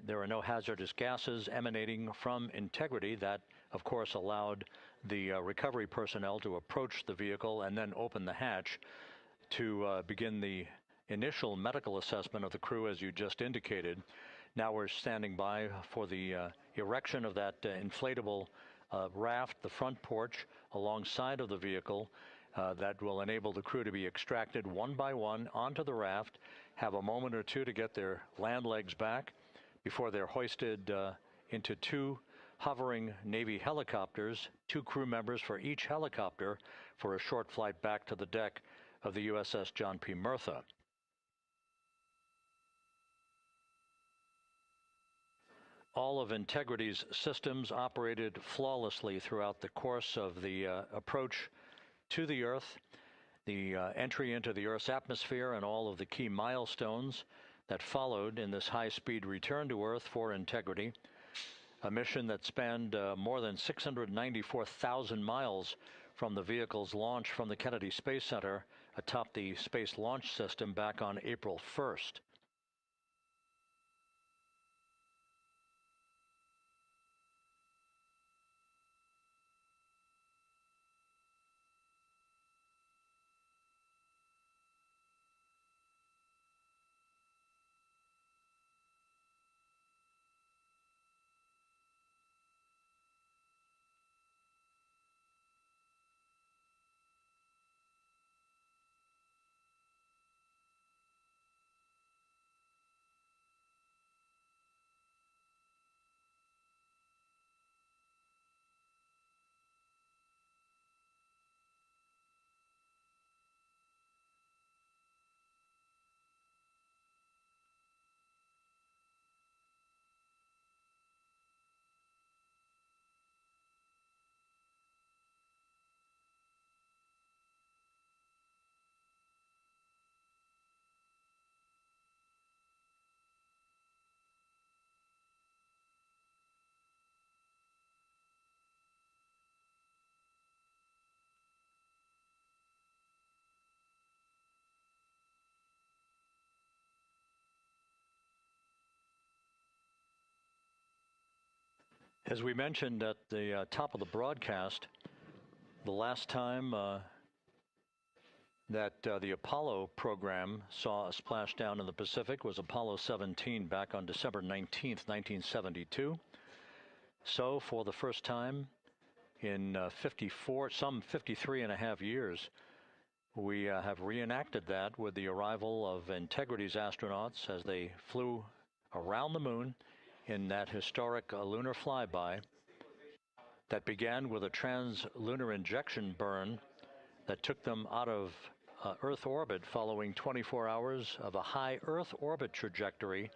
There are no hazardous gases emanating from integrity. That, of course, allowed the recovery personnel to approach the vehicle and then open the hatch to begin the initial medical assessment of the crew, as you just indicated. Now we're standing by for the erection of that inflatable raft, the front porch, alongside of the vehicle that will enable the crew to be extracted one by one onto the raft, have a moment or two to get their land legs back before they're hoisted into two hovering Navy helicopters, 2 crew members for each helicopter, for a short flight back to the deck of the USS John P. Murtha. All of Integrity's systems operated flawlessly throughout the course of the approach to the Earth, the entry into the Earth's atmosphere, and all of the key milestones that followed in this high-speed return to Earth for Integrity, a mission that spanned more than 694,000 miles from the vehicle's launch from the Kennedy Space Center atop the Space Launch System back on April 1st. As we mentioned at the top of the broadcast, the last time that the Apollo program saw a splashdown in the Pacific was Apollo 17 back on December 19th, 1972. So for the first time in some 53 and a half years, we have reenacted that with the arrival of Integrity's astronauts as they flew around the moon in that historic lunar flyby that began with a trans-lunar injection burn that took them out of Earth orbit following 24 hours of a high Earth orbit trajectory.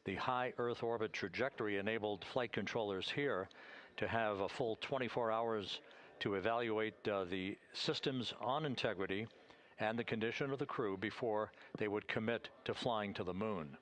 The high Earth orbit trajectory enabled flight controllers here to have a full 24 hours to evaluate the systems on Integrity and the condition of the crew before they would commit to flying to the moon.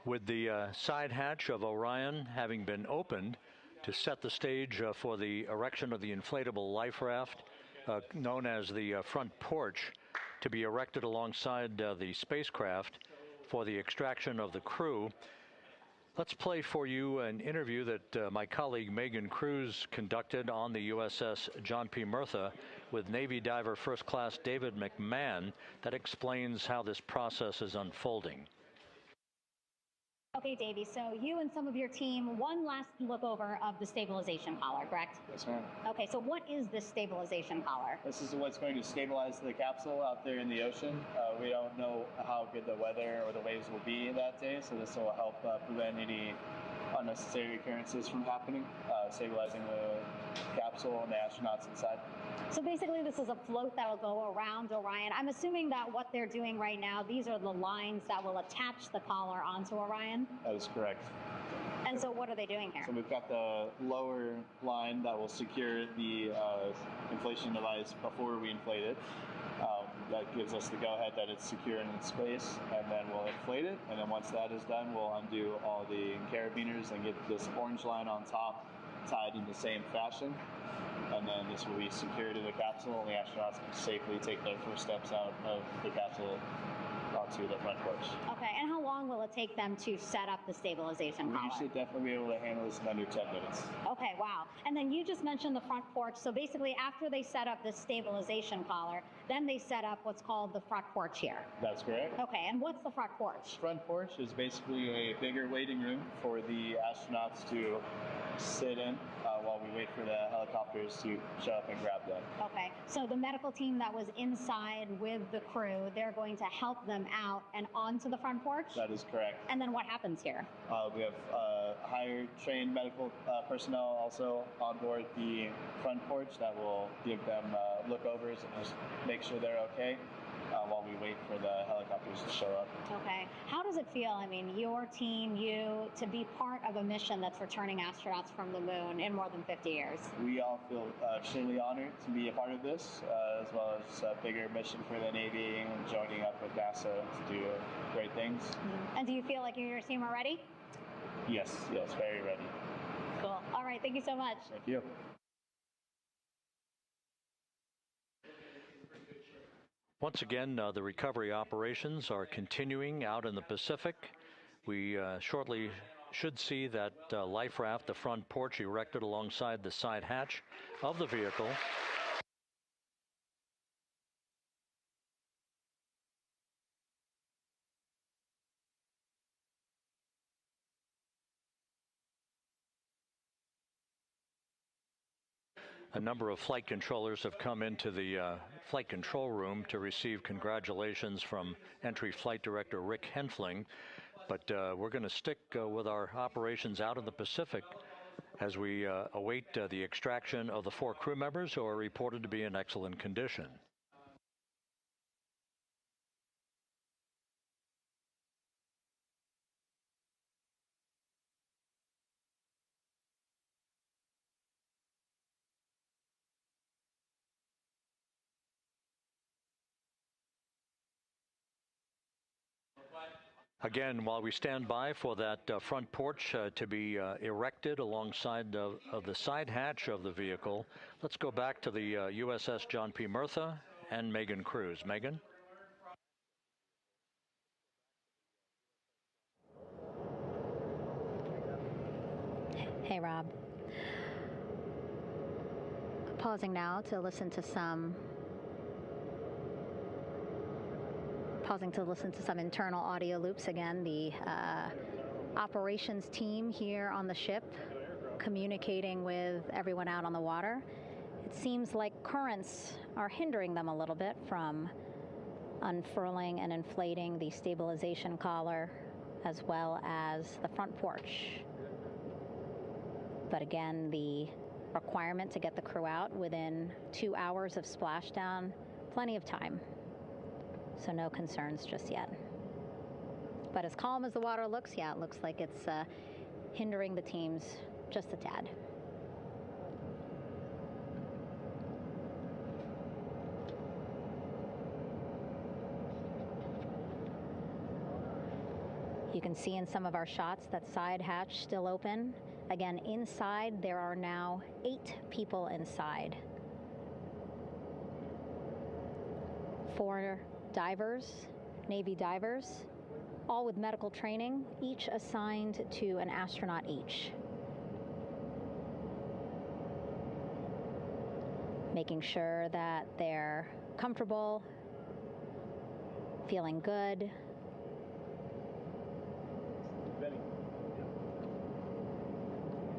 With the side hatch of Orion having been opened to set the stage for the erection of the inflatable life raft, known as the front porch, to be erected alongside the spacecraft for the extraction of the crew. Let's play for you an interview that my colleague Megan Cruz conducted on the USS John P. Murtha with Navy diver First Class David McMahon that explains how this process is unfolding. Okay, Davey, so you and some of your team, one last look over of the stabilization collar, correct? Yes, ma'am. Okay, so what is this stabilization collar? This is what's going to stabilize the capsule out there in the ocean. We don't know how good the weather or the waves will be that day, so this will help prevent any unnecessary occurrences from happening, stabilizing the capsule and the astronauts inside. So basically this is a float that will go around Orion. I'm assuming that what they're doing right now, these are the lines that will attach the collar onto Orion? That is correct. And so what are they doing here? So we've got the lower line that will secure the inflation device before we inflate it. That gives us the go-ahead that it's secure in its space, and then we'll inflate it, and then once that is done, we'll undo all the carabiners and get this orange line on top tied in the same fashion, and then this will be secured to the capsule, and the astronauts can safely take their first steps out of the capsule onto the front porch. Okay, and how long will it take them to set up the stabilization collar? We should definitely be able to handle this in under 10 minutes. Okay, wow. And then you just mentioned the front porch. So basically after they set up the stabilization collar, then they set up what's called the front porch here. That's correct. Okay, and what's the front porch? Front porch is basically a bigger waiting room for the astronauts to sit in while we wait for the helicopters to show up and grab them. Okay, so the medical team that was inside with the crew, they're going to help them out and onto the front porch? That is correct. And then what happens here? We have higher trained medical personnel also on board the front porch that will give them lookovers and just make sure they're okay while we wait for the helicopters to show up. Okay. How does it feel, I mean, your team, you, to be part of a mission that's returning astronauts from the moon in more than 50 years? We all feel extremely honored to be a part of this, as well as a bigger mission for the Navy and joining up with NASA to do great things. Mm-hmm. And do you feel like you and your team are ready? Yes, very ready. Cool. All right, thank you so much. Thank you. Once again, the recovery operations are continuing out in the Pacific. We shortly should see that life raft, the front porch, erected alongside the side hatch of the vehicle. A number of flight controllers have come into the flight control room to receive congratulations from Entry Flight Director Rick Henfling. But we're going to stick with our operations out in the Pacific as we await the extraction of the 4 crew members who are reported to be in excellent condition. Again, while we stand by for that front porch to be erected alongside of the side hatch of the vehicle, let's go back to the USS John P. Murtha and Megan Cruz. Megan? Hey, Rob. Pausing now to listen to some internal audio loops. Again, the operations team here on the ship communicating with everyone out on the water. It seems like currents are hindering them a little bit from unfurling and inflating the stabilization collar as well as the front porch. But again, the requirement to get the crew out within 2 hours of splashdown, plenty of time. So no concerns just yet. But as calm as the water looks, yeah, it looks like it's hindering the teams just a tad. You can see in some of our shots that side hatch still open. Again, inside there are now 8 people inside. 4 divers, Navy divers, all with medical training, each assigned to an astronaut each. Making sure that they're comfortable, feeling good.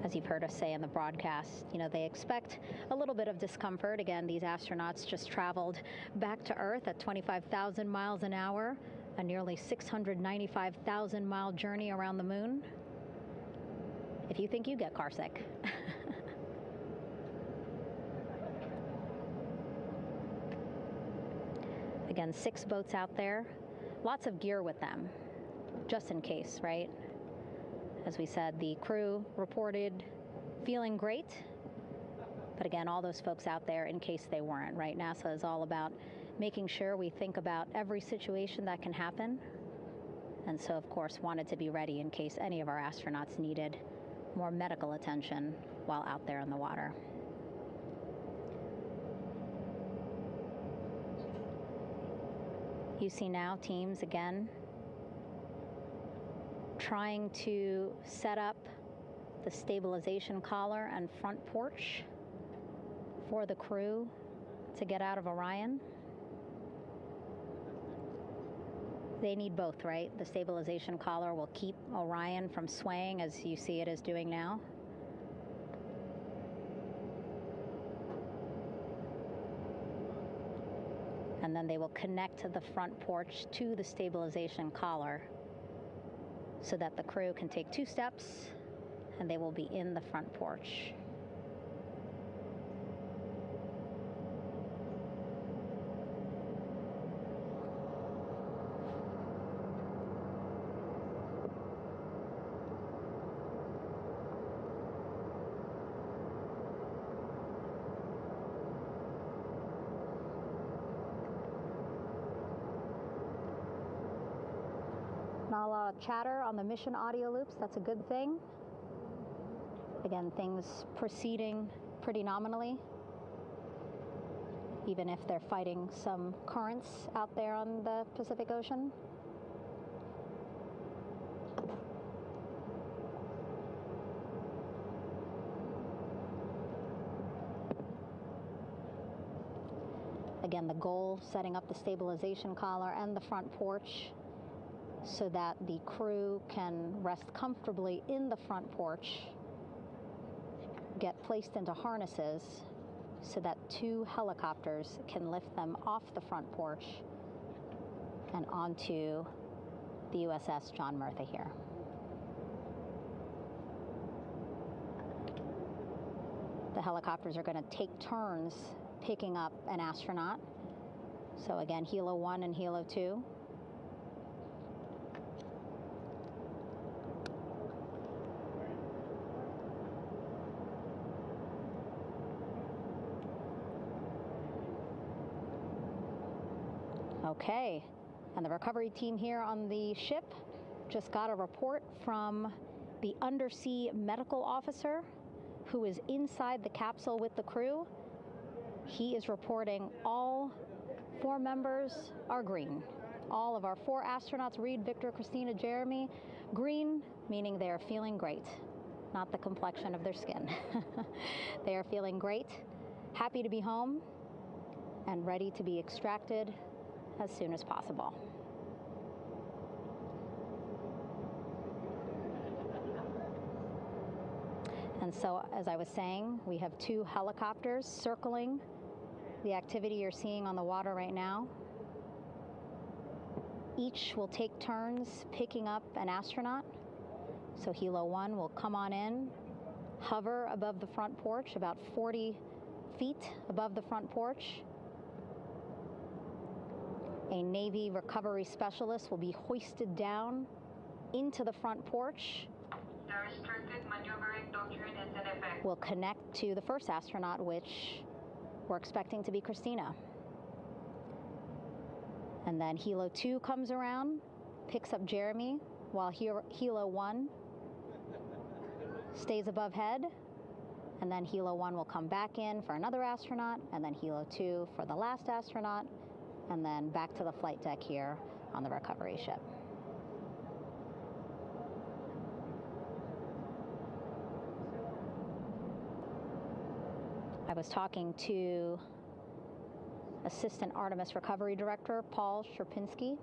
As you've heard us say in the broadcast, they expect a little bit of discomfort. Again, these astronauts just traveled back to Earth at 25,000 miles an hour, a nearly 695,000-mile journey around the moon. If you think you get carsick. Again, 6 boats out there, lots of gear with them, just in case, right? As we said, the crew reported feeling great, but again, all those folks out there in case they weren't, right? NASA is all about making sure we think about every situation that can happen, and so, of course, wanted to be ready in case any of our astronauts needed more medical attention while out there in the water. You see now teams, again, trying to set up the stabilization collar and front porch for the crew to get out of Orion. They need both, right? The stabilization collar will keep Orion from swaying as you see it is doing now. And then they will connect the front porch to the stabilization collar so that the crew can take 2 steps and they will be in the front porch. Not a lot of chatter on the mission audio loops. That's a good thing. Again, things proceeding pretty nominally, even if they're fighting some currents out there on the Pacific Ocean. Again, the goal, setting up the stabilization collar and the front porch so that the crew can rest comfortably in the front porch, get placed into harnesses so that 2 helicopters can lift them off the front porch and onto the USS John Murtha here. The helicopters are going to take turns picking up an astronaut. So again, Helo 1 and Helo 2. Okay, and the recovery team here on the ship just got a report from the undersea medical officer who is inside the capsule with the crew. He is reporting all 4 members are green. All of our 4 astronauts, Reed, Victor, Christina, Jeremy, green, meaning they are feeling great, not the complexion of their skin. They are feeling great, happy to be home, and ready to be extracted as soon as possible. And so, as I was saying, we have 2 helicopters circling the activity you're seeing on the water right now. Each will take turns picking up an astronaut. So Helo 1 will come on in, hover above the front porch, about 40 feet above the front porch. A Navy recovery specialist will be hoisted down into the front porch. The restricted maneuvering doctrine is in effect. Will connect to the first astronaut, which we're expecting to be Christina. And then Helo 2 comes around, picks up Jeremy, while Helo 1 stays above head, and then Helo 1 will come back in for another astronaut, and then Helo 2 for the last astronaut, and then back to the flight deck here on the recovery ship. I was talking to Assistant Artemis Recovery Director Paul Sierpinski.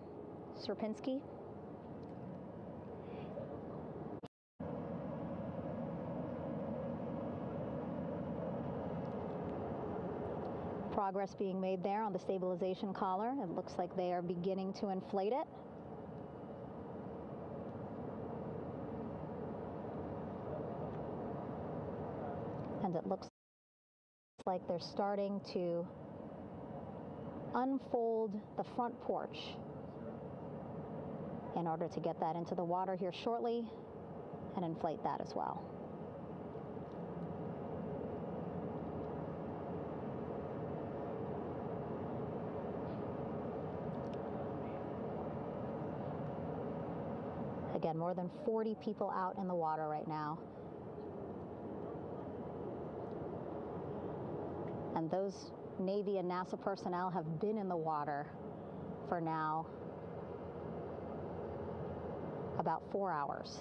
Progress being made there on the stabilization collar. It looks like they are beginning to inflate it. And it looks like they're starting to unfold the front porch in order to get that into the water here shortly and inflate that as well. Again, more than 40 people out in the water right now. And those Navy and NASA personnel have been in the water for now about 4 hours.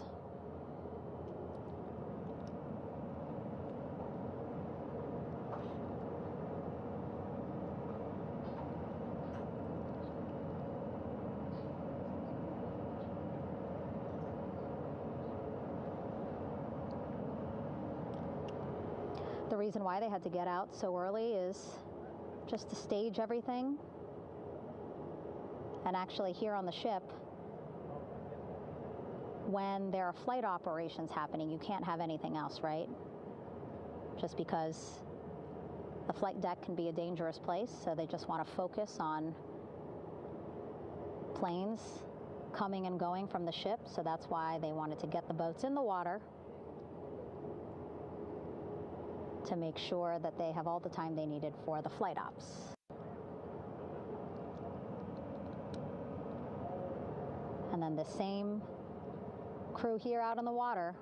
The reason why they had to get out so early is just to stage everything. And actually here on the ship, when there are flight operations happening, you can't have anything else, right? Just because the flight deck can be a dangerous place, so they just want to focus on planes coming and going from the ship, so that's why they wanted to get the boats in the water to make sure that they have all the time they needed for the flight ops. And then the same crew here out in the water,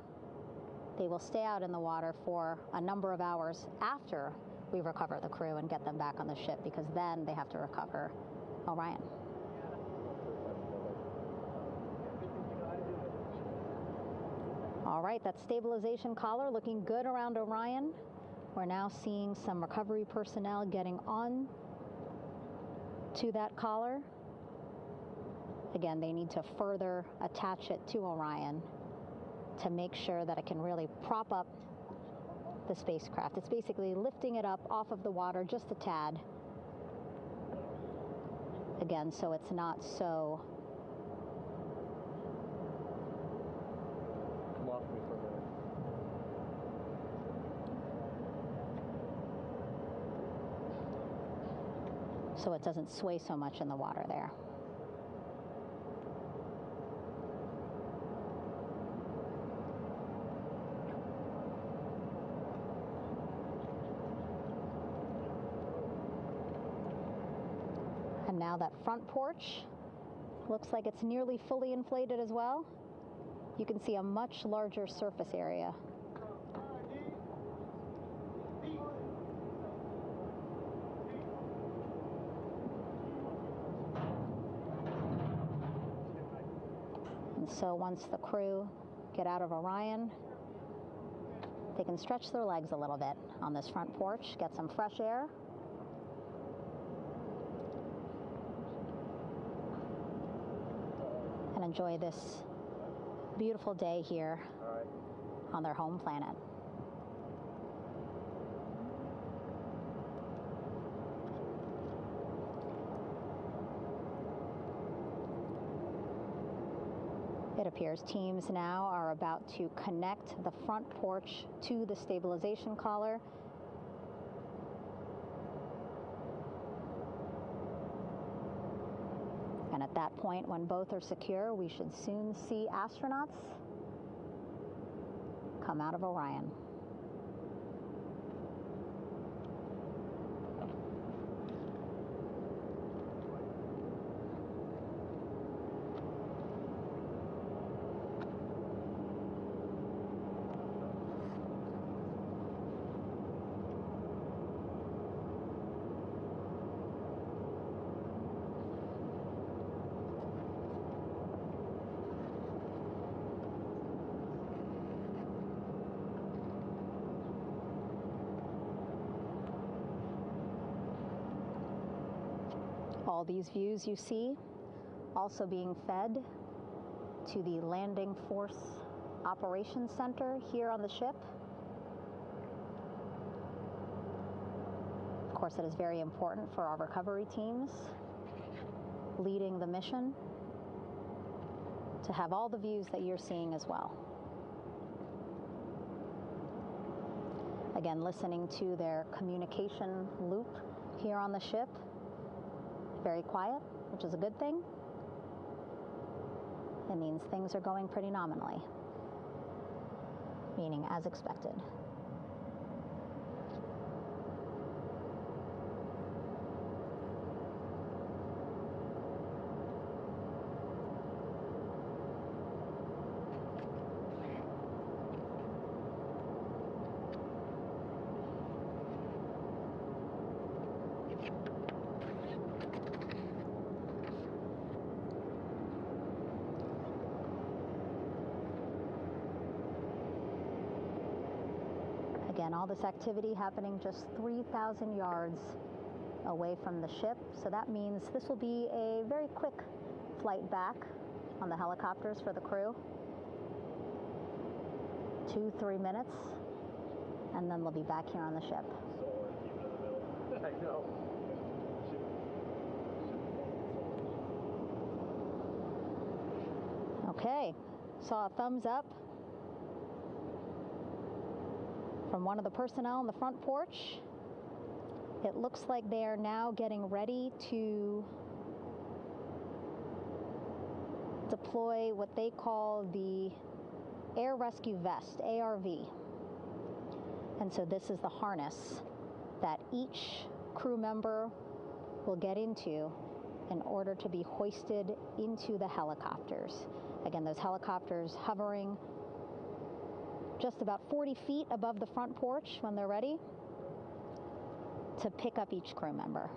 they will stay out in the water for a number of hours after we recover the crew and get them back on the ship, because then they have to recover Orion. All right, that stabilization collar looking good around Orion. We're now seeing some recovery personnel getting on to that collar. Again, they need to further attach it to Orion to make sure that it can really prop up the spacecraft. It's basically lifting it up off of the water just a tad. Again, so it's not so so it doesn't sway so much in the water there. And now that front porch looks like it's nearly fully inflated as well. You can see a much larger surface area. And so once the crew get out of Orion, they can stretch their legs a little bit on this front porch, get some fresh air. And enjoy this beautiful day here on their home planet. It appears teams now are about to connect the front porch to the stabilization collar. And at that point, when both are secure, we should soon see astronauts come out of Orion. All these views you see also being fed to the Landing Force Operations Center here on the ship. Of course, it is very important for our recovery teams leading the mission to have all the views that you're seeing as well. Again, listening to their communication loop here on the ship. Very quiet, which is a good thing. It means things are going pretty nominally, meaning as expected. Again, all this activity happening just 3,000 yards away from the ship. So that means this will be a very quick flight back on the helicopters for the crew. 2-3 minutes, and then they'll be back here on the ship. I know. Okay, saw a thumbs up from one of the personnel on the front porch. It looks like they are now getting ready to deploy what they call the Air Rescue Vest, ARV. And so this is the harness that each crew member will get into in order to be hoisted into the helicopters. Again, those helicopters hovering just about 40 feet above the front porch when they're ready to pick up each crew member.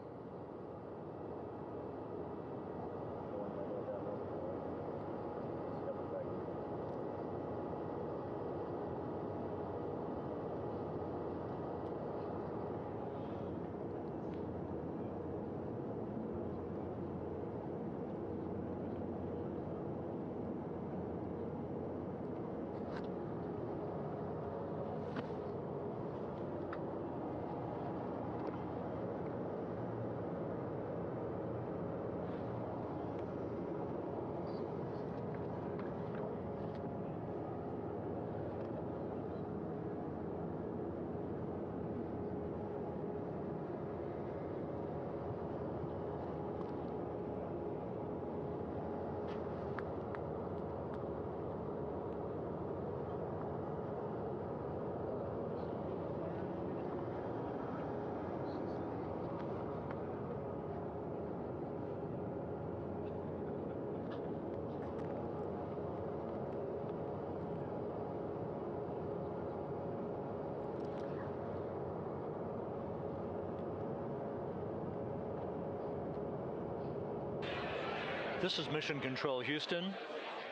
This is Mission Control Houston.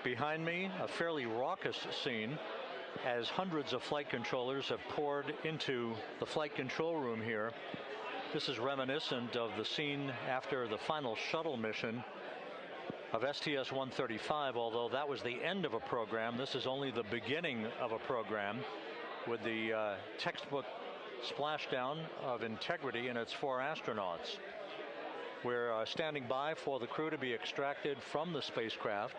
Behind me, a fairly raucous scene as hundreds of flight controllers have poured into the flight control room here. This is reminiscent of the scene after the final shuttle mission of STS-135, although that was the end of a program. This is only the beginning of a program with the textbook splashdown of Integrity and its 4 astronauts. We're standing by for the crew to be extracted from the spacecraft.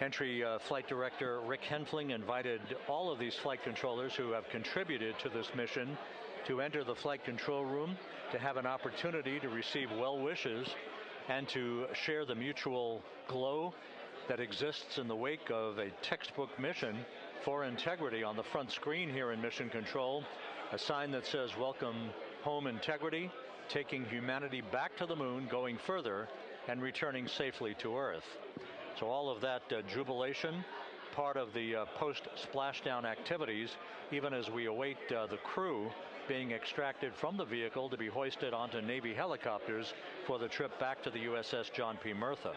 Entry Flight Director Rick Henfling invited all of these flight controllers who have contributed to this mission to enter the flight control room, to have an opportunity to receive well wishes and to share the mutual glow that exists in the wake of a textbook mission for Integrity. On the front screen here in Mission Control, a sign that says "Welcome home, Integrity," taking humanity back to the moon, going further, and returning safely to Earth. So all of that jubilation, part of the post-splashdown activities, even as we await the crew being extracted from the vehicle to be hoisted onto Navy helicopters for the trip back to the USS John P. Murtha.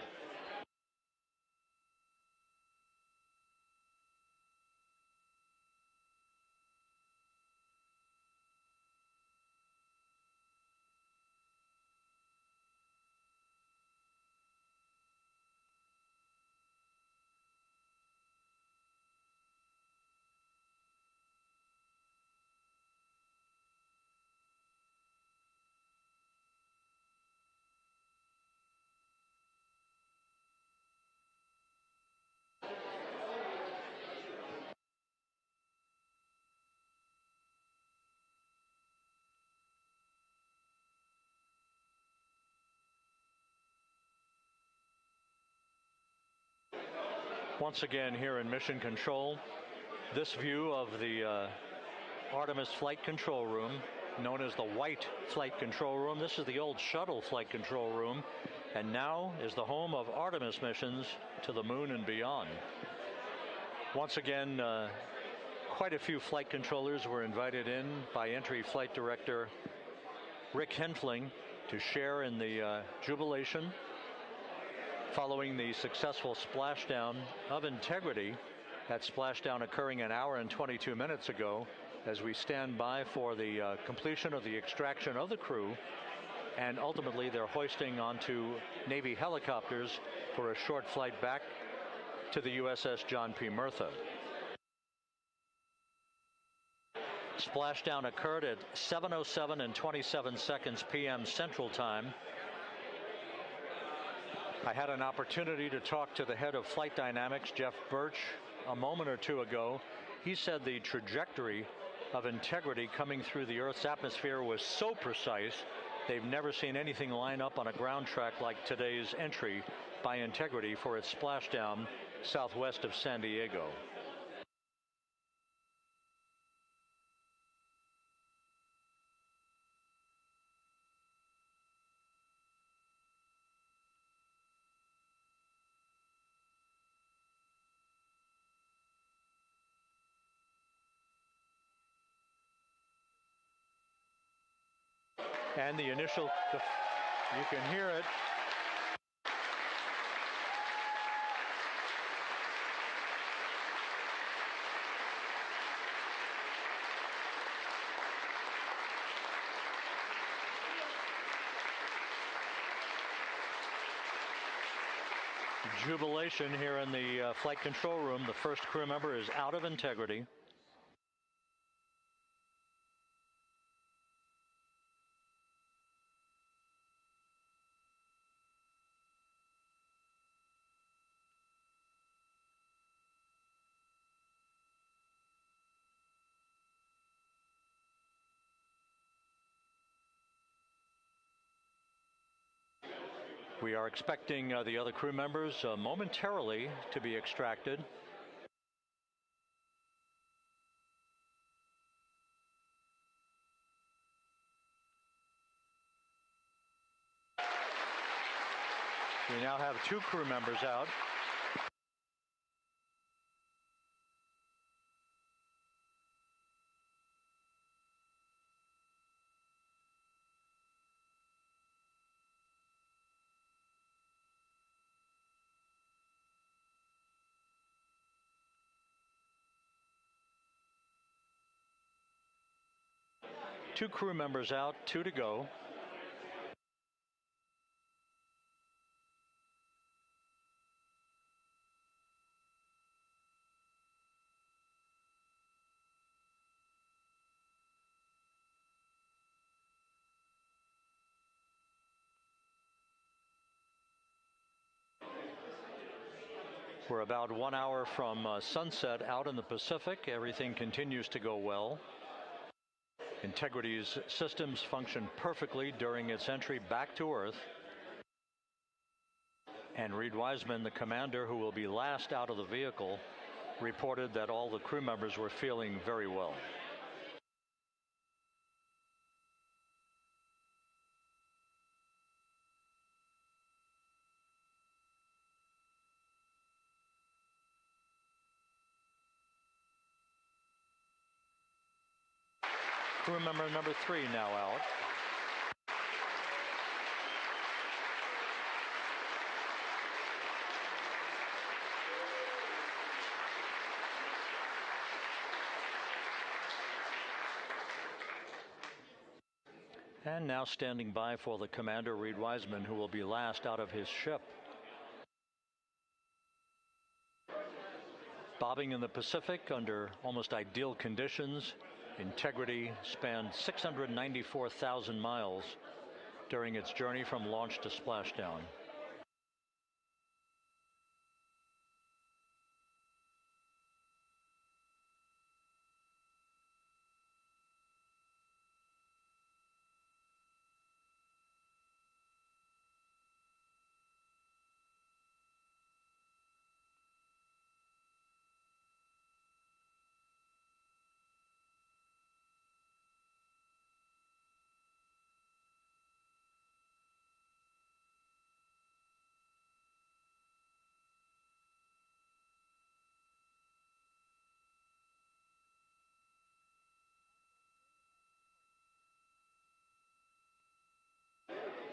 Once again here in Mission Control, this view of the Artemis Flight Control Room, known as the White Flight Control Room. This is the old shuttle flight control room, and now is the home of Artemis missions to the moon and beyond. Once again, quite a few flight controllers were invited in by Entry Flight Director Rick Henfling to share in the jubilation following the successful splashdown of Integrity. That splashdown occurring an hour and 22 minutes ago, as we stand by for the completion of the extraction of the crew, and ultimately they're hoisting onto Navy helicopters for a short flight back to the USS John P. Murtha. Splashdown occurred at 7:07 and 27 seconds p.m. Central Time. I had an opportunity to talk to the head of Flight Dynamics, Jeff Birch, a moment or two ago. He said the trajectory of Integrity coming through the Earth's atmosphere was so precise, they've never seen anything line up on a ground track like today's entry by Integrity for its splashdown southwest of San Diego. And the initial, you can hear it. Jubilation here in the flight control room. The first crew member is out of Integrity. We are expecting the other crew members momentarily to be extracted. We now have 2 crew members out. Two crew members out, 2 to go. We're about 1 hour from sunset out in the Pacific. Everything continues to go well. Integrity's systems function perfectly during its entry back to Earth. And Reed Wiseman, the commander who will be last out of the vehicle, reported that all the crew members were feeling very well. Crew member number 3 now out. And now standing by for the commander, Reed Wiseman, who will be last out of his ship. Bobbing in the Pacific under almost ideal conditions, Integrity spanned 694,000 miles during its journey from launch to splashdown.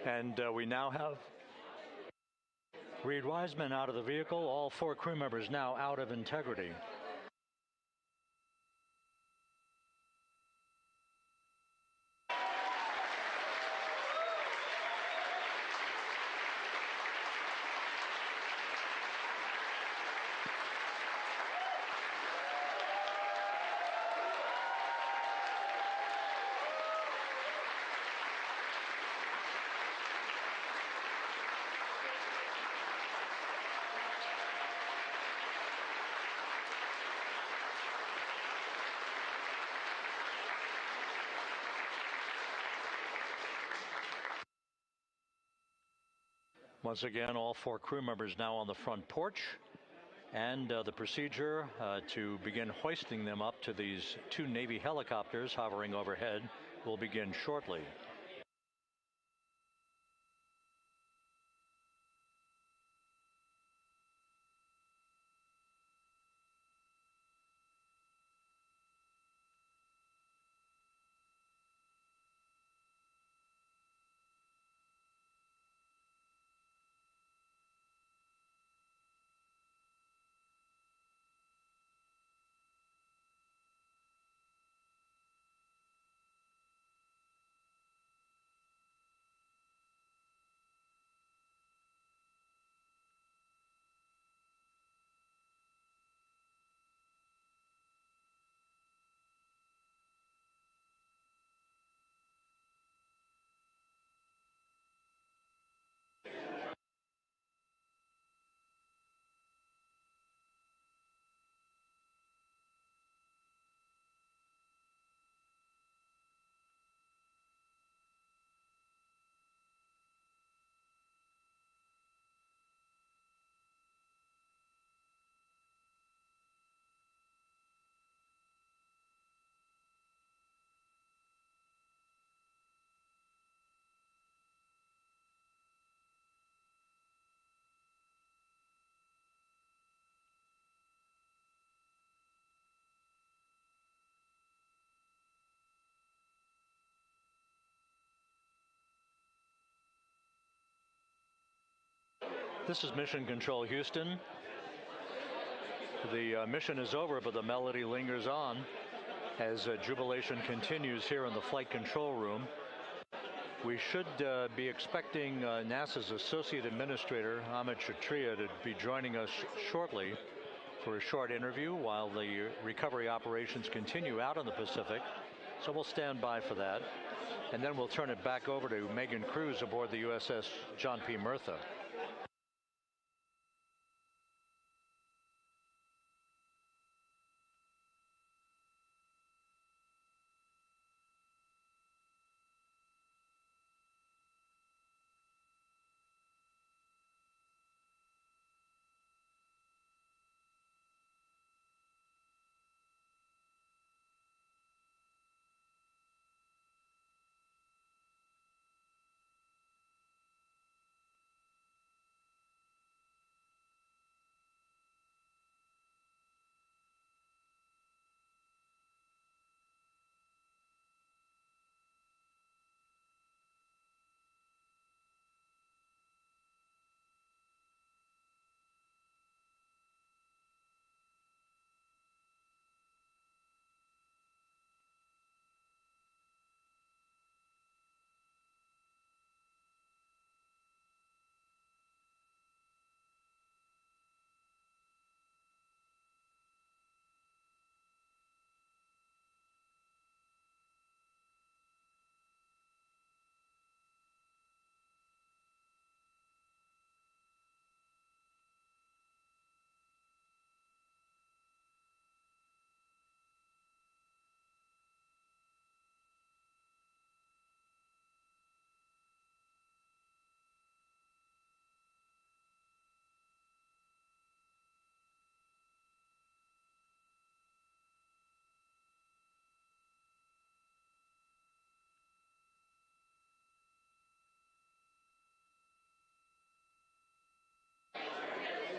And we now have Reed Wiseman out of the vehicle, all 4 crew members now out of integrity. Once again, all 4 crew members now on the front porch, and the procedure to begin hoisting them up to these 2 Navy helicopters hovering overhead will begin shortly. This is Mission Control Houston. The mission is over, but the melody lingers on as jubilation continues here in the flight control room. We should be expecting NASA's Associate Administrator, Amit Kshatriya, to be joining us shortly for a short interview while the recovery operations continue out in the Pacific. So we'll stand by for that. And then we'll turn it back over to Megan Cruz aboard the USS John P. Murtha.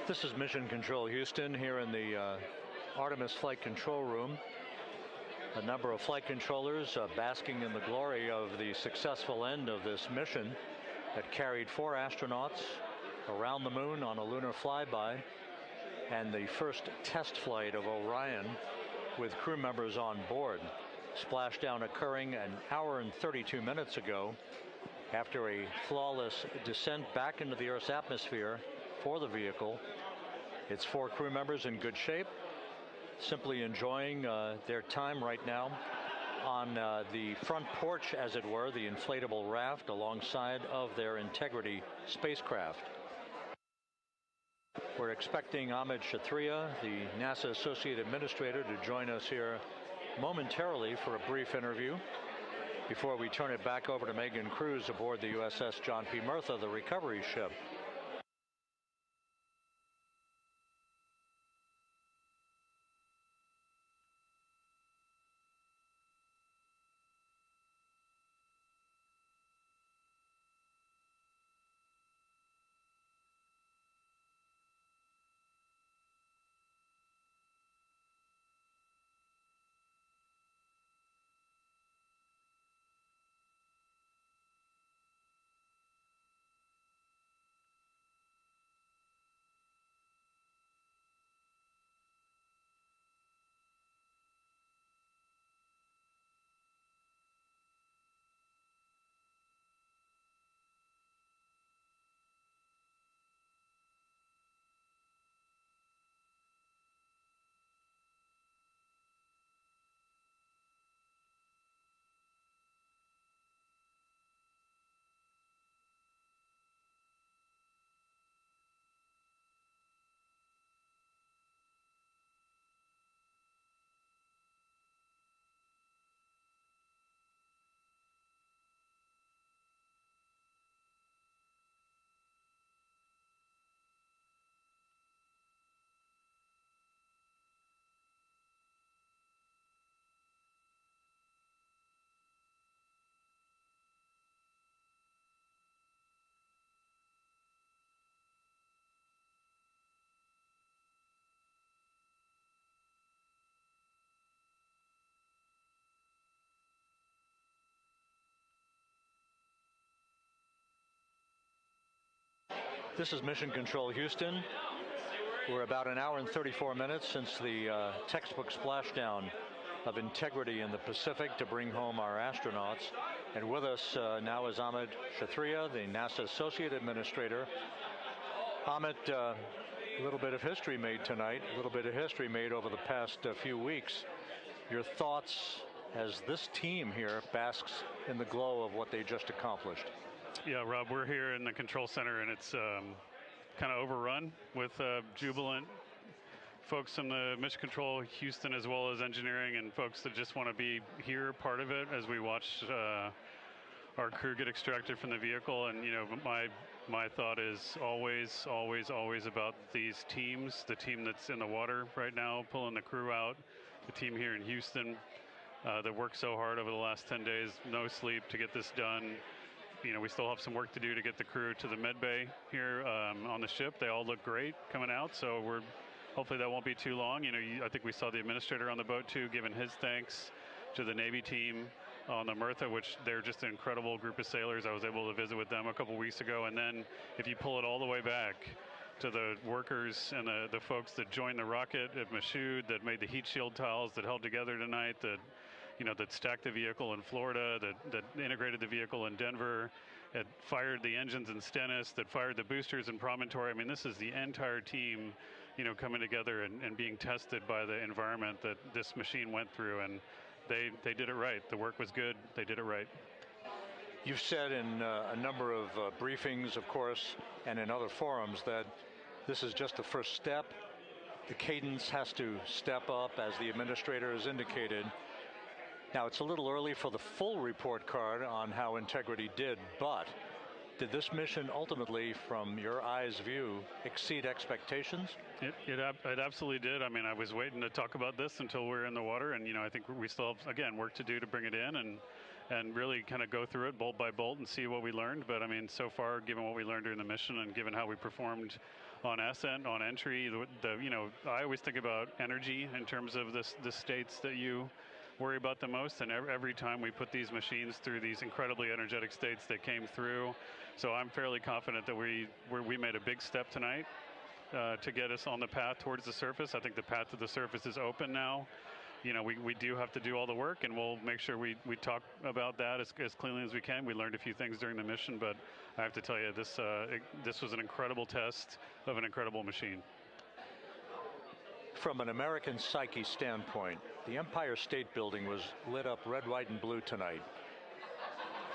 This is Mission Control Houston here in the Artemis Flight Control Room. A number of flight controllers basking in the glory of the successful end of this mission. that carried 4 astronauts around the moon on a lunar flyby, and the first test flight of Orion with crew members on board. Splashdown occurring an hour and 32 minutes ago after a flawless descent back into the Earth's atmosphere for the vehicle. Its 4 crew members in good shape, simply enjoying their time right now on the front porch, as it were, the inflatable raft alongside of their Integrity spacecraft. We're expecting Amit Kshatriya, the NASA Associate Administrator, to join us here momentarily for a brief interview before we turn it back over to Megan Cruz aboard the USS John P. Murtha, the recovery ship. This is Mission Control Houston. We're about an hour and 34 minutes since the textbook splashdown of Integrity in the Pacific to bring home our astronauts. And with us now is Amit Kshatriya, the NASA Associate Administrator. Amit, a little bit of history made tonight, a little bit of history made over the past few weeks. Your thoughts as this team here basks in the glow of what they just accomplished? Yeah, Rob, we're here in the control center, and it's kind of overrun with jubilant folks in the Mission Control Houston, as well as engineering, and folks that just want to be here, part of it, as we watch our crew get extracted from the vehicle. And, you know, my thought is always, always, always about these teams, the team that's in the water right now, pulling the crew out, the team here in Houston that worked so hard over the last 10 days, no sleep to get this done. You know, we still have some work to do to get the crew to the med bay here on the ship. They all look great coming out, so hopefully that won't be too long. You know, I think we saw the administrator on the boat too, giving his thanks to the Navy team on the Murtha, which they're just an incredible group of sailors. I was able to visit with them a couple weeks ago. And then if you pull it all the way back to the workers and the folks that joined the rocket at Michoud, that made the heat shield tiles that held together tonight, that stacked the vehicle in Florida, that integrated the vehicle in Denver, that fired the engines in Stennis, that fired the boosters in Promontory. I mean, this is the entire team, coming together and being tested by the environment that this machine went through, and they did it right. The work was good. They did it right. You've said in a number of briefings, of course, and in other forums that this is just the first step. The cadence has to step up, as the administrator has indicated. Now, it's a little early for the full report card on how Integrity did, but did this mission ultimately, from your eyes view, exceed expectations? It absolutely did. I mean, I was waiting to talk about this until we were in the water, and I think we still have, again, work to do to bring it in and really kind of go through it bolt by bolt and see what we learned. But I mean, so far, given what we learned during the mission and given how we performed on ascent, on entry, I always think about energy in terms of the states that you worry about the most. And every time we put these machines through these incredibly energetic states, they came through. So I'm fairly confident that we made a big step tonight to get us on the path towards the surface. I think the path to the surface is open now. You know, we do have to do all the work, and we'll make sure we talk about that as cleanly as we can. We learned a few things during the mission, but I have to tell you, this was an incredible test of an incredible machine. From an American psyche standpoint, the Empire State Building was lit up red, white, and blue tonight.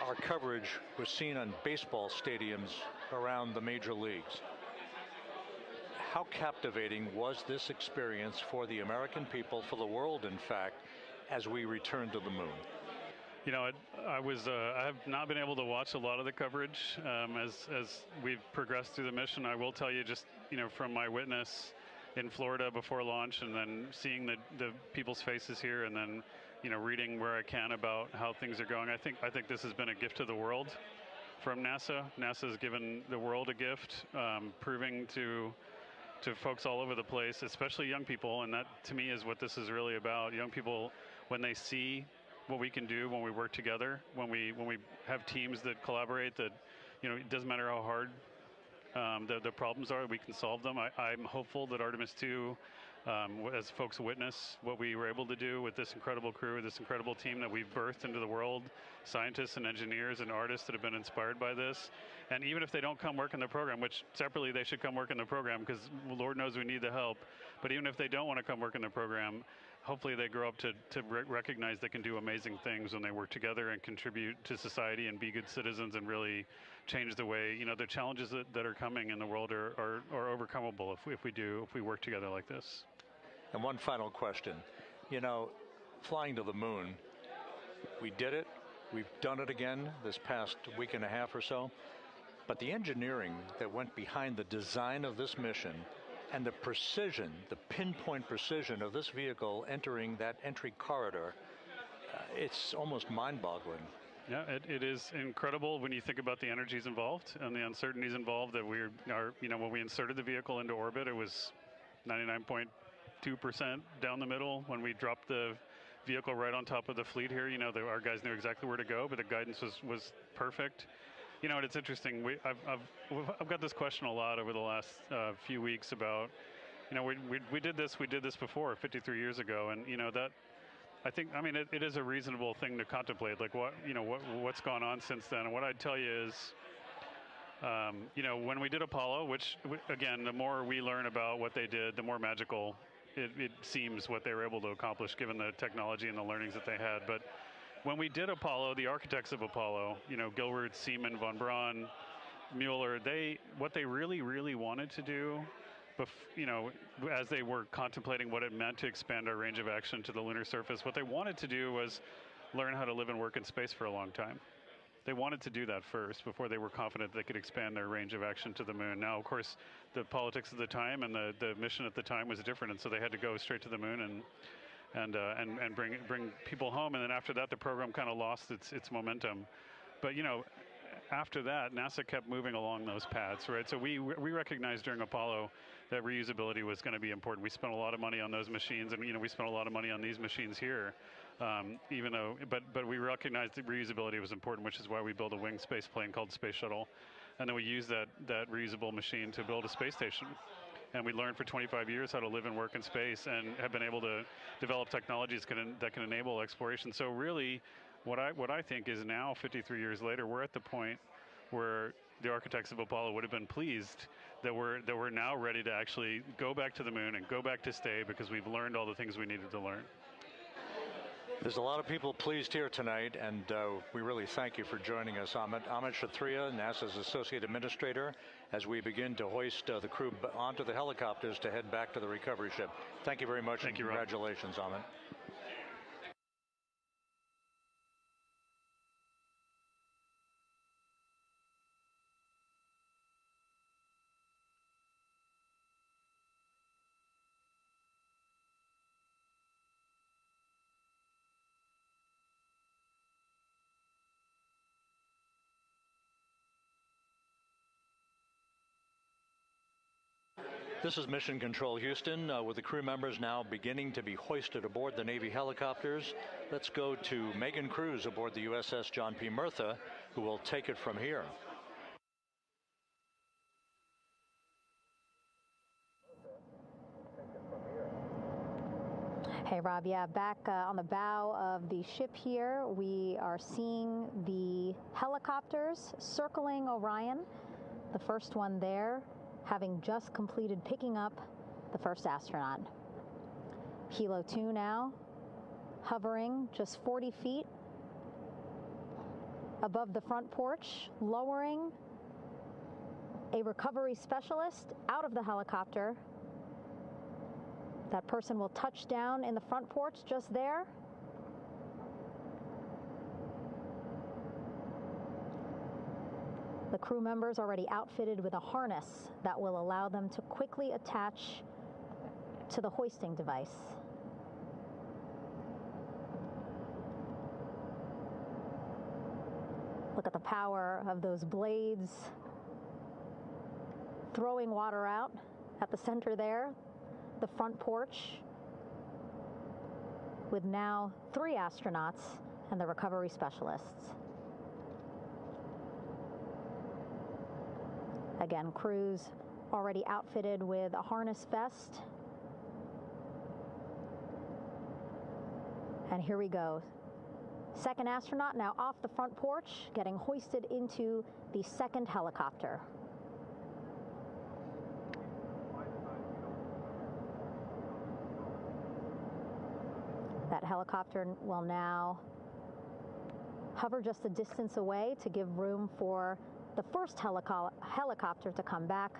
Our coverage was seen on baseball stadiums around the major leagues. How captivating was this experience for the American people, for the world, in fact, as we returned to the moon? You know, I have not been able to watch a lot of the coverage as we've progressed through the mission. I will tell you, just, you know, from my witness in Florida before launch, and then seeing the people's faces here, and then, you know, reading where I can about how things are going. I think this has been a gift to the world from NASA. NASA has given the world a gift, proving to folks all over the place, especially young people, and that to me is what this is really about. Young people, when they see what we can do when we work together, when we have teams that collaborate, that, you know, it doesn't matter how hard the problems are, we can solve them. I'm hopeful that Artemis 2, as folks witness what we were able to do with this incredible crew, this incredible team that we've birthed into the world, scientists and engineers and artists that have been inspired by this. And even if they don't come work in the program, which separately they should come work in the program because Lord knows we need the help, but even if they don't want to come work in the program, hopefully they grow up to recognize they can do amazing things when they work together and contribute to society and be good citizens and really change the way, you know, the challenges that are coming in the world are overcomable if we work together like this. And one final question. You know, flying to the moon, we did it. We've done it again this past week and a half or so. But the engineering that went behind the design of this mission and the precision, the pinpoint precision of this vehicle entering that entry corridor, it's almost mind-boggling. Yeah, it is incredible when you think about the energies involved and the uncertainties involved. That you know, when we inserted the vehicle into orbit, it was 99.2% down the middle. When we dropped the vehicle right on top of the fleet here, you know, our guys knew exactly where to go, but the guidance was perfect. You know, and it's interesting. I've got this question a lot over the last few weeks about, you know, we did this before 53 years ago, and you know that. I think, I mean, it is a reasonable thing to contemplate, like what's gone on since then. And what I'd tell you is, you know, when we did Apollo, which again, the more we learn about what they did, the more magical it seems what they were able to accomplish given the technology and the learnings that they had. But when we did Apollo, the architects of Apollo, you know, Gilbert, Seaman, von Braun, Mueller, what they really, really wanted to do, you know, as they were contemplating what it meant to expand our range of action to the lunar surface, what they wanted to do was learn how to live and work in space for a long time. They wanted to do that first before they were confident they could expand their range of action to the moon. Now, of course, the politics of the time and the mission at the time was different, and so they had to go straight to the moon and bring people home. And then after that, the program kind of lost its momentum. But you know, after that, NASA kept moving along those paths, right? So we recognized during Apollo that reusability was going to be important. We spent a lot of money on those machines, and you know, we spent a lot of money on these machines here. Even though, but we recognized that reusability was important, which is why we built a winged space plane called Space Shuttle, and then we used that reusable machine to build a space station. And we learned for 25 years how to live and work in space, and have been able to develop technologies that can enable exploration. So really, what I think is now, 53 years later, we're at the point where the architects of Apollo would have been pleased that we're now ready to actually go back to the moon and go back to stay, because we've learned all the things we needed to learn. There's a lot of people pleased here tonight, and we really thank you for joining us. Amit Kshatriya, NASA's Associate Administrator, as we begin to hoist the crew onto the helicopters to head back to the recovery ship. Thank you very much, and congratulations, Amit. This is Mission Control Houston, with the crew members now beginning to be hoisted aboard the Navy helicopters. Let's go to Megan Cruz aboard the USS John P. Murtha, who will take it from here. Hey, Rob, yeah, back on the bow of the ship here, we are seeing the helicopters circling Orion, the first one there, having just completed picking up the first astronaut. Helo 2 now, hovering just 40 feet above the front porch, lowering a recovery specialist out of the helicopter. That person will touch down in the front porch just there. The crew members already outfitted with a harness that will allow them to quickly attach to the hoisting device. Look at the power of those blades throwing water out at the center there, the front porch, with now 3 astronauts and the recovery specialists. Again, crews already outfitted with a harness vest. And here we go. Second astronaut now off the front porch, getting hoisted into the second helicopter. That helicopter will now hover just a distance away to give room for the first helicopter to come back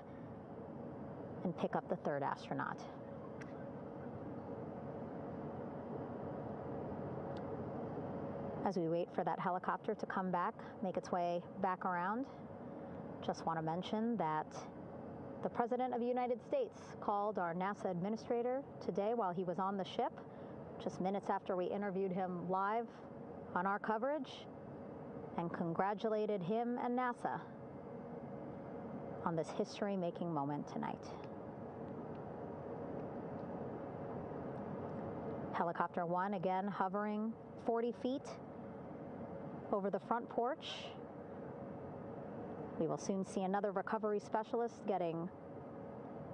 and pick up the third astronaut. As we wait for that helicopter to come back, make its way back around, just want to mention that the President of the United States called our NASA administrator today while he was on the ship, just minutes after we interviewed him live on our coverage, and congratulated him and NASA on this history-making moment tonight. Helicopter 1 again hovering 40 feet over the front porch. We will soon see another recovery specialist getting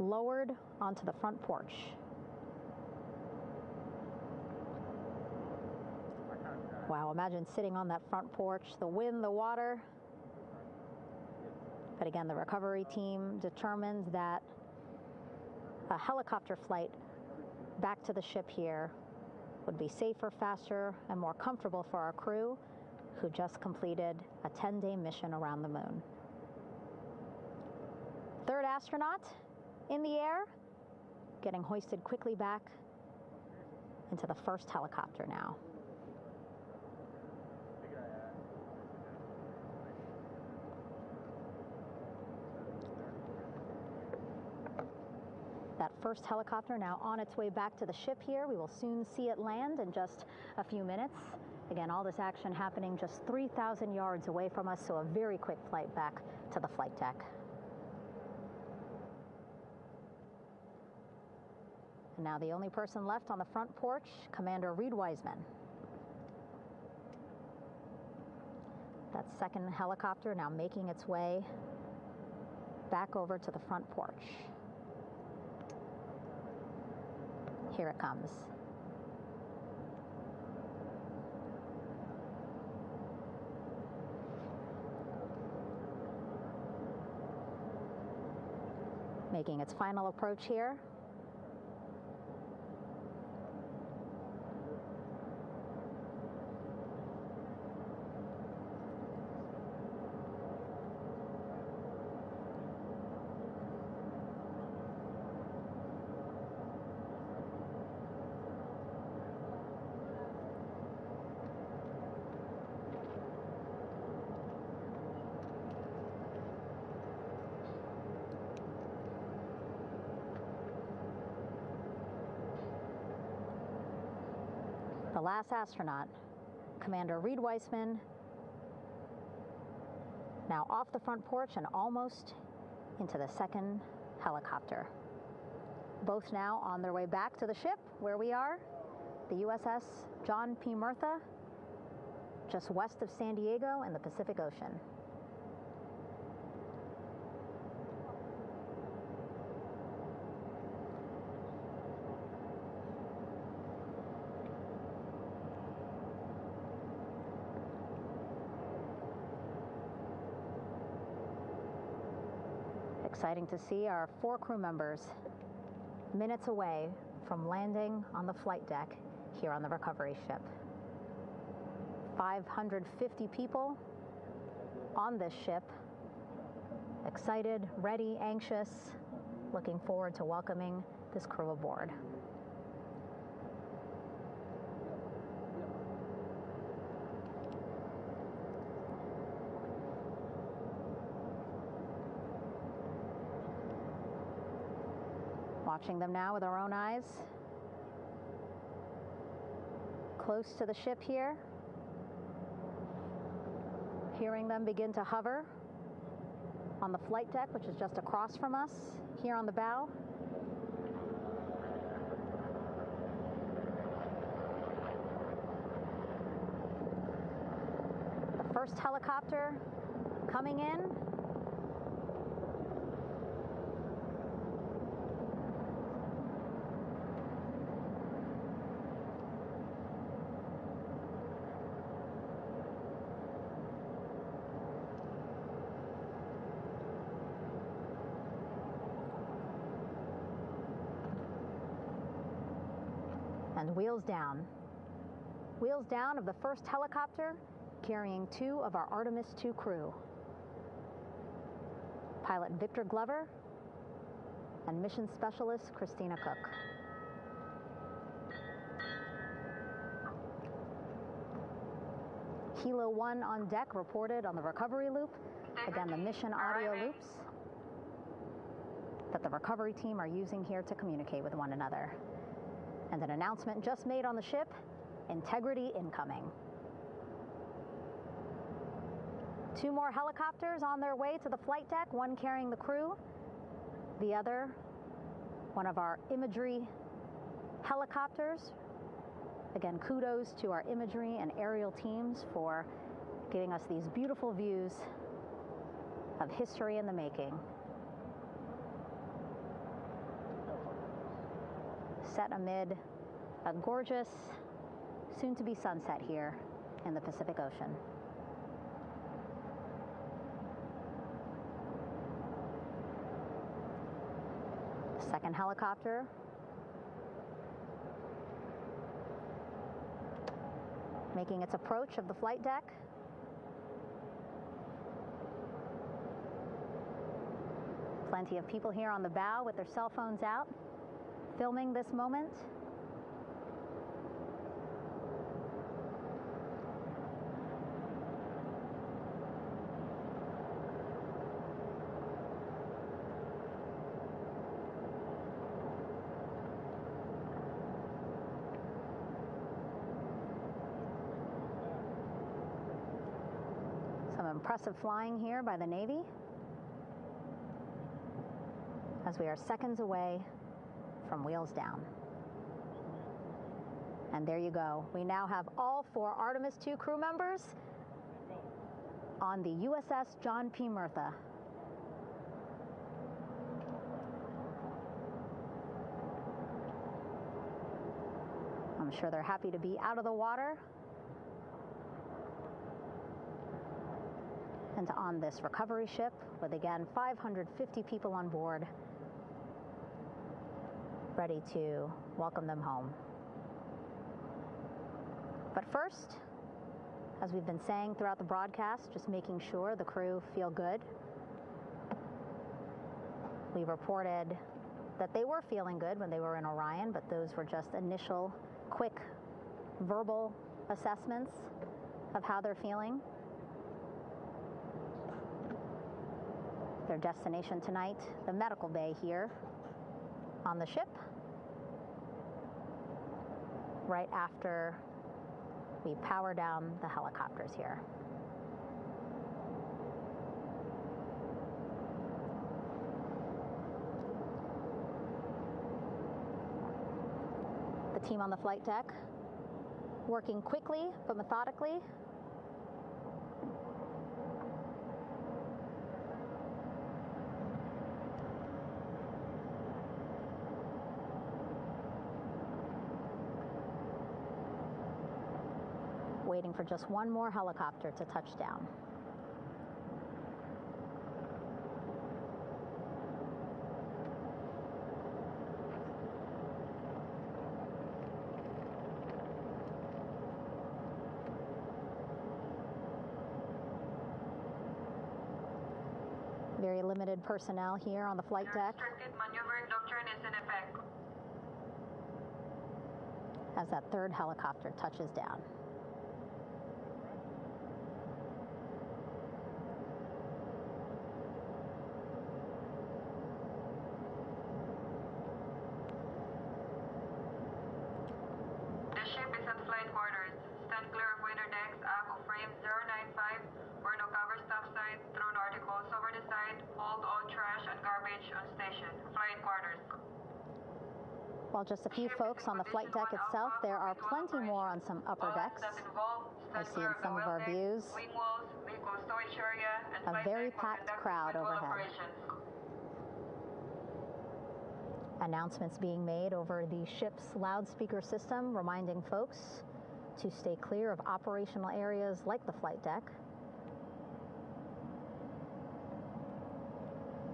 lowered onto the front porch. Wow, imagine sitting on that front porch, the wind, the water. But again, the recovery team determined that a helicopter flight back to the ship here would be safer, faster, and more comfortable for our crew, who just completed a 10-day mission around the moon. Third astronaut in the air, getting hoisted quickly back into the first helicopter now. That first helicopter now on its way back to the ship here. We will soon see it land in just a few minutes. Again, all this action happening just 3,000 yards away from us, so a very quick flight back to the flight deck. And now the only person left on the front porch, Commander Reed Wiseman. That second helicopter now making its way back over to the front porch. Here it comes. Making its final approach here. The last astronaut, Commander Reed Wiseman, now off the front porch and almost into the second helicopter. both now on their way back to the ship where we are, the USS John P. Murtha, just west of San Diego in the Pacific Ocean. Exciting to see our 4 crew members minutes away from landing on the flight deck here on the recovery ship. 550 people on this ship, excited, ready, anxious, looking forward to welcoming this crew aboard. Watching them now with our own eyes. Close to the ship here. Hearing them begin to hover on the flight deck, which is just across from us, here on the bow. The first helicopter coming in. And wheels down. Wheels down of the first helicopter carrying 2 of our Artemis II crew. Pilot Victor Glover and mission specialist Christina Cook. Kilo 1 on deck reported on the recovery loop. Again, the mission audio loops that the recovery team are using here to communicate with one another. And an announcement just made on the ship, integrity incoming. 2 more helicopters on their way to the flight deck, one carrying the crew, the other, one of our imagery helicopters. Again, kudos to our imagery and aerial teams for giving us these beautiful views of history in the making. Set amid a gorgeous, soon-to-be sunset here in the Pacific Ocean. Second helicopter making its approach of the flight deck. Plenty of people here on the bow with their cell phones out, filming this moment. Some impressive flying here by the Navy as we are seconds away from wheels down. And there you go. We now have all 4 Artemis II crew members on the USS John P. Murtha. I'm sure they're happy to be out of the water and on this recovery ship with, again, 550 people on board, ready to welcome them home. But first, as we've been saying throughout the broadcast, just making sure the crew feel good. We reported that they were feeling good when they were in Orion, but those were just initial, quick, verbal assessments of how they're feeling. Their destination tonight, the medical bay here on the ship, right after we power down the helicopters here. Team on the flight deck, working quickly but methodically. Waiting for just one more helicopter to touch down. Very limited personnel here on the flight deck. Restricted maneuvering doctrine is in effect. As that third helicopter touches down. The ship is at flight quarters. Stand clear of weather decks, ACO frame 095, or no cover stop sign, thrown articles over the side, hold all trash and garbage on station. Flight quarters. While just a few folks on the flight deck itself, there are plenty more on some upper decks. I see in some of our views a very packed crowd overhead. Announcements being made over the ship's loudspeaker system, reminding folks to stay clear of operational areas like the flight deck,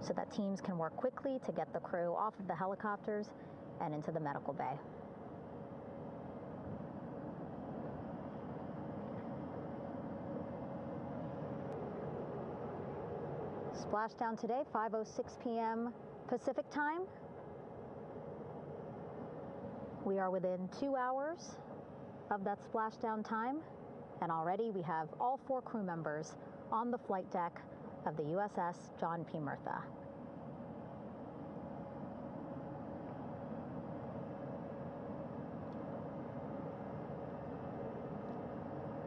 so that teams can work quickly to get the crew off of the helicopters and into the medical bay. Splashdown today, 5:06 p.m. Pacific time. We are within 2 hours of that splashdown time, and already we have all 4 crew members on the flight deck of the USS John P. Murtha.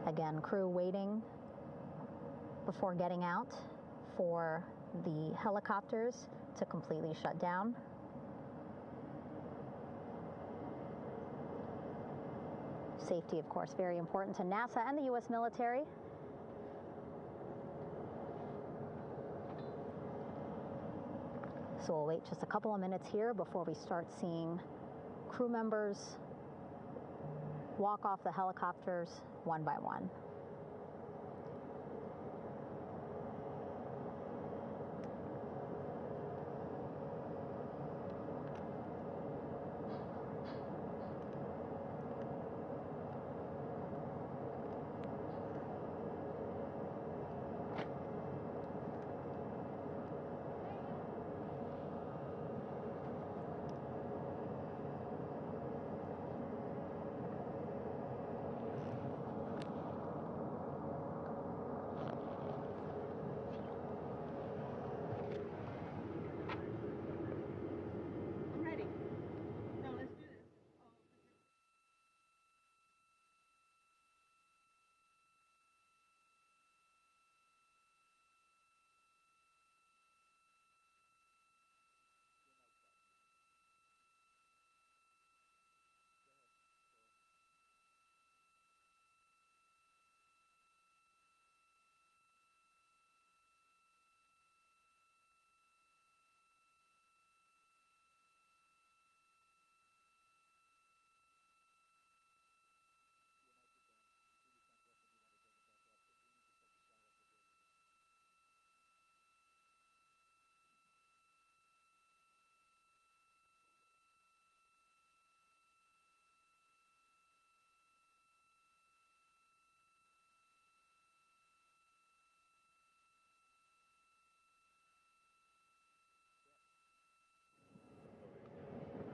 Again, crew waiting before getting out for the helicopters to completely shut down. Safety, of course, very important to NASA and the U.S. military. So we'll wait just a couple of minutes here before we start seeing crew members walk off the helicopters one by one.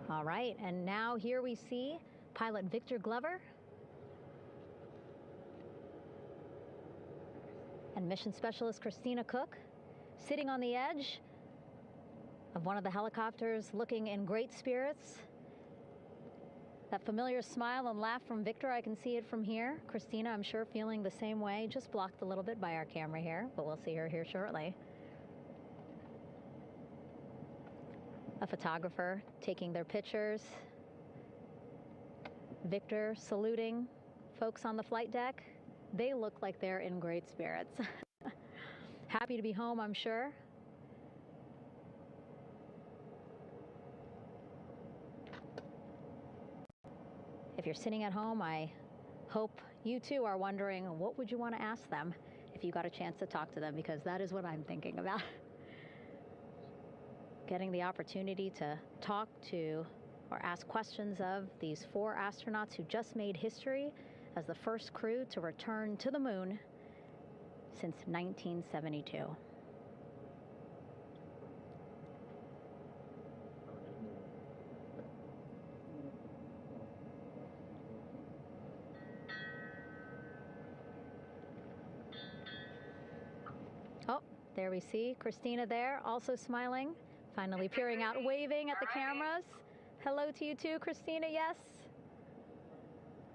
All right, and now here we see pilot Victor Glover and mission specialist Christina Cook sitting on the edge of one of the helicopters, looking in great spirits. That familiar smile and laugh from Victor, I can see it from here. Christina, I'm sure, feeling the same way, just blocked a little bit by our camera here, but we'll see her here shortly. A photographer taking their pictures. Victor saluting folks on the flight deck. They look like they're in great spirits. Happy to be home, I'm sure. If you're sitting at home, I hope you too are wondering, what would you want to ask them if you got a chance to talk to them, because that is what I'm thinking about. Getting the opportunity to talk to or ask questions of these 4 astronauts who just made history as the first crew to return to the moon since 1972. Oh, there we see Christina there, also smiling, finally peering out, waving at the cameras. Hello to you too, Christina, yes.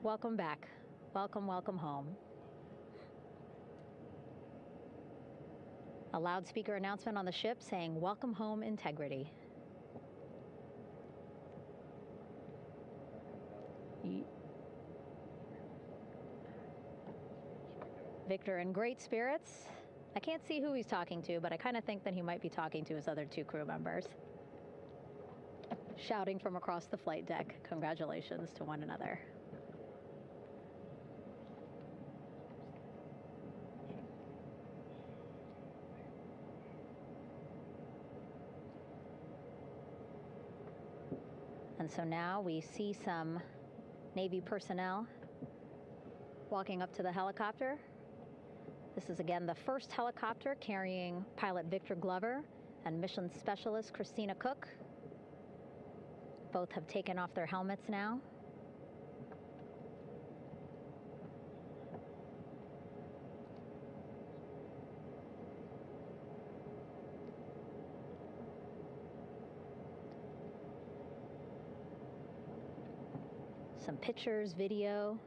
Welcome back. Welcome, welcome home. A loudspeaker announcement on the ship saying, "Welcome home, Integrity." Victor in great spirits. I can't see who he's talking to, but I kind of think that he might be talking to his other 2 crew members. Shouting from across the flight deck, congratulations to one another. And so now we see some Navy personnel walking up to the helicopter. This is again the first helicopter carrying pilot Victor Glover and mission specialist Christina Cook. Both have taken off their helmets now. Some pictures, video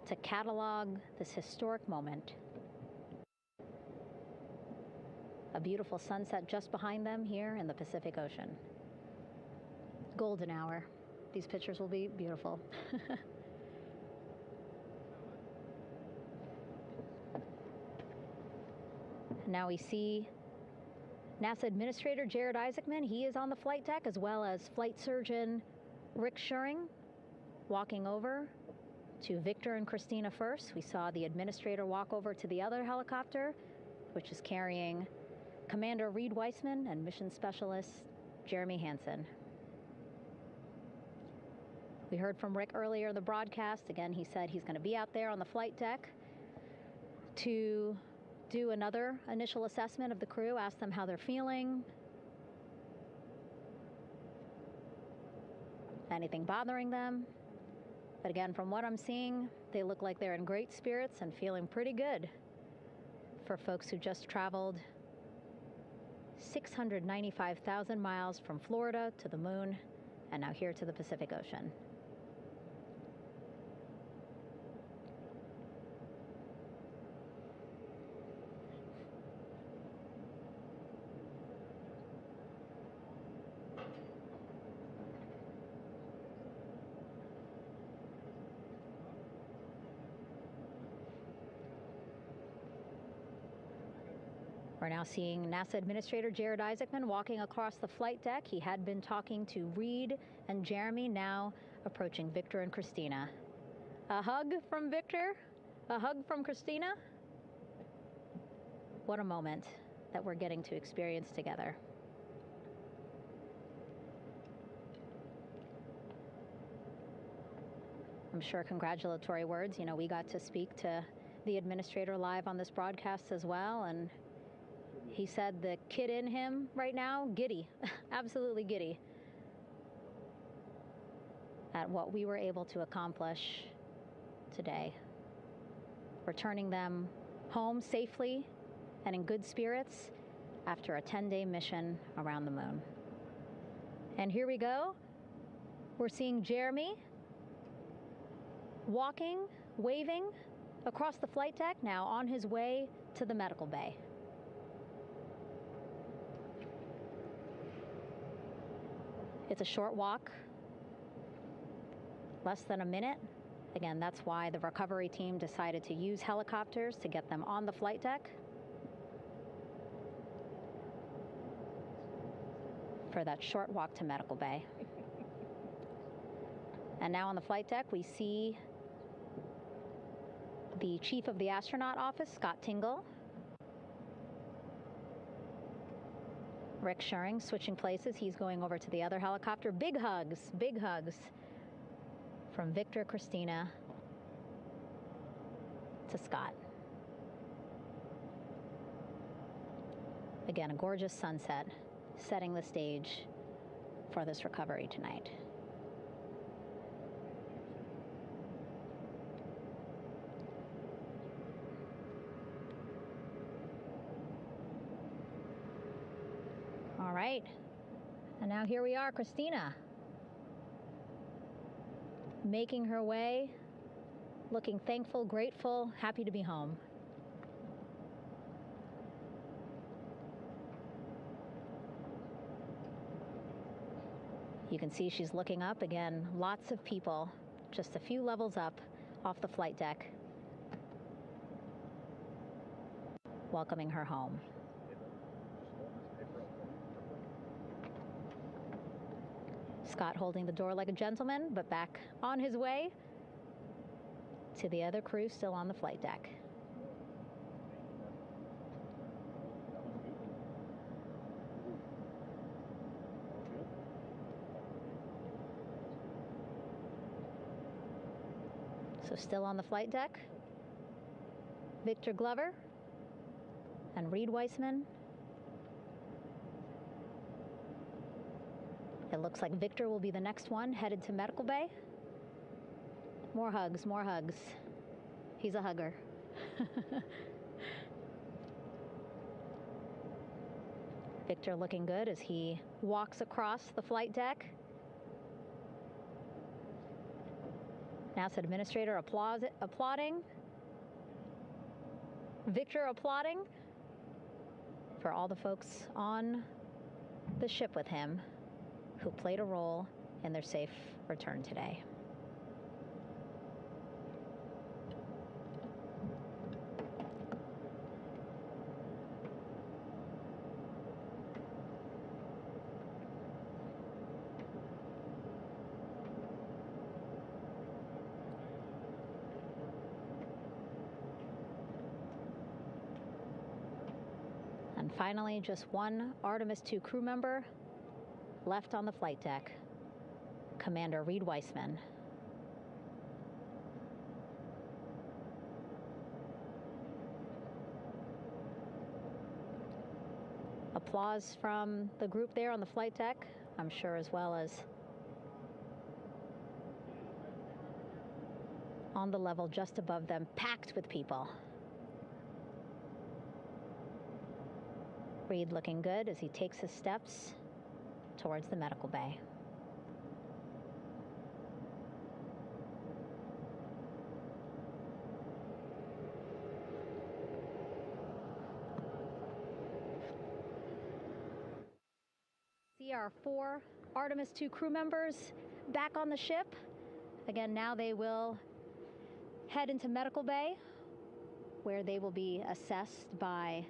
to catalog this historic moment. A beautiful sunset just behind them here in the Pacific Ocean. Golden hour. These pictures will be beautiful. Now we see NASA Administrator Jared Isaacman. He is on the flight deck, as well as Flight Surgeon Rick Schuring walking over to Victor and Christina first. We saw the administrator walk over to the other helicopter, which is carrying Commander Reed Weissman and Mission Specialist Jeremy Hansen. We heard from Rick earlier in the broadcast. Again, he said he's going to be out there on the flight deck to do another initial assessment of the crew, ask them how they're feeling, anything bothering them. But again, from what I'm seeing, they look like they're in great spirits and feeling pretty good for folks who just traveled 695,000 miles from Florida to the moon and now here to the Pacific Ocean. We're now seeing NASA Administrator Jared Isaacman walking across the flight deck. He had been talking to Reed and Jeremy, now approaching Victor and Christina. A hug from Victor, a hug from Christina. What a moment that we're getting to experience together. I'm sure congratulatory words. You know, we got to speak to the administrator live on this broadcast as well, and he said the kid in him right now, giddy, absolutely giddy at what we were able to accomplish today. Returning them home safely and in good spirits after a 10-day mission around the moon. And here we go. We're seeing Jeremy walking, waving across the flight deck, now on his way to the medical bay. It's a short walk, Less than a minute. Again, that's why the recovery team decided to use helicopters to get them on the flight deck for that short walk to medical bay. And now on the flight deck, we see the chief of the astronaut office, Scott Tingle. Rick Schuring switching places. He's going over to the other helicopter. Big hugs from Victor, Christina to Scott. Again, a gorgeous sunset setting the stage for this recovery tonight. All right, and now here we are, Christina, making her way, looking thankful, grateful, happy to be home. You can see she's looking up. Again, lots of people, just a few levels up off the flight deck, welcoming her home. Scott holding the door like a gentleman, but back on his way to the other crew still on the flight deck. So still on the flight deck, Victor Glover and Reed Weissman. It looks like Victor will be the next one headed to medical bay. More hugs, more hugs. He's a hugger. Victor looking good as he walks across the flight deck. NASA administrator applauding. Victor applauding for all the folks on the ship with him who played a role in their safe return today. And finally, just one Artemis II crew member left on the flight deck, Commander Reed Weissman. Applause from the group there on the flight deck, I'm sure, as well as on the level just above them, packed with people. Reed looking good as he takes his steps towards the medical bay. See our 4 Artemis II crew members back on the ship. Again, now they will head into medical bay, where they will be assessed by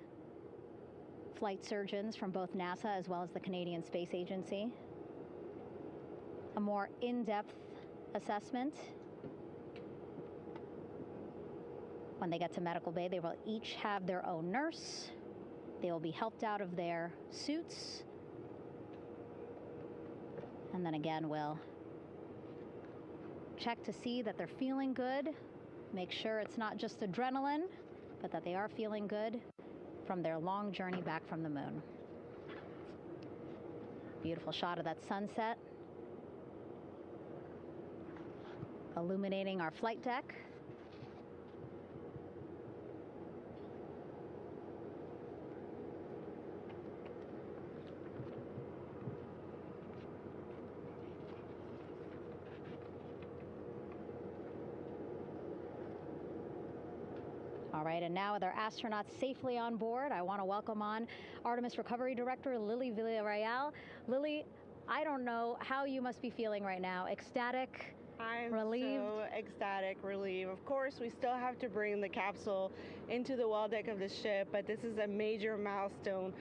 flight surgeons from both NASA as well as the Canadian Space Agency. A more in-depth assessment. When they get to medical bay, they will each have their own nurse. They will be helped out of their suits. And then again, we'll check to see that they're feeling good. Make sure it's not just adrenaline, but that they are feeling good from their long journey back from the moon. Beautiful shot of that sunset, illuminating our flight deck. All right, and now with our astronauts safely on board, I want to welcome on Artemis Recovery Director Lily Villarreal. Lily, I don't know how you must be feeling right now. Ecstatic, I'm relieved? so ecstatic, relieved. Of course, we still have to bring the capsule into the well deck of the ship, but this is a major milestone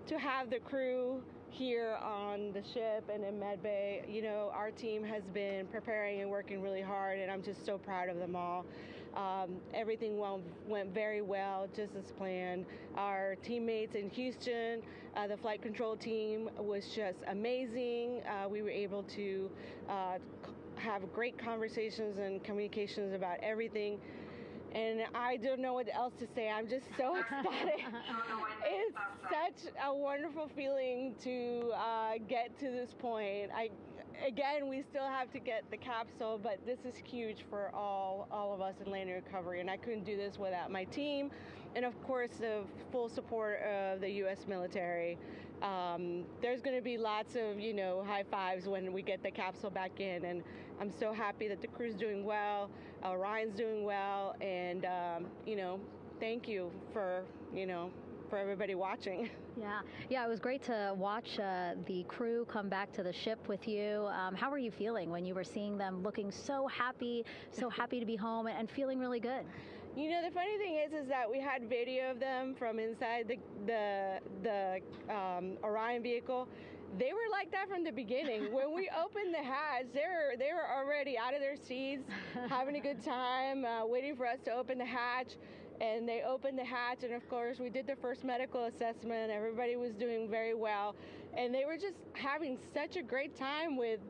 to have the crew here on the ship and in Medbay. You know, our team has been preparing and working really hard, and I'm just so proud of them all. Everything went very well, just as planned. Our teammates in Houston, the flight control team was just amazing. We were able to have great conversations and communications about everything. And I don't know what else to say. I'm just so ecstatic. It's such a wonderful feeling to get to this point. Again, we still have to get the capsule, but this is huge for all of us in landing recovery, and I couldn't do this without my team, and of course the full support of the U.S. military. There's going to be lots of, high fives when we get the capsule back in, and I'm so happy that the crew's doing well, Orion's doing well, and thank you for everybody watching. Yeah, it was great to watch the crew come back to the ship with you. How were you feeling when you were seeing them looking so happy to be home and feeling really good? The funny thing is that we had video of them from inside the Orion vehicle. They were like that from the beginning. When we opened the hatch, they were already out of their seats, having a good time, waiting for us to open the hatch. And they opened the hatch, and of course we did the first medical assessment. Everybody was doing very well, and they were just having such a great time with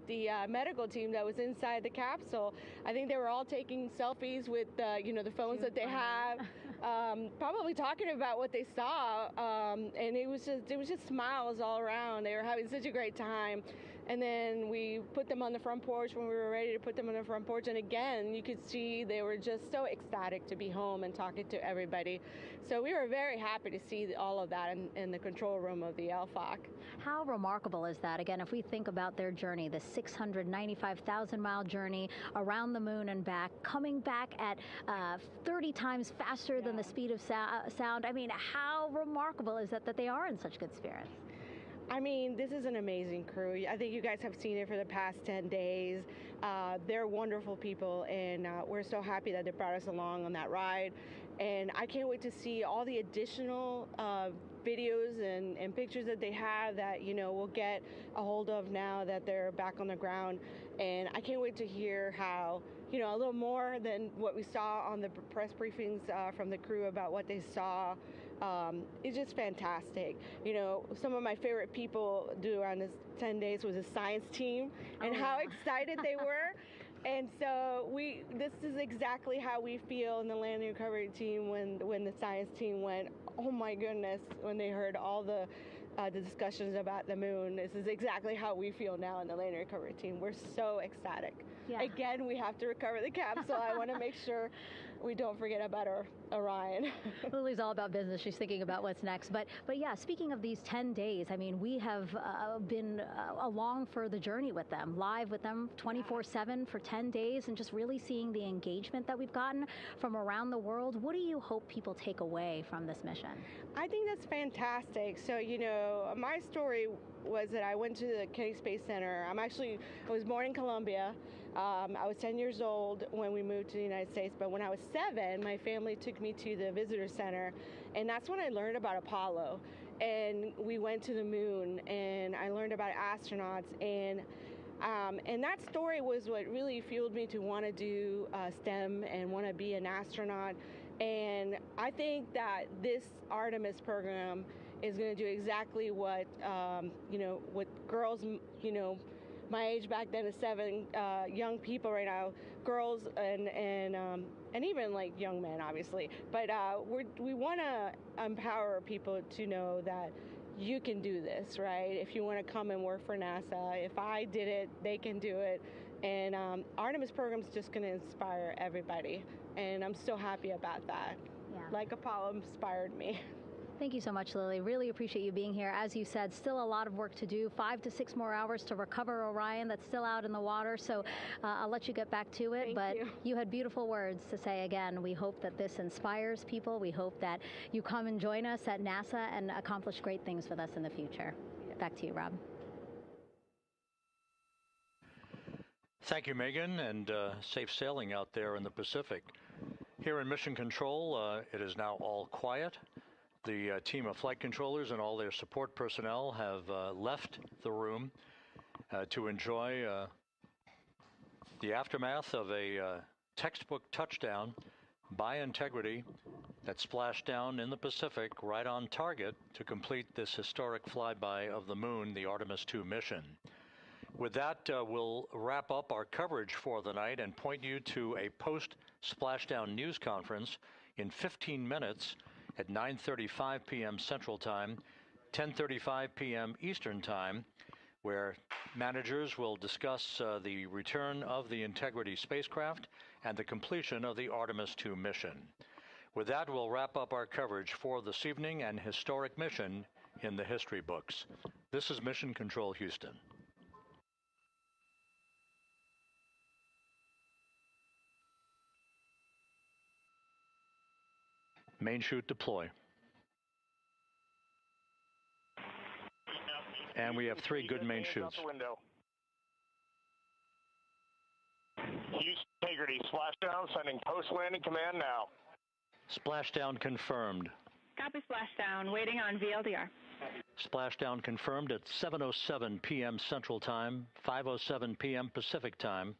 the medical team that was inside the capsule. I think they were all taking selfies with the phones that they have, probably talking about what they saw, and it was just smiles all around. They were having such a great time. And then we put them on the front porch when we were ready to put them on the front porch. And again, you could see they were just so ecstatic to be home and talking to everybody. So we were very happy to see all of that in the control room of the LFOC. How remarkable is that? Again, if we think about their journey, the 695,000-mile journey around the moon and back, coming back at 30 times faster than the speed of sound. I mean, how remarkable is that they are in such good spirits? I mean, this is an amazing crew. I think you guys have seen it for the past 10 days. They're wonderful people, and we're so happy that they brought us along on that ride. And I can't wait to see all the additional videos and pictures that they have that, we'll get a hold of now that they're back on the ground. And I can't wait to hear how, a little more than what we saw on the press briefings from the crew about what they saw. It's just fantastic. Some of my favorite people around this 10 days was the science team and how excited they were. And so this is exactly how we feel in the landing recovery team when the science team went, oh my goodness, when they heard all the discussions about the moon. This is exactly how we feel now in the landing recovery team. We're so ecstatic. Yeah. Again, we have to recover the capsule. I want to make sure we don't forget about our Orion. Lily's all about business. She's thinking about what's next. But yeah, speaking of these 10 days, I mean, we have been along for the journey with them, live with them 24/7 for 10 days, and just really seeing the engagement that we've gotten from around the world. What do you hope people take away from this mission? I think that's fantastic. So, my story was that I went to the Kennedy Space Center. I was born in Colombia. I was 10 years old when we moved to the United States, but when I was 7, my family took me to the visitor center, and that's when I learned about Apollo. And we went to the moon, and I learned about astronauts, and that story was what really fueled me to want to do STEM and want to be an astronaut. And I think that this Artemis program is going to do exactly what what girls, my age back then is 7, young people right now, girls and even like young men, obviously. But we want to empower people to know that you can do this, right? If you want to come and work for NASA, if I did it, they can do it. And Artemis program is just going to inspire everybody. And I'm so happy about that. Yeah. Like Apollo inspired me. Thank you so much, Lily. Really appreciate you being here. As you said, still a lot of work to do. 5 to 6 more hours to recover Orion that's still out in the water. So I'll let you get back to it. But you had beautiful words to say again. We hope that this inspires people. We hope that you come and join us at NASA and accomplish great things with us in the future. Back to you, Rob. Thank you, Megan, and safe sailing out there in the Pacific. Here in Mission Control, it is now all quiet. The team of flight controllers and all their support personnel have left the room to enjoy the aftermath of a textbook touchdown by Integrity that splashed down in the Pacific right on target to complete this historic flyby of the moon, the Artemis II mission. With that, we'll wrap up our coverage for the night and point you to a post-splashdown news conference in 15 minutes at 9:35 p.m. Central Time, 10:35 p.m. Eastern Time, where managers will discuss the return of the Integrity spacecraft and the completion of the Artemis II mission. With that, we'll wrap up our coverage for this evening and historic mission in the history books. This is Mission Control Houston. Main chute deploy. And we have 3 good main chutes. Houston Integrity, splashdown, sending post-landing command now. Splashdown confirmed. Copy splashdown, waiting on VLDR. Splashdown confirmed at 7:07 p.m. Central Time, 5:07 p.m. Pacific Time.